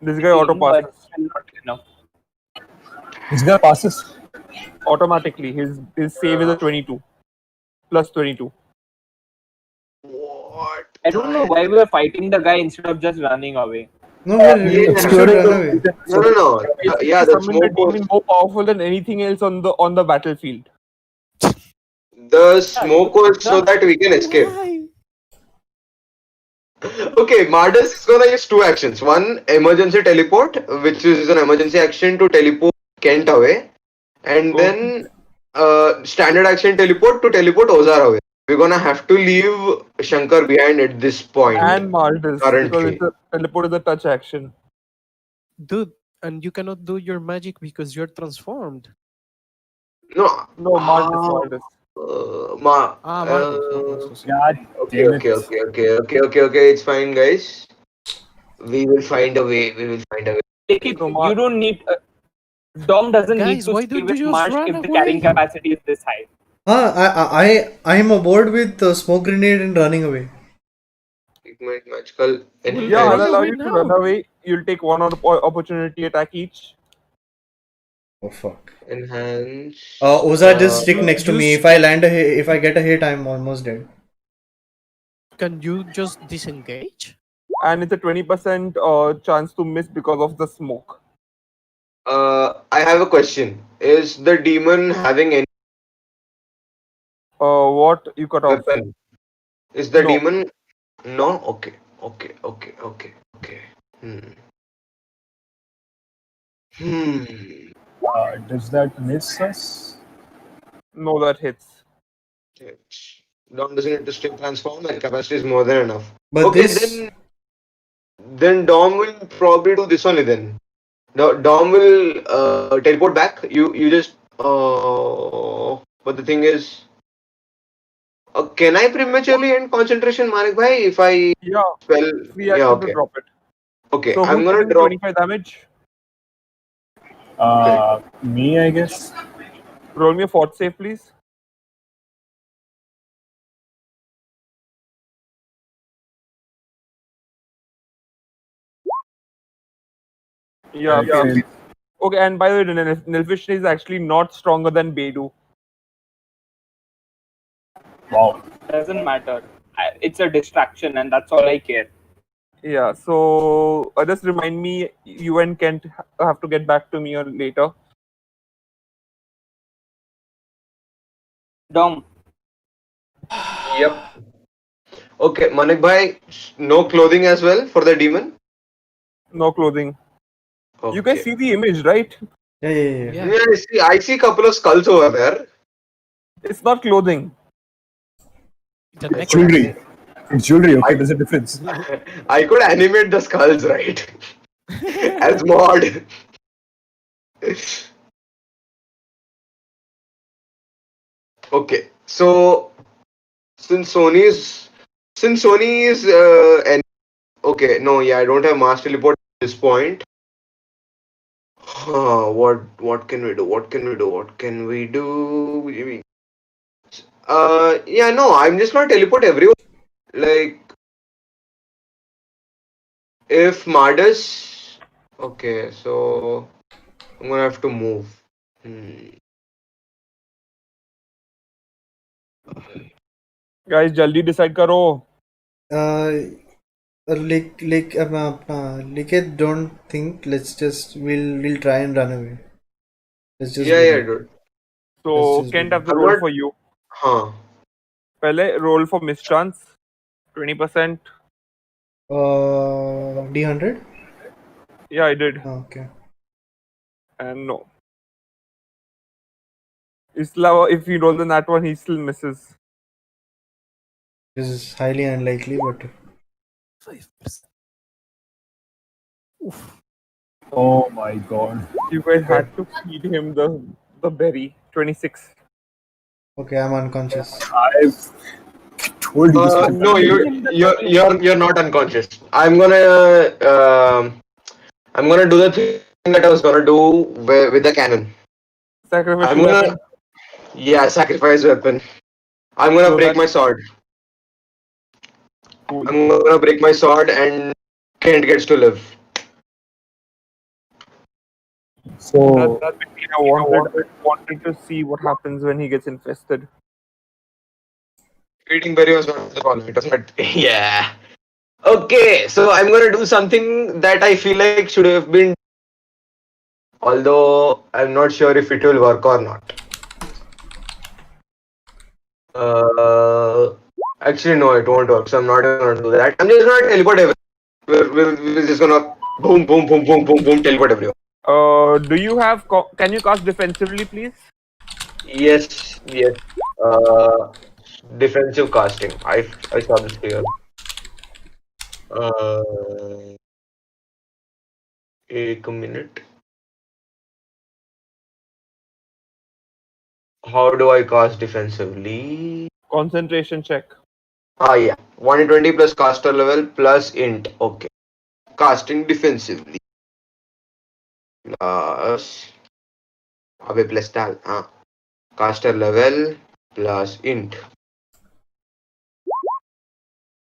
This guy auto But passes still not enough. This guy passes. automatically. His save is a 22 plus 22. What? I don't know why we were fighting the guy instead of just running away. No, we should run away. No. Yeah, the Summon the smoke demon was more powerful than anything else on the battlefield. so that we can escape. Okay, Mardas is gonna use 2 actions. One, emergency teleport, which is an emergency action to teleport Kent away, and then standard action teleport to teleport Ozar away. We're gonna have to leave Shankar behind at this point. And Mardis, because Currently. teleport is a touch action. Dude, and you cannot do your magic because you're transformed. No, Mardis. Marcus. Okay. It's fine, guys. We will find a way. Likhit, No, you don't need. Dom doesn't need Guys, to why stay don't you with just Marsh run if the carrying away? capacity is this high. I'm aboard with the smoke grenade and running away. Ignite magical. Yeah, I'll Run allow away you to now. run away. You'll take one opportunity attack each. Oh fuck. Enhance. Ozar, just stick You next to me. use If I land a hit, if I get a hit, I'm almost dead. Can you just disengage? And it's a 20% chance to miss because of the smoke. I have a question. Is the demon having any What you cut off? weapon? Is the No. demon? No? Okay. Okay. Okay. Okay. Okay. Hmm. Hmm. Does that miss us? No, that hits. It's- Dom doesn't need to still transform, and capacity is more than enough. But Okay, this, then Dom will probably do this only then. Dom will teleport back. You just but the thing is, can I prematurely end concentration, Manik bhai? If I Yeah, spell, free yeah, action to okay, drop it. okay. So I'm who's gonna taking the drop. 25 damage? Me, I guess. Roll me a fort save, please. Yeah, Yeah. fail. Okay, and by the way, Nilfish is actually not stronger than Beidou. Wow. Doesn't matter. It's a distraction, and that's all I care. Yeah, so just remind me, you and Kent have to get back to me or later. Dom, Yep. Okay, Manik bhai, no clothing as well for the demon. No clothing. You guys Okay. see the image, right? yeah. Yeah. Yeah, I see a couple of skulls over there. It's not clothing. It's a I could necklace. Jewelry. It's jewelry, okay? I, There's a difference. I could animate the skulls, right? As mod. Okay, so since Sony is and okay, no, yeah, I don't have mass teleport at this point. What can we do? What can we do? What can we do? Yeah, no, I'm just gonna teleport everyone. Like if Mardas, okay, so I'm gonna have to move. Hmm. Guys, jaldi decide karo. Uh, Likhit, don't think. Let's just we'll try and run away. Let's just Yeah, do yeah, that. dude. Let's So just do Kent have that. to I'm roll not. for you. Huh. Pehle, roll for mischance. 20%. D100. Yeah, I did. Oh, okay. And no. Isla, if you roll the nat one, he still misses. This is highly unlikely, but 5%. Oof. Oh my god. You guys had to feed him the berry. 26. okay, I'm unconscious. I've told you this was No, a you're not unconscious. I'm gonna do the thing that I was gonna do with the cannon. I'm Sacrificial gonna weapon. sacrifice weapon. I'm gonna So break that's my sword. cool. I'm gonna break my sword and Kent gets to live. So That's the thing I wanted. I wanted to see what happens when he gets infested. Eating berry was not the problem. It was not. Yeah. Okay, so I'm gonna do something that I feel like should have been, although I'm not sure if it will work or not. Actually, no, it won't work. So I'm not gonna do that. I'm just gonna teleport everyone. We're just gonna boom, boom, boom, boom, boom, boom, teleport everyone. Do you have? Can you cast defensively, please? Yes, yes. Uh, defensive casting. I saw this here. Uh, एक minute. How do I cast defensively? Concentration check. Ah, yeah. 120 plus caster level plus int. Okay. Casting defensively. Plus. Abe plus tal. Caster level plus int.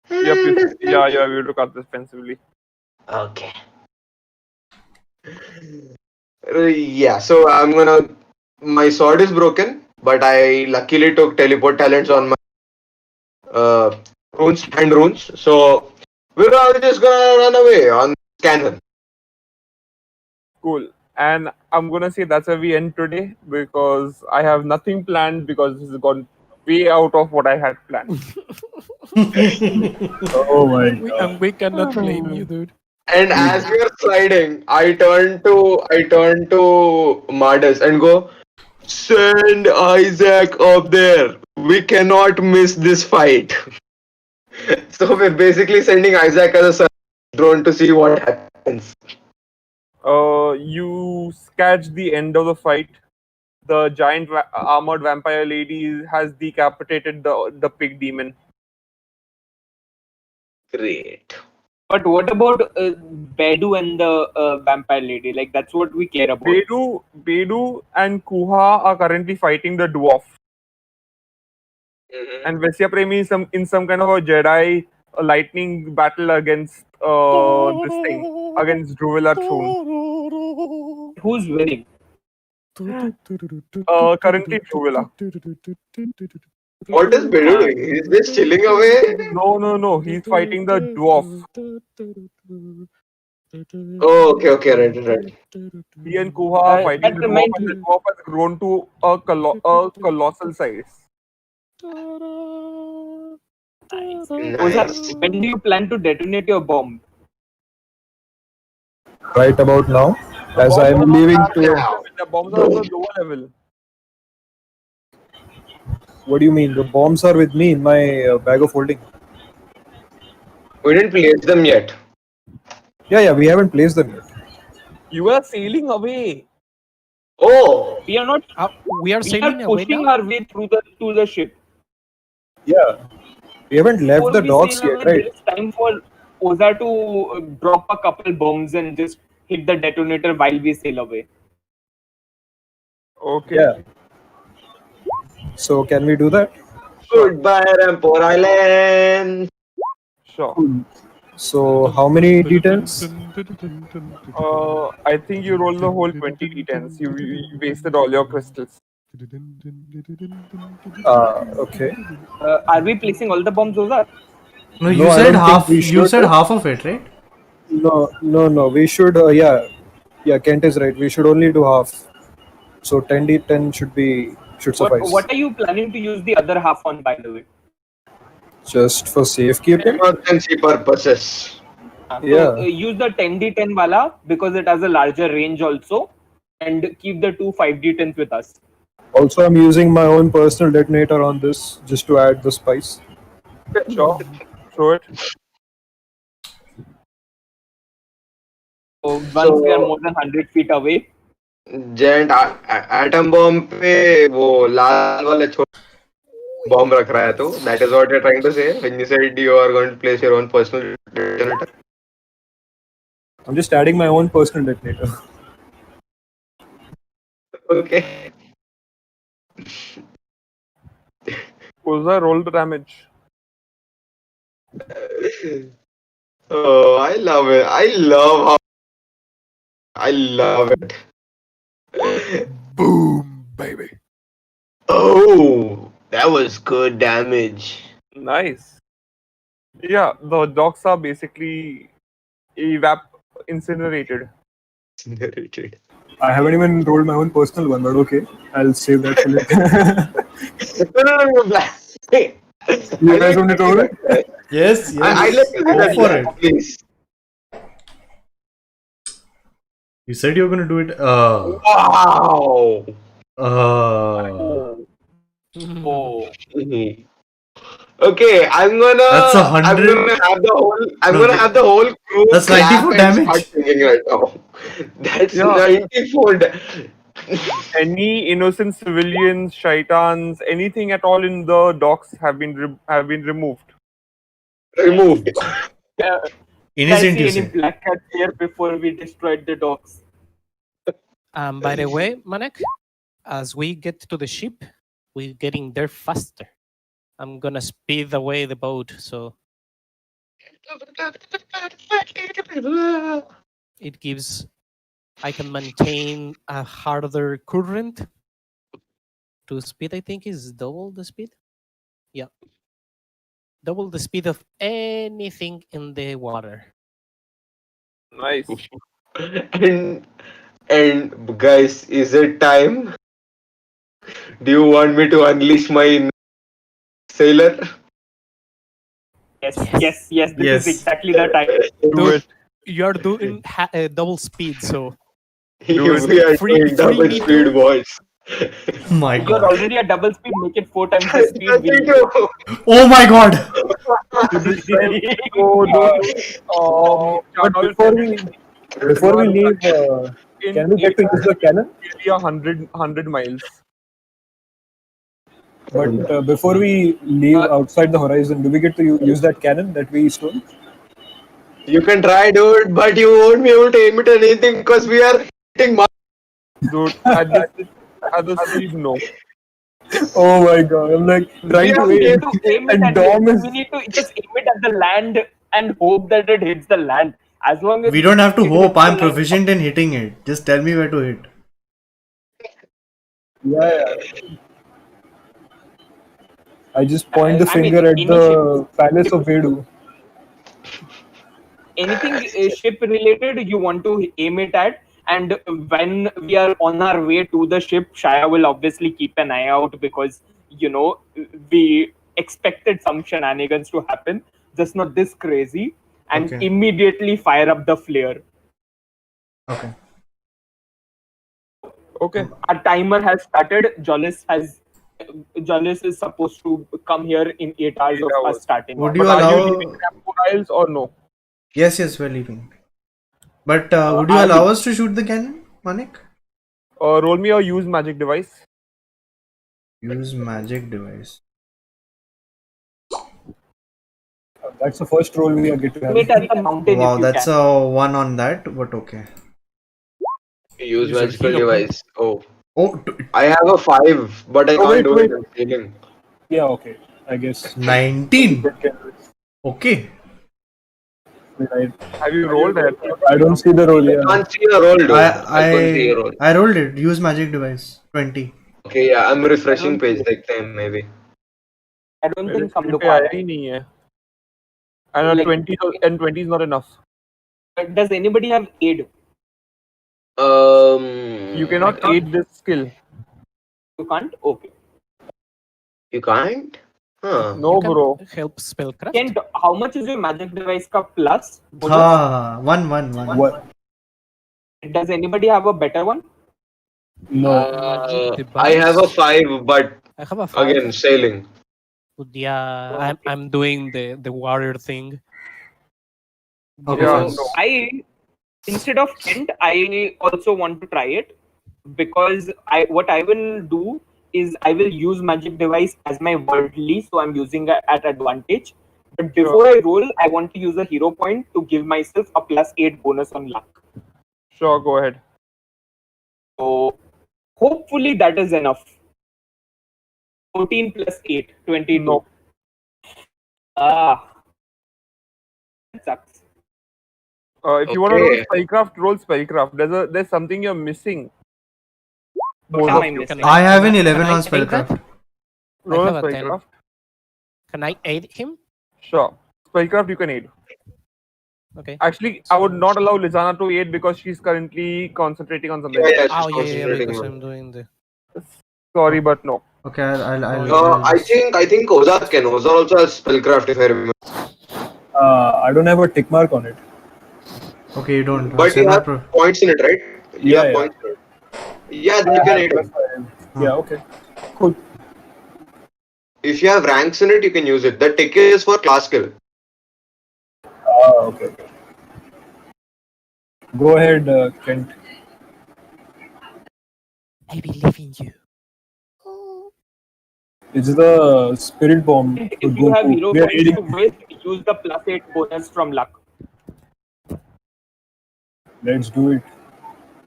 Yep. Yeah, you're able to cast defensively. Okay. Yeah, so I'm gonna. My sword is broken, but I luckily took teleport talents on my uh, runes, hand runes. So we're all just gonna run away on cannon. Cool. And I'm gonna say that's where we end today because I have nothing planned because this has gone way out of what I had planned. Oh my we god. cannot blame you, dude. And as we are sliding, I turn to Mardas and go, send Isaac up there. We cannot miss this fight. So we're basically sending Isaac as a drone to see what happens. You catch the end of the fight. The giant armored vampire lady has decapitated the pig demon. Great. But what about Bedu and the vampire lady? Like that's what we care about. Bedu and Kuha are currently fighting the dwarf, Mhm. and Vesya Premi is in some kind of a Jedi lightning battle against this thing against Druvilla Throne. Who's winning? Currently Druvilla. What is Bedu doing? He's just chilling away. No. He's fighting the dwarf. Oh, okay, right. He and Kuha are fighting That the dwarf, reminds and the me. dwarf has grown to a colossal size. Ozar, Nice. when do you plan to detonate your bomb? Right about now, The as I bombs am are not leaving at the to. upper Now. level. The bombs are on the Boom. lower level. What do you mean? The bombs are with me in my bag of holding. We didn't place them yet. Yeah, we haven't placed them yet. You are sailing away. Oh, We are not. We are We are sailing away pushing now. our way through the to the ship. Yeah, we haven't left Before the we sail docks yet, away, right? there is time for Ozar to drop a couple bombs and just hit the detonator while we sail away. Okay, Yeah. So can we do that? sure, goodbye, Rampore Island. sure. So how many d10s? I think you roll the whole 20 d10s. You wasted all your crystals. Okay. Are we placing all the bombs, Ozar? No, No, you I said don't think half. we You should. said half of it, right? No. We should. Yeah. Kent is right. We should only do half. So 10d10 should suffice. What are you planning to use the other half on, by the way? Just for safekeeping. Emergency purposes. Yeah. Use the 10d10 wala because it has a larger range also, and keep the two 5d10s with us. Also, I'm using my own personal detonator on this just to add the spice. Sure, show it. So once we are So, more than 100 feet away, giant atom bomb पे वो लाल वाला bomb रख रहा है तो that is what you're trying to say when you said you are going to place your own personal detonator. I'm just adding my own personal detonator. Okay. Ozar, roll the damage. Oh, I love it. I love it. Boom, baby. Oh, that was good damage. Nice. Yeah, the docks are basically incinerated. Narrated. I haven't even rolled my own personal one, but okay. I'll save that for later. No. You guys want me to roll it? Yes, I'd like yes. to see Go that for black, it. please. You said you were gonna do it. Wow. Uh, oh, Mhm. Okay, that's I'm gonna 100. have the whole No, have the whole crew that's clap 94 and start damage. singing right now. That's Yeah. 94. Any innocent civilians, shaitans, anything at all in the docks have been removed. Removed. uh, did I Innocent, see you any say? black cats here before we destroyed the docks? By the way, Manek, as we get to the ship, we're getting there faster. I'm gonna speed away the boat so it gives I can maintain a harder current. To speed, I think is double the speed. Yeah, double the speed of anything in the water. Nice. And and guys, is it time? Do you want me to unleash my sailor? Yes, Yes, yes. This is Yes. exactly the time. Do dude, it. you are doing double speed, so Do it. We are free doing double speed, meter. boys. Oh my You're god. already at double speed. Make it 4 times the speed. Thank We'll you. Oh my god. So this time, so those But Shackles before we are leave, in can we get to use the cannon? area 100 miles. But before we leave outside the horizon, do we get to use that cannon that we stole? You can try, dude, but you won't be able to aim at anything because we are hitting Marsh. Dude, at the speed, no. Oh my god! I'm like We trying have to We aim, need to aim it and at Dom is we need to just aim it at the land and hope that it hits the land. As long as We don't have to it hope. hits the I'm land, proficient in hitting it. Just tell me where to hit. yeah. I just point the I mean, finger at any the palace of Vedu. anything ship related you want to aim it at, and when we are on our way to the ship, Shaya will obviously keep an eye out because we expected some shenanigans to happen, just not this crazy, and Okay. immediately fire up the flare. Okay. Okay. Our timer has started. Jollis is supposed to come here in 8 hours 8 of us hours. starting. Would off. you But are you leaving allow? Rampore Isles or no? Yes, yes, we're leaving. But would you Are allow we? us to shoot the cannon, Manik? Roll me or use magic device. Use magic device. That's the first roll we get to Aim it have. at the mountain if Wow, you that's can. a 1 on that, but okay. Use Use your magical hero point. device. Oh, Oh, I have a 5, but I Oh, can't wait, do wait. it. I'm failing. Yeah, okay. I guess. 19. Okay. I, Have you rolled that? I don't see the roll. I Yeah. can't see a roll, dude. I can't see a I roll. I rolled it. Use magic device. 20. Okay, yeah, I'm refreshing I don't page like time maybe. I don't मेरे think हम screen लोग पे को आया आया ही है. नहीं है. And Like, 20 is not enough. does anybody have aid? You cannot aid this skill. You can't? Okay. You can't? Huh. No, You can bro. help spellcraft. Kent, how much is your magic device ka plus bonus? Ha, 1. What? Does anybody have a better one? No. Magic I have a device. 5, but I have a 5. again, sailing. But yeah, Okay. I'm doing the warrior thing. Okay, Yeah, fine. no. I instead of Kent, I also want to try it because what I will do is I will use magic device as my worldly, so I'm using it at advantage. But before I roll, I want to use a hero point to give myself a +8 bonus on luck. Sure, go ahead. So hopefully that is enough. 14 plus 8, 22. No. Ah, that sucks. If you want to roll Okay. roll spellcraft. There's something you're missing. What Both am of I you. missing? I have an Can 11 I on aid that? spellcraft. Roll have a a 10. spellcraft. Can I aid him? Sure. Spellcraft you can aid. Okay. Actually, I would not allow Lissaana to aid because she's currently concentrating on something. Yeah, Oh she's yeah, concentrating because on. I'm doing the. Sorry, but no. Okay, I'll I think Ozar can. Ozar also has spellcraft if I remember. I don't have a tick mark on it. Okay, you don't. But you have points in it, right? You Yeah, have yeah. points in it. Yeah, then you can aid him. Yeah, okay. Cool. If you have ranks in it, you can use it. The tick is for class skill. Okay. Go ahead, Kent. I believe in you. It's the spirit bomb for If you have Goku. hero We are points aiding. to waste, use the +8 bonus from luck. Let's do it.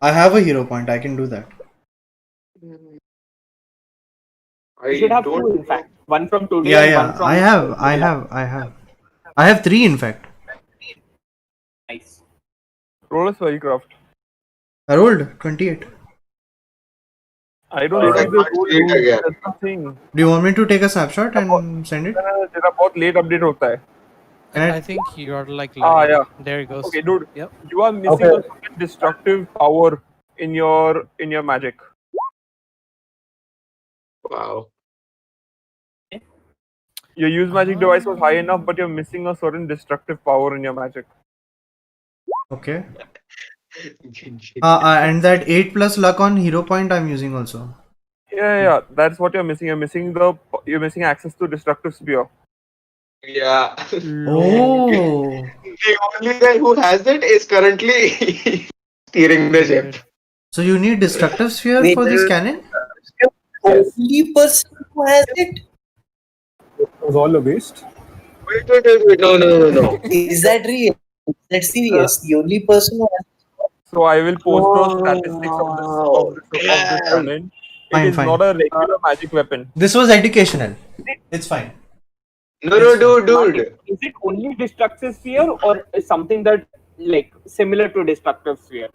I have a hero point. I can do that. You I should have two, don't. in fact. One from today Yeah, and yeah. one from. I have 3 in fact. Nice. Roll a spellcraft. I rolled 28. I don't I see the can't rule, see it dude. again. That's the thing. Do you want me to take a snapshot and send it? तेरा बहुत late update होता है. Can I I? think you are like Ah, lagging. yeah. There it goes. Okay, dude. Yep. You are missing a certain destructive power in your magic. Wow. Your use magic device was high enough, but you're missing a certain destructive power in your magic. Okay. And that 8 plus luck on hero point I'm using also. Yeah. That's what you're missing. You're missing access to destructive spear. Yeah. Oh. The only guy who has it is currently steering the ship. Weird. So you need destructive sphere Wait, for this cannon? Yes. only person who has it? It was all a waste. Wait. No. Is that real? That's serious. The only person who has So I will post the statistics of this cannon. It Fine, is fine. not a regular magic weapon. This was educational. It's fine. No, dude. Is it only destructive sphere or is something that like similar to destructive sphere?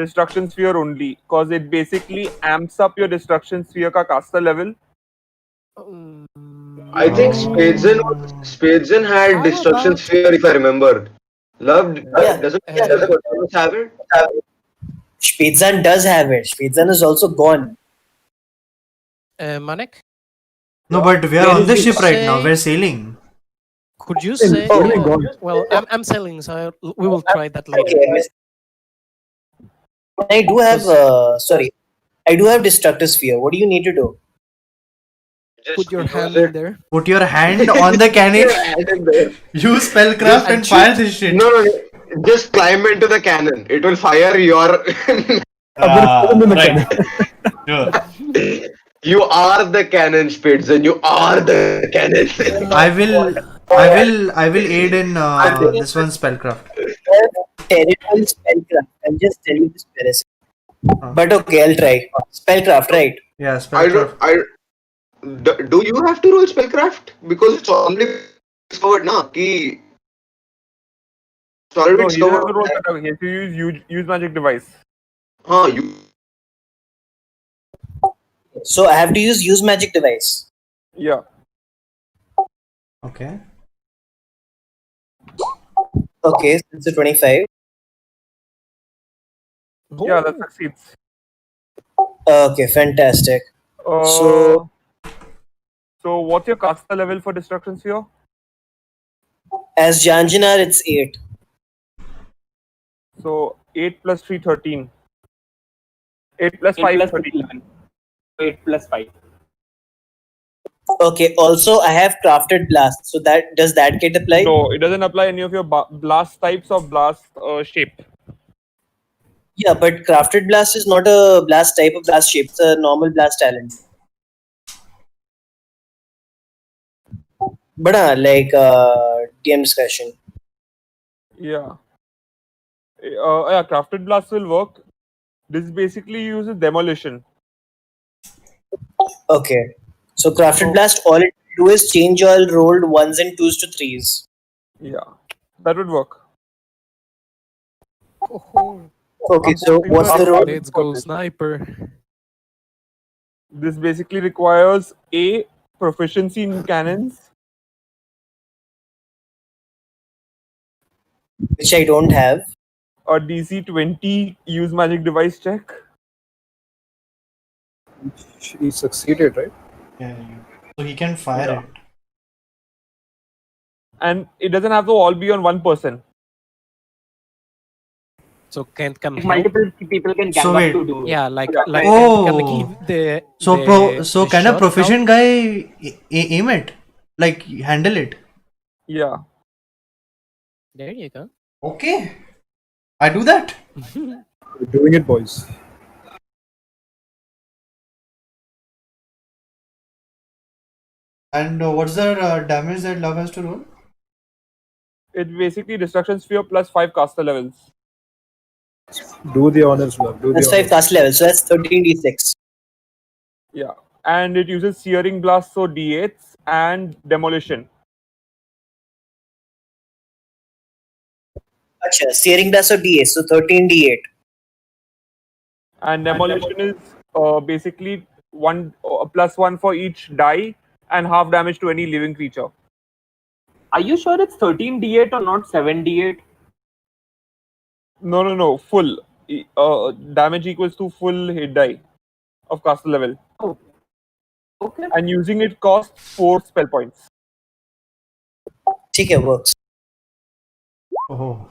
Destruction sphere only, cause it basically amps up your destruction sphere ka caster level. I think Spatzan had How destruction about- sphere if I remember. Love Yeah. doesn't Uh, Ozar have it? Spatzan does have it. Spatzan is also gone. Manek, No, but we are Where on is the it? ship right now. Say- We're sailing. could you say? totally gone. Well, I'm selling, so we will try that later. Okay, I missed. I do have sorry. I do have destructive sphere. What do you need to do? Put your use hand it. in there. Put your hand on the cannon. Use spellcraft and fire this shit. No. Just climb into the cannon. It will fire your. Right. Sure. You are the cannon, Spatzan. You are the cannon. I will aid in this one spellcraft. Terrible spellcraft. I'll just tell you this piracy. Huh. But okay, I'll try. Spellcraft, right? Yeah, I spellcraft. don't. Do you have to roll spellcraft? Because it's already discovered, na? Ki it's already No, he doesn't have to discovered. roll that. He has to use magic device. You. So I have to use magic device. Yeah. Okay. Okay, so it's a 25. Yeah, that succeeds. Okay, fantastic. Uh, So- so what's your caster level for destruction sphere? As Janjanar, it's 8. So 8 plus 3, 13. 8 plus 8 5, plus 13. 11. 8 plus 5. Okay, also I have crafted blast. So that does that get applied? No, it doesn't apply any of your blast types or blast shape. Yeah, but crafted blast is not a blast type of blast shape. It's a normal blast talent. But like DM discussion. Yeah. Crafted blast will work. This basically uses demolition. Okay. So crafted blast, all it do is change all rolled 1s and 2s to 3s. Yeah, that would work. Okay, so what's the roll? Let's go, sniper. This basically requires A, proficiency in cannons. Which I don't have. A DC 20 use magic device check. He succeeded, right? Yeah. So he can fire it. And it doesn't have to all be on one person. So Kent can help. Multiple people can gang So up wait. to do it. Yeah, like Oh. Kent can give the. So the can a shot proficient out. guy aim it? Like handle it? Yeah. There you go. Okay. I do that. We're doing it, boys. And what's the damage that love has to roll? It's basically destruction sphere plus 5 caster levels. Do the honors, love. Do the That's 5 honors. cast level, so that's 13d6. Yeah. And it uses searing blast, so D8s, and demolition. Acha, searing blast or d8, so 13d8. And demolition is basically one +1 for each die and half damage to any living creature. Are you sure it's 13d8 or not 7d8? No. Full damage equals to full hit die of caster level, Oh, okay. and using it costs 4 spell points. ठीक है, works. Oh,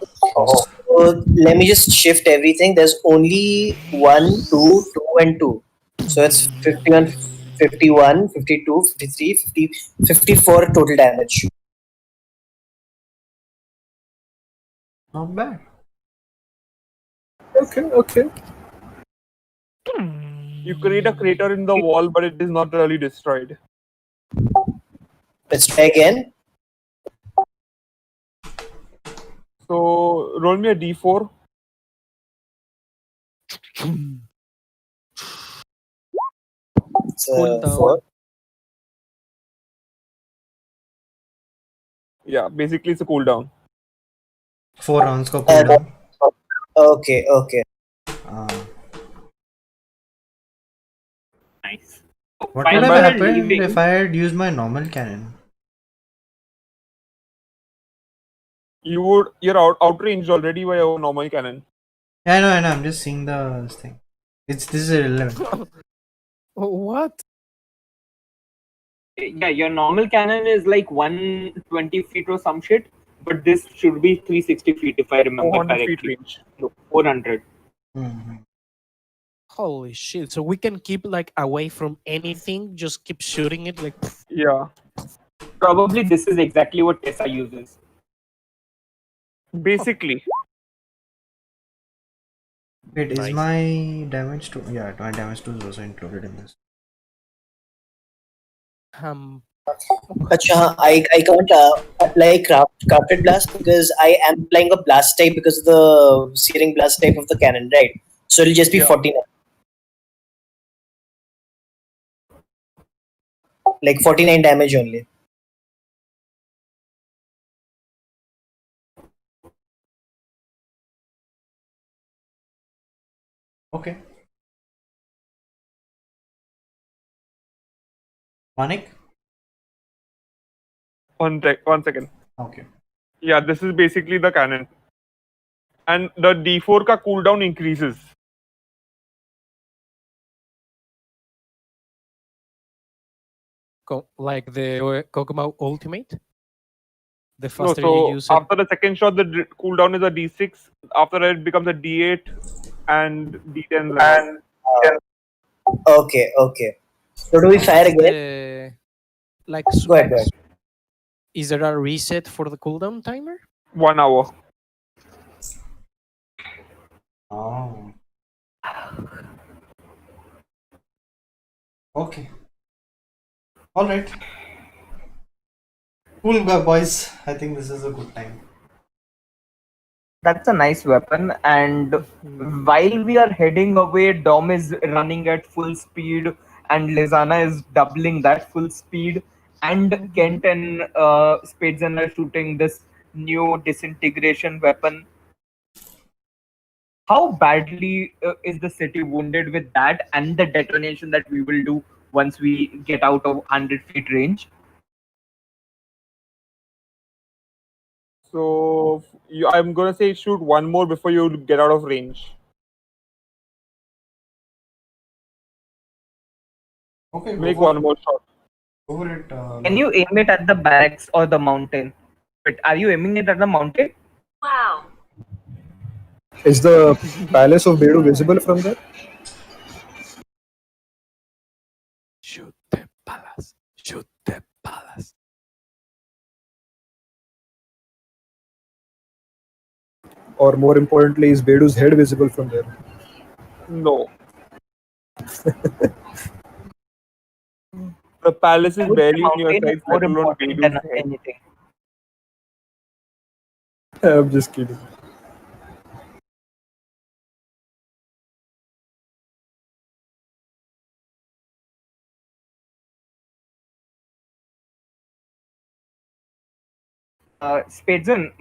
So let me just shift everything. There's only 1, 2, 2, and 2. So it's 51, 51, 52, 53, 50, 54 total damage. not bad. Okay. You create a crater in the wall, but it is not really destroyed. Let's try again. So roll me a d4. It's Cool down. 4. Yeah, basically it's a cooldown. 4 rounds का cooldown. Okay. Nice. What While would we have were happened leaving, if I had used my normal cannon? You're outranged already by a normal cannon. Yeah, I know. I'm just seeing the thing. This is irrelevant. What? yeah, your normal cannon is like 120 feet or some shit, but this should be 360 feet if I remember 400 feet correctly. range. No, 400. Mhm. Holy shit! So we can keep like away from anything, just keep shooting it like. Yeah, Probably this is exactly what Tessa uses. basically. Wait, is Nice. my damage to? Yeah, my damage to is also included in this. Acha, I can't apply crafted blast because I am applying a blast type because of the searing blast type of the cannon, right? So it'll just be Yeah. 49. Like 49 damage only. Okay. Manik? One second. Okay. Yeah, this is basically the cannon. And the D4 ka cooldown increases. Like the Kokomo Ultimate? The No, faster you so use it. after the second shot, the cooldown is a D6. After that, it becomes a D8 and D10. And okay. So do we fire What's again? like, Go ahead. is there a reset for the cooldown timer? 1 hour. Oh. Okay. All right. Cool, boys. I think this is a good time. That's a nice weapon. And while we are heading away, Dom is running at full speed, and Lissaana is doubling that full speed. And Kent and Spatzan are shooting this new disintegration weapon. How badly is the city wounded with that and the detonation that we will do once we get out of 100 feet range? So I'm gonna say shoot one more before you get out of range. Okay, Make one more shot. Go for it. Can you aim it at the barracks or the mountain? But are you aiming it at the mountain? Is the palace of Bedu visible from there? Shoot the palace. Shoot the palace. Or more importantly, is Bedu's head visible from there? No. The palace is I would say barely in your mountain is sights, more let alone important Bedu's than head. anything. I'm just kidding. Spatzan,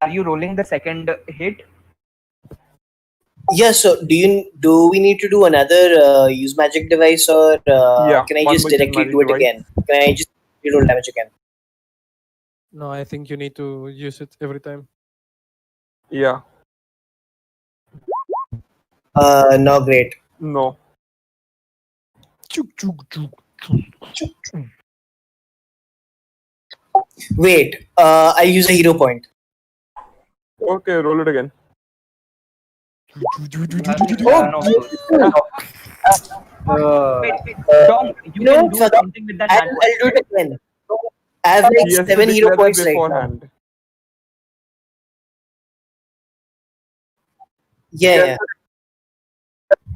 are you rolling the second hit? Yeah. So do we need to do another use magic device, or Yeah, can I one just more use directly magic do it device. again? Can I just roll damage again? No, I think you need to use it every time. Yeah, No, great. no. Chuk, chuk, chuk, chuk. Wait. I use a hero point. Okay, roll it again. Yeah, no. Wait, Dom, you You know can what? do For that, something with that I'll, nat one. I'll do it again. I have like He has to 7 hero declare that points right now. beforehand. Yeah. Yes,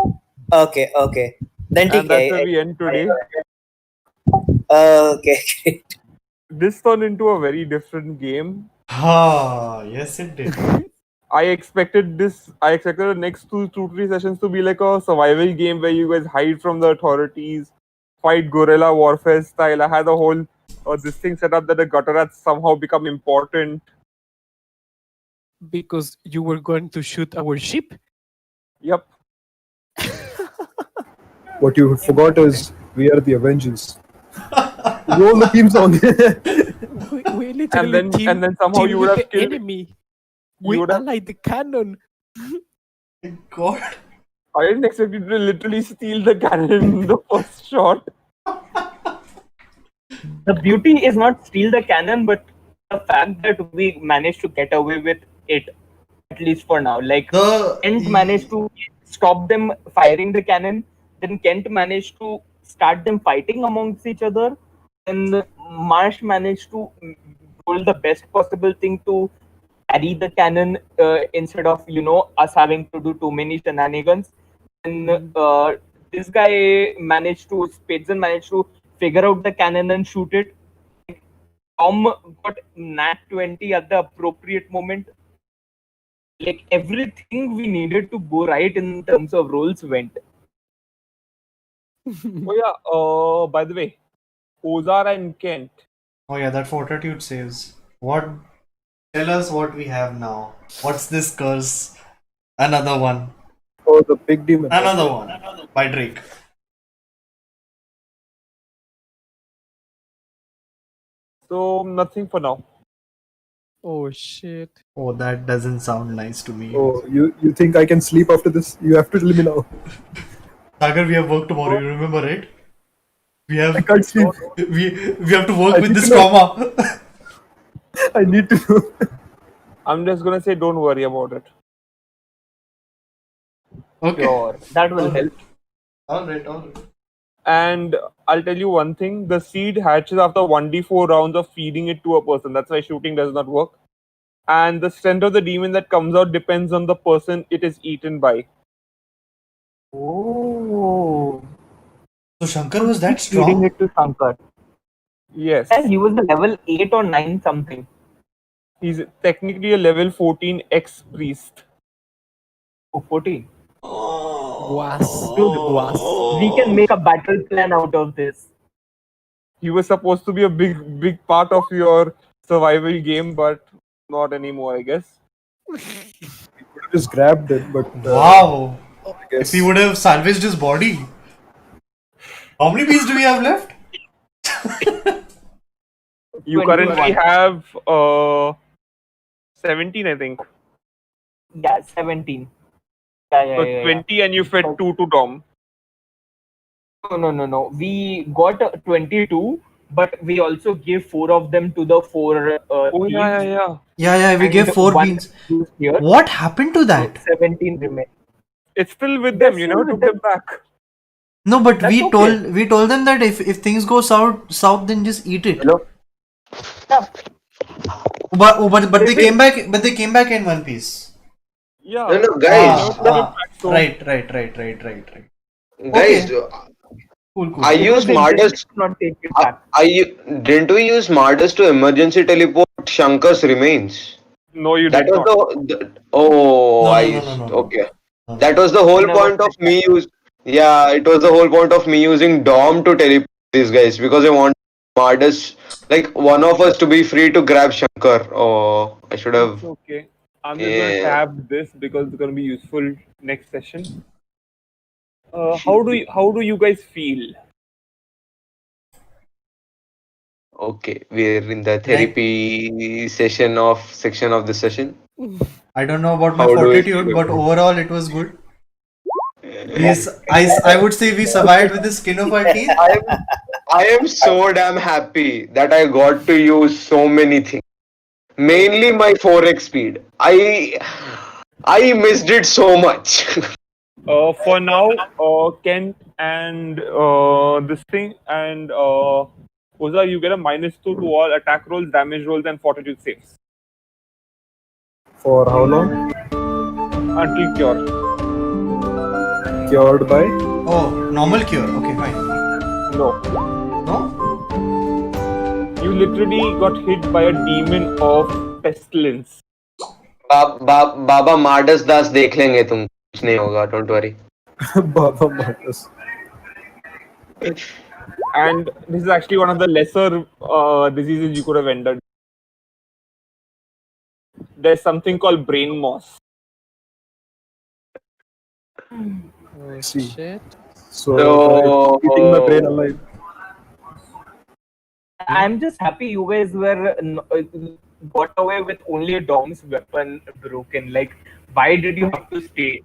Yeah. Okay. Okay. Then and that's where TK. we end today. Okay. Great. This turned into a very different game. Ah, yes, it did. I expected the next two, 3 sessions to be like a survival game where you guys hide from the authorities, fight guerrilla warfare style. I had a whole this thing set up that the gutter rats somehow become important. Because you were going to shoot our ship? Yep. What you forgot is we are the Avengers. Roll the theme song. We literally And then somehow team you would with have the killed. enemy. You We would have. allied the cannon. God. I didn't expect you to literally steal the cannon in the first shot. The beauty is not steal the cannon, but the fact that we managed to get away with it, at least for now. Like, Kent managed to stop them firing the cannon, then Kent managed to start them fighting amongst each other, and Marsh managed to roll the best possible thing to carry the cannon instead of, us having to do too many shenanigans. And this guy Spatzan managed to figure out the cannon and shoot it. Tom got nat 20 at the appropriate moment. Like everything we needed to go right in terms of rolls went. Oh yeah. By the way, Ozar and Kent. Oh yeah, that fortitude saves. What? Tell us what we have now. What's this curse? Another one. Oh, the big demon. Another one. By Drake. So nothing for now. Oh shit. Oh, that doesn't sound nice to me. Oh, you think I can sleep after this? You have to tell me now. Sagar, we have work tomorrow. You remember, right? We have. I can't sleep. We have to work I with need this to know. trauma. I need to know. I'm just gonna say don't worry about it. Okay. Sure, that will help. All right. All right. And I'll tell you one thing: the seed hatches after 1d4 rounds of feeding it to a person. That's why shooting does not work. And the strength of the demon that comes out depends on the person it is eaten by. Oh, So Shankar was that feeding strong? it to Shankar. Yes, And he was a level 8 or 9 something. he's technically a level 14 ex priest. Oh, 14. Was. Dude, we can make a battle plan out of this. He was supposed to be a big part of your survival game, but not anymore, I guess. Just grabbed it, but Wow. I If guess he would have salvaged his body. How many bees do we have left? You 21. currently have 17, I think. Yeah, 17. Yeah. So 20, and you fed 2 to Dom. No. We got 22, but we also gave 4 of them to the 4 Oh thieves. yeah. Yeah, we gave and 4 one beans. used here. What happened to that? 17 remain. It's still with They're them. You still never with took them back. No, but That's we okay. told them that if things go south, then just eat it. Hello? Yeah. But they came back in one piece. Yeah. No, You guys. never took them back. So Right. Guys, Cool. I used Mardus. Not take it back. Didn't we use Mardus to emergency teleport Shankar's remains? no, you That did was not. No. okay. That was the whole Never point of did me use. Yeah, it was the whole point of me using Dom to teleport these guys because I want Mardus, like one of us, to be free to grab Shankar. Oh, I should have. It's okay. I'm just going to tab this because it's going to be useful next session. How do you guys feel? Okay, we're in the therapy section of the session. I don't know about my How do we fortitude, feel but about overall it was good. I would say we survived with the skin of our teeth. I am so damn happy that I got to use so many things. Mainly my 4x speed. I missed it so much. For now, Kent and this thing and Ozar, you get a -2 to all attack rolls, damage rolls, and fortitude saves For how long? until cure. Cured by? Oh, normal cure. Okay, fine. No, No? you literally got hit by a demon of pestilence. बाबा मार्डस दास देख लेंगे तुम कुछ नहीं होगा don't worry Baba Marcus. And this is actually one of the lesser diseases you could have ended. There's something called brain moss. See. Shit. So, So- eating my brain alive. I'm just happy you guys got away with only Dom's weapon broken. Like, why did you have to stay?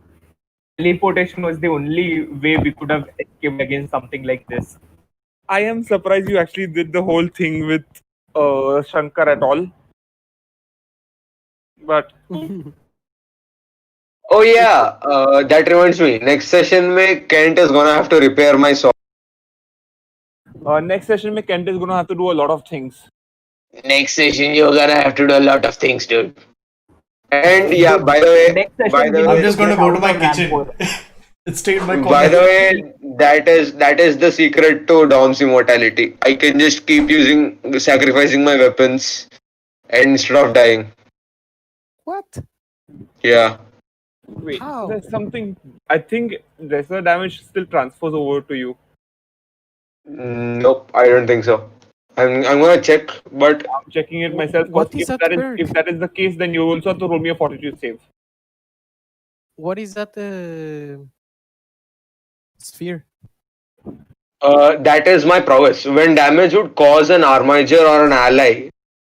Teleportation was the only way we could have escaped against something like this. I am surprised you actually did the whole thing with Shankar at all. But Oh yeah, that reminds me. Next session में Kent is gonna have to repair my sword. next session, Kent is going to have to do a lot of things. Next session you're gonna have to do a lot of things, dude. And yeah, by the way, Next session, by the we way, I'm just going to get go to out my of kitchen. Rampore. It's stayed my by the corner. way, that is the secret to Dom's immortality. I can just keep sacrificing my weapons instead of dying. What? Yeah. Wait, How? there's something. I think lesser damage still transfers over to you. Nope, I don't think so. I'm gonna check, but I'm checking it myself. What 'Cause is that bird? if that is the case, then you also have to roll me a fortitude save. What is that sphere? that is my prowess. When damage would cause an armiger or an ally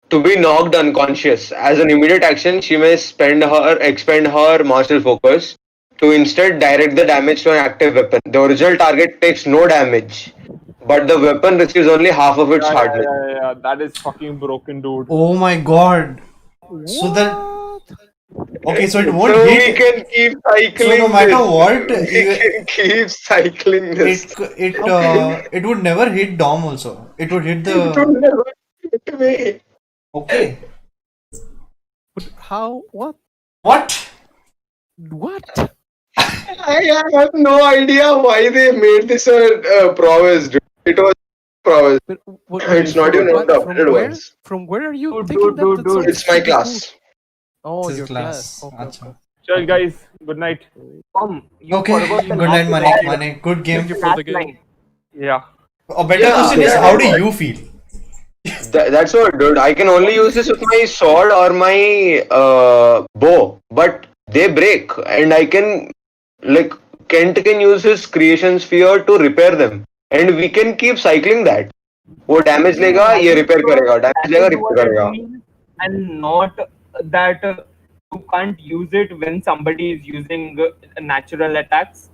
to be knocked unconscious, as an immediate action, she may expend her martial focus to instead direct the damage to an active weapon. The original target takes no damage, but the weapon receives only half of its hardness. Yeah. That is fucking broken, dude. Oh my god. So that. Okay, so it won't So we hit. can keep cycling. So no matter this. what, we can keep cycling this. it would never hit Dom also. It would hit It will the. never hit me. Okay. But how? What? What? What? I have no idea why they made this a prowess. Dude. It was prowess. But what, It's not even what, one of from it where? once. From where are you Dude, thinking dude, that? dude, That dude. sounds It's my super class. cool. Oh, This is your class. Okay, Acha. Sure, guys. Good night. You Okay. forgot the Good night, last Manek. line. Manek. Good game. Thank you for the Last game. line. Yeah. A better Yeah, question is, yeah. how do you feel? That's what, dude. I can only use this with my sword or my bow, but they break, and I can Kent can use his creation sphere to repair them, and we can keep cycling that. वो damage लेगा ये repair करेगा damage लेगा That is repair what it करेगा means, and not that you can't use it when somebody is using natural attacks.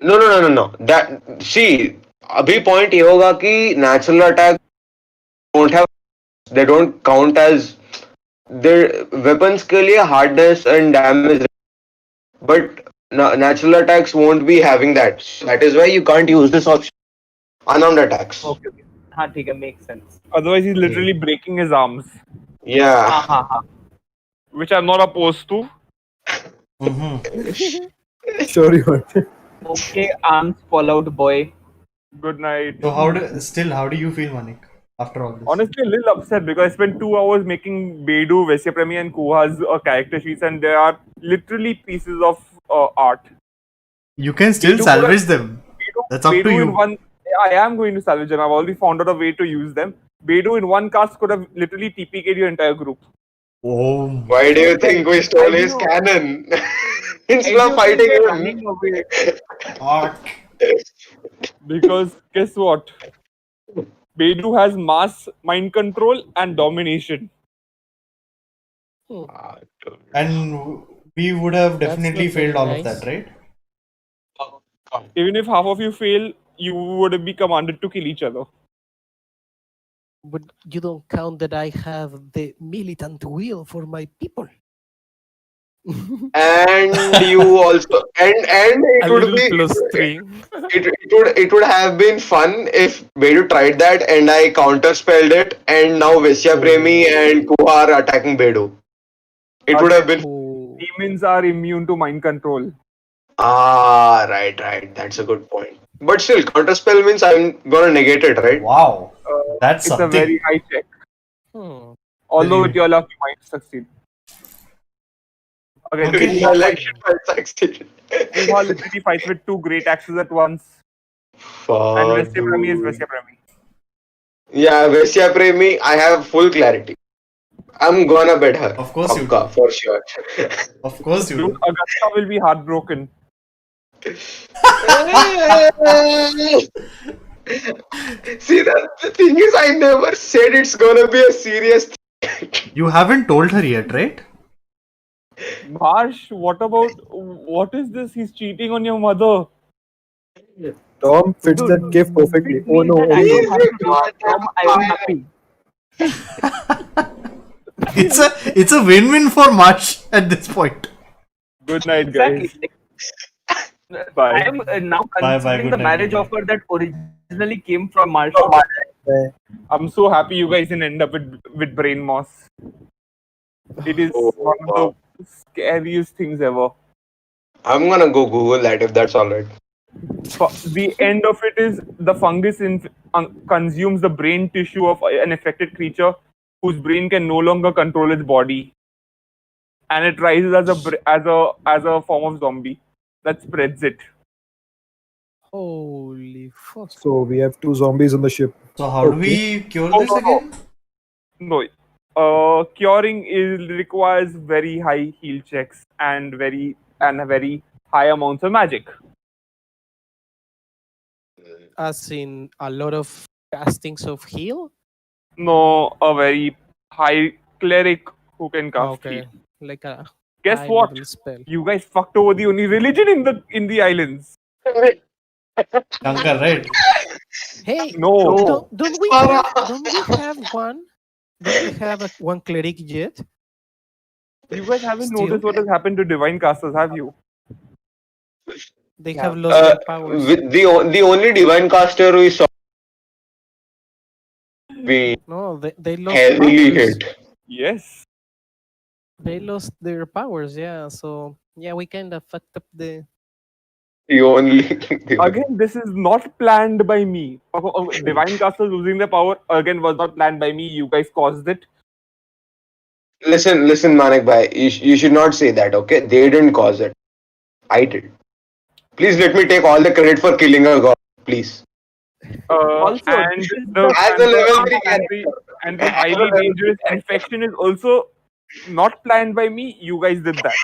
Know that see अभी point ये होगा कि natural attack don't have they don't count as their weapons के लिए hardness and damage, but natural attacks won't be having that. That is why you can't use this option. Unarmed attacks. Okay. हाँ ठीक है, makes sense. Otherwise, he's literally breaking his arms, Yeah. हाँ. which I'm not opposed to. Sure you are. Okay, arms fall out, boy. Good night. So how do you feel, Manik, after all this? Honestly, a little upset because I spent 2 hours making Bedu, Vesyapremi, and Kuha's character sheets, and they are literally pieces of art. You can still Bedu salvage them. That's up to Bedu you. I am going to salvage them. I've already found out a way to use them. Bedu in one cast could have literally TPKed your entire group. Oh Why do you think we stole Why do his you- cannon Why instead do of you think fighting they're him? running away? fuck. Because guess what? Beidou has mass mind control and domination. And we would have That's definitely not very failed all of that, nice. right? Even if half of you fail, you would be commanded to kill each other. But you don't count that I have the militant will for my people. And you also and A it would little be plus three. it would have been fun if Bedu tried that and I counterspelled it and now Vesya Premi and Kuha are attacking Bedu. It would have been Oh, Demons are immune to mind control. right. That's a good point. But still, counterspell means I'm gonna negate it, right? Wow. That's It's a something. very high check. hmm. Although with Really? your luck, you might succeed. Again, Okay. Kuha, Election by succeed. Kuha literally fights with two great axes at once. And Fuck, Vesya Premi is dude. Vesya Premi. Yeah, Vesya Premi, I have full clarity. I'm gonna bet her. Of course you Pakka, do. for sure. Of course you Dude, do. Augusta will be heartbroken. See, the thing is, I never said it's gonna be a serious thing. You haven't told her yet, right? Marsh, what is this? He's cheating on your mother. Tom fits Dude, that gift perfectly. it Oh means no. that I Okay. don't have to do it, Tom. I'm happy. It's a win-win for Marsh at this point. Good night, guys. Exactly. Bye. I am now Bye, considering good the night, marriage good night. offer that originally came from Marsh. I'm so happy you guys didn't end up with brain moss. It is one of the scariest things ever. I'm gonna go Google that if that's alright. The end of it is the fungus consumes the brain tissue of an affected creature whose brain can no longer control its body, and it rises as a form of zombie that spreads it. Holy fuck. So we have two zombies on the ship. So how do we cure this again? No, curing requires very high heal checks and very high amounts of magic. As in a lot of castings of heal? No, a very high cleric who can cast Okay. heal. Like a Guess high what? level spell. You guys fucked over the only religion in the islands. Shankar, right? Hey, No. don't we have one? Don't we have one cleric yet? You guys haven't Still? noticed what has happened to divine casters, have you? They have lost their powers. With the only divine caster we saw be No, they lost heavily powers. hit. Yes. They lost their powers, yeah. So yeah, we kind of fucked up the. The only Again, this is not planned by me. Divine casters losing their power again was not planned by me. You guys caused it. Listen, Manek bhai, you should not say that, okay? They didn't cause it. I did. Please let me take all the credit for killing a god, please. Also, And this is the, As a level 3 and character. and the highly dangerous infection is also not planned by me. You guys did that.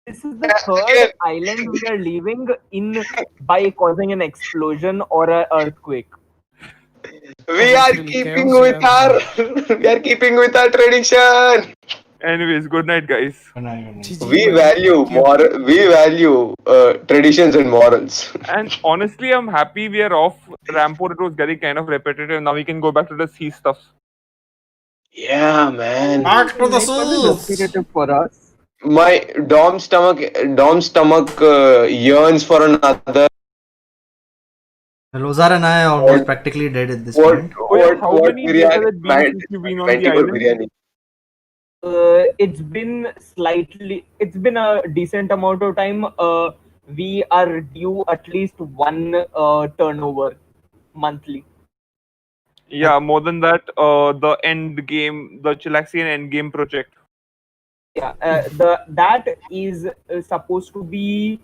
This is the third island we are leaving in by causing an explosion or an earthquake. We are Literally keeping chaos, with yeah. we are keeping with our tradition. Anyways, good night, guys. Good night, good night. GG, We man. value Thank you. we value traditions and morals. And honestly, I'm happy we are off Rampore. It was getting kind of repetitive. Now we can go back to the sea stuff. Yeah, man. Back to the It was seas. repetitive for us. My Dom stomach yearns for another. Well, Ozar and I are almost practically dead at this What point. How many days has it been since you've been on the island? biryani. It's been a decent amount of time. We are due at least one turnover monthly. Yeah, more than that, the end game, the Chilaxian end game project. Yeah, that is supposed to be,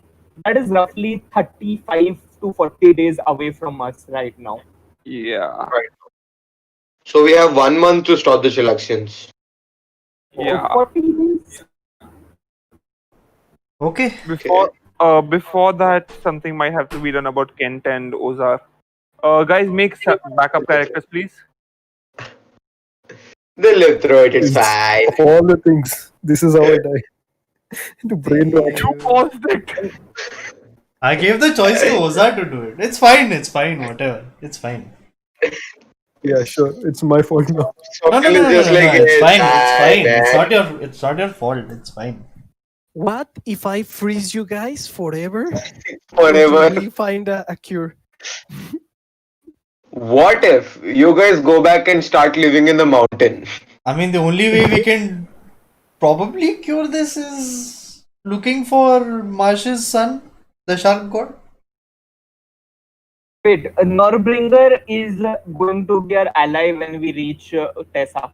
that is roughly 35 to 40 days away from us right now. Yeah. Right. So we have 1 month to stop the Chilaxians. Yeah. 40 days. Okay. Before that, something might have to be done about Kent and Ozar. Guys, make backup characters, please. They live through it, it's It's fine. of all the things, this is how I die. To brain rot. You paused it. I gave the choice to Ozar to do it. It's fine. It's fine. Whatever. It's fine. Yeah, sure. It's my fault now. No, no, Swapnil no, is no, no, just no, like, no. It's fine. It's fine. man. It's not your fault. It's fine. What if I freeze you guys forever? Forever. Until we find a cure. What if you guys go back and start living in the mountain? I mean, the only way we can probably cure this is looking for Marsh's son, the shark god. Wait, Norbringer is going to be our ally when we reach Tessa.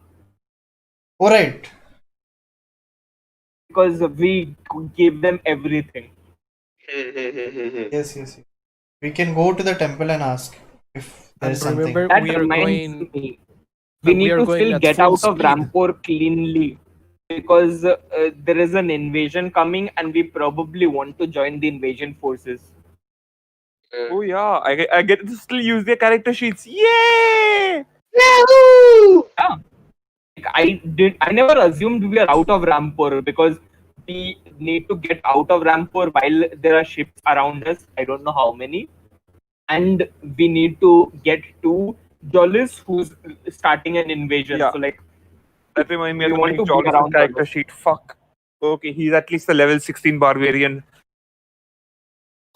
Oh, right. Because we gave them everything. Yes, yes, yes. We can go to the temple and ask if there is And something. remember, That we are reminds going. me. We and we need are to going still at get full out of speed. Rampore cleanly. Because there is an invasion coming and we probably want to join the invasion forces. Oh yeah, I get to still use their character sheets. Yay! Yahoo! Yeah. I never assumed we are out of Rampore because we need to get out of Rampore while there are ships around us. I don't know how many. And we need to get to Jollis, who's starting an invasion. Yeah. So like That reminds me we of want something to be Jollis' around character Jollis. sheet. Fuck. Okay, he's at least a level 16 barbarian.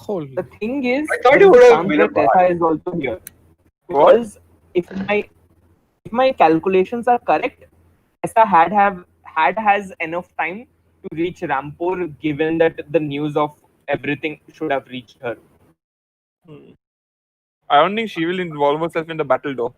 Holy. The thing is, I thought there you is would a have chance been a that bard. Tessa is also here. What? Because if my calculations are correct, Tessa has enough time to reach Rampore, given that the news of everything should have reached her. I don't think she will involve herself in the battle though.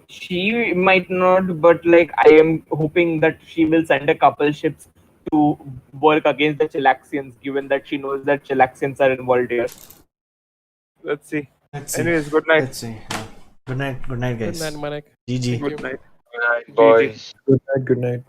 She might not, but like I am hoping that she will send a couple ships to work against the Chilaxians, given that she knows that Chilaxians are involved here. Let's see. Let's see. Anyways, good night. Let's see. Yeah. Good night. Good night, Good guys. night, Manek. GG. Thank you. Good night. Good night, boys. Good night. Good night.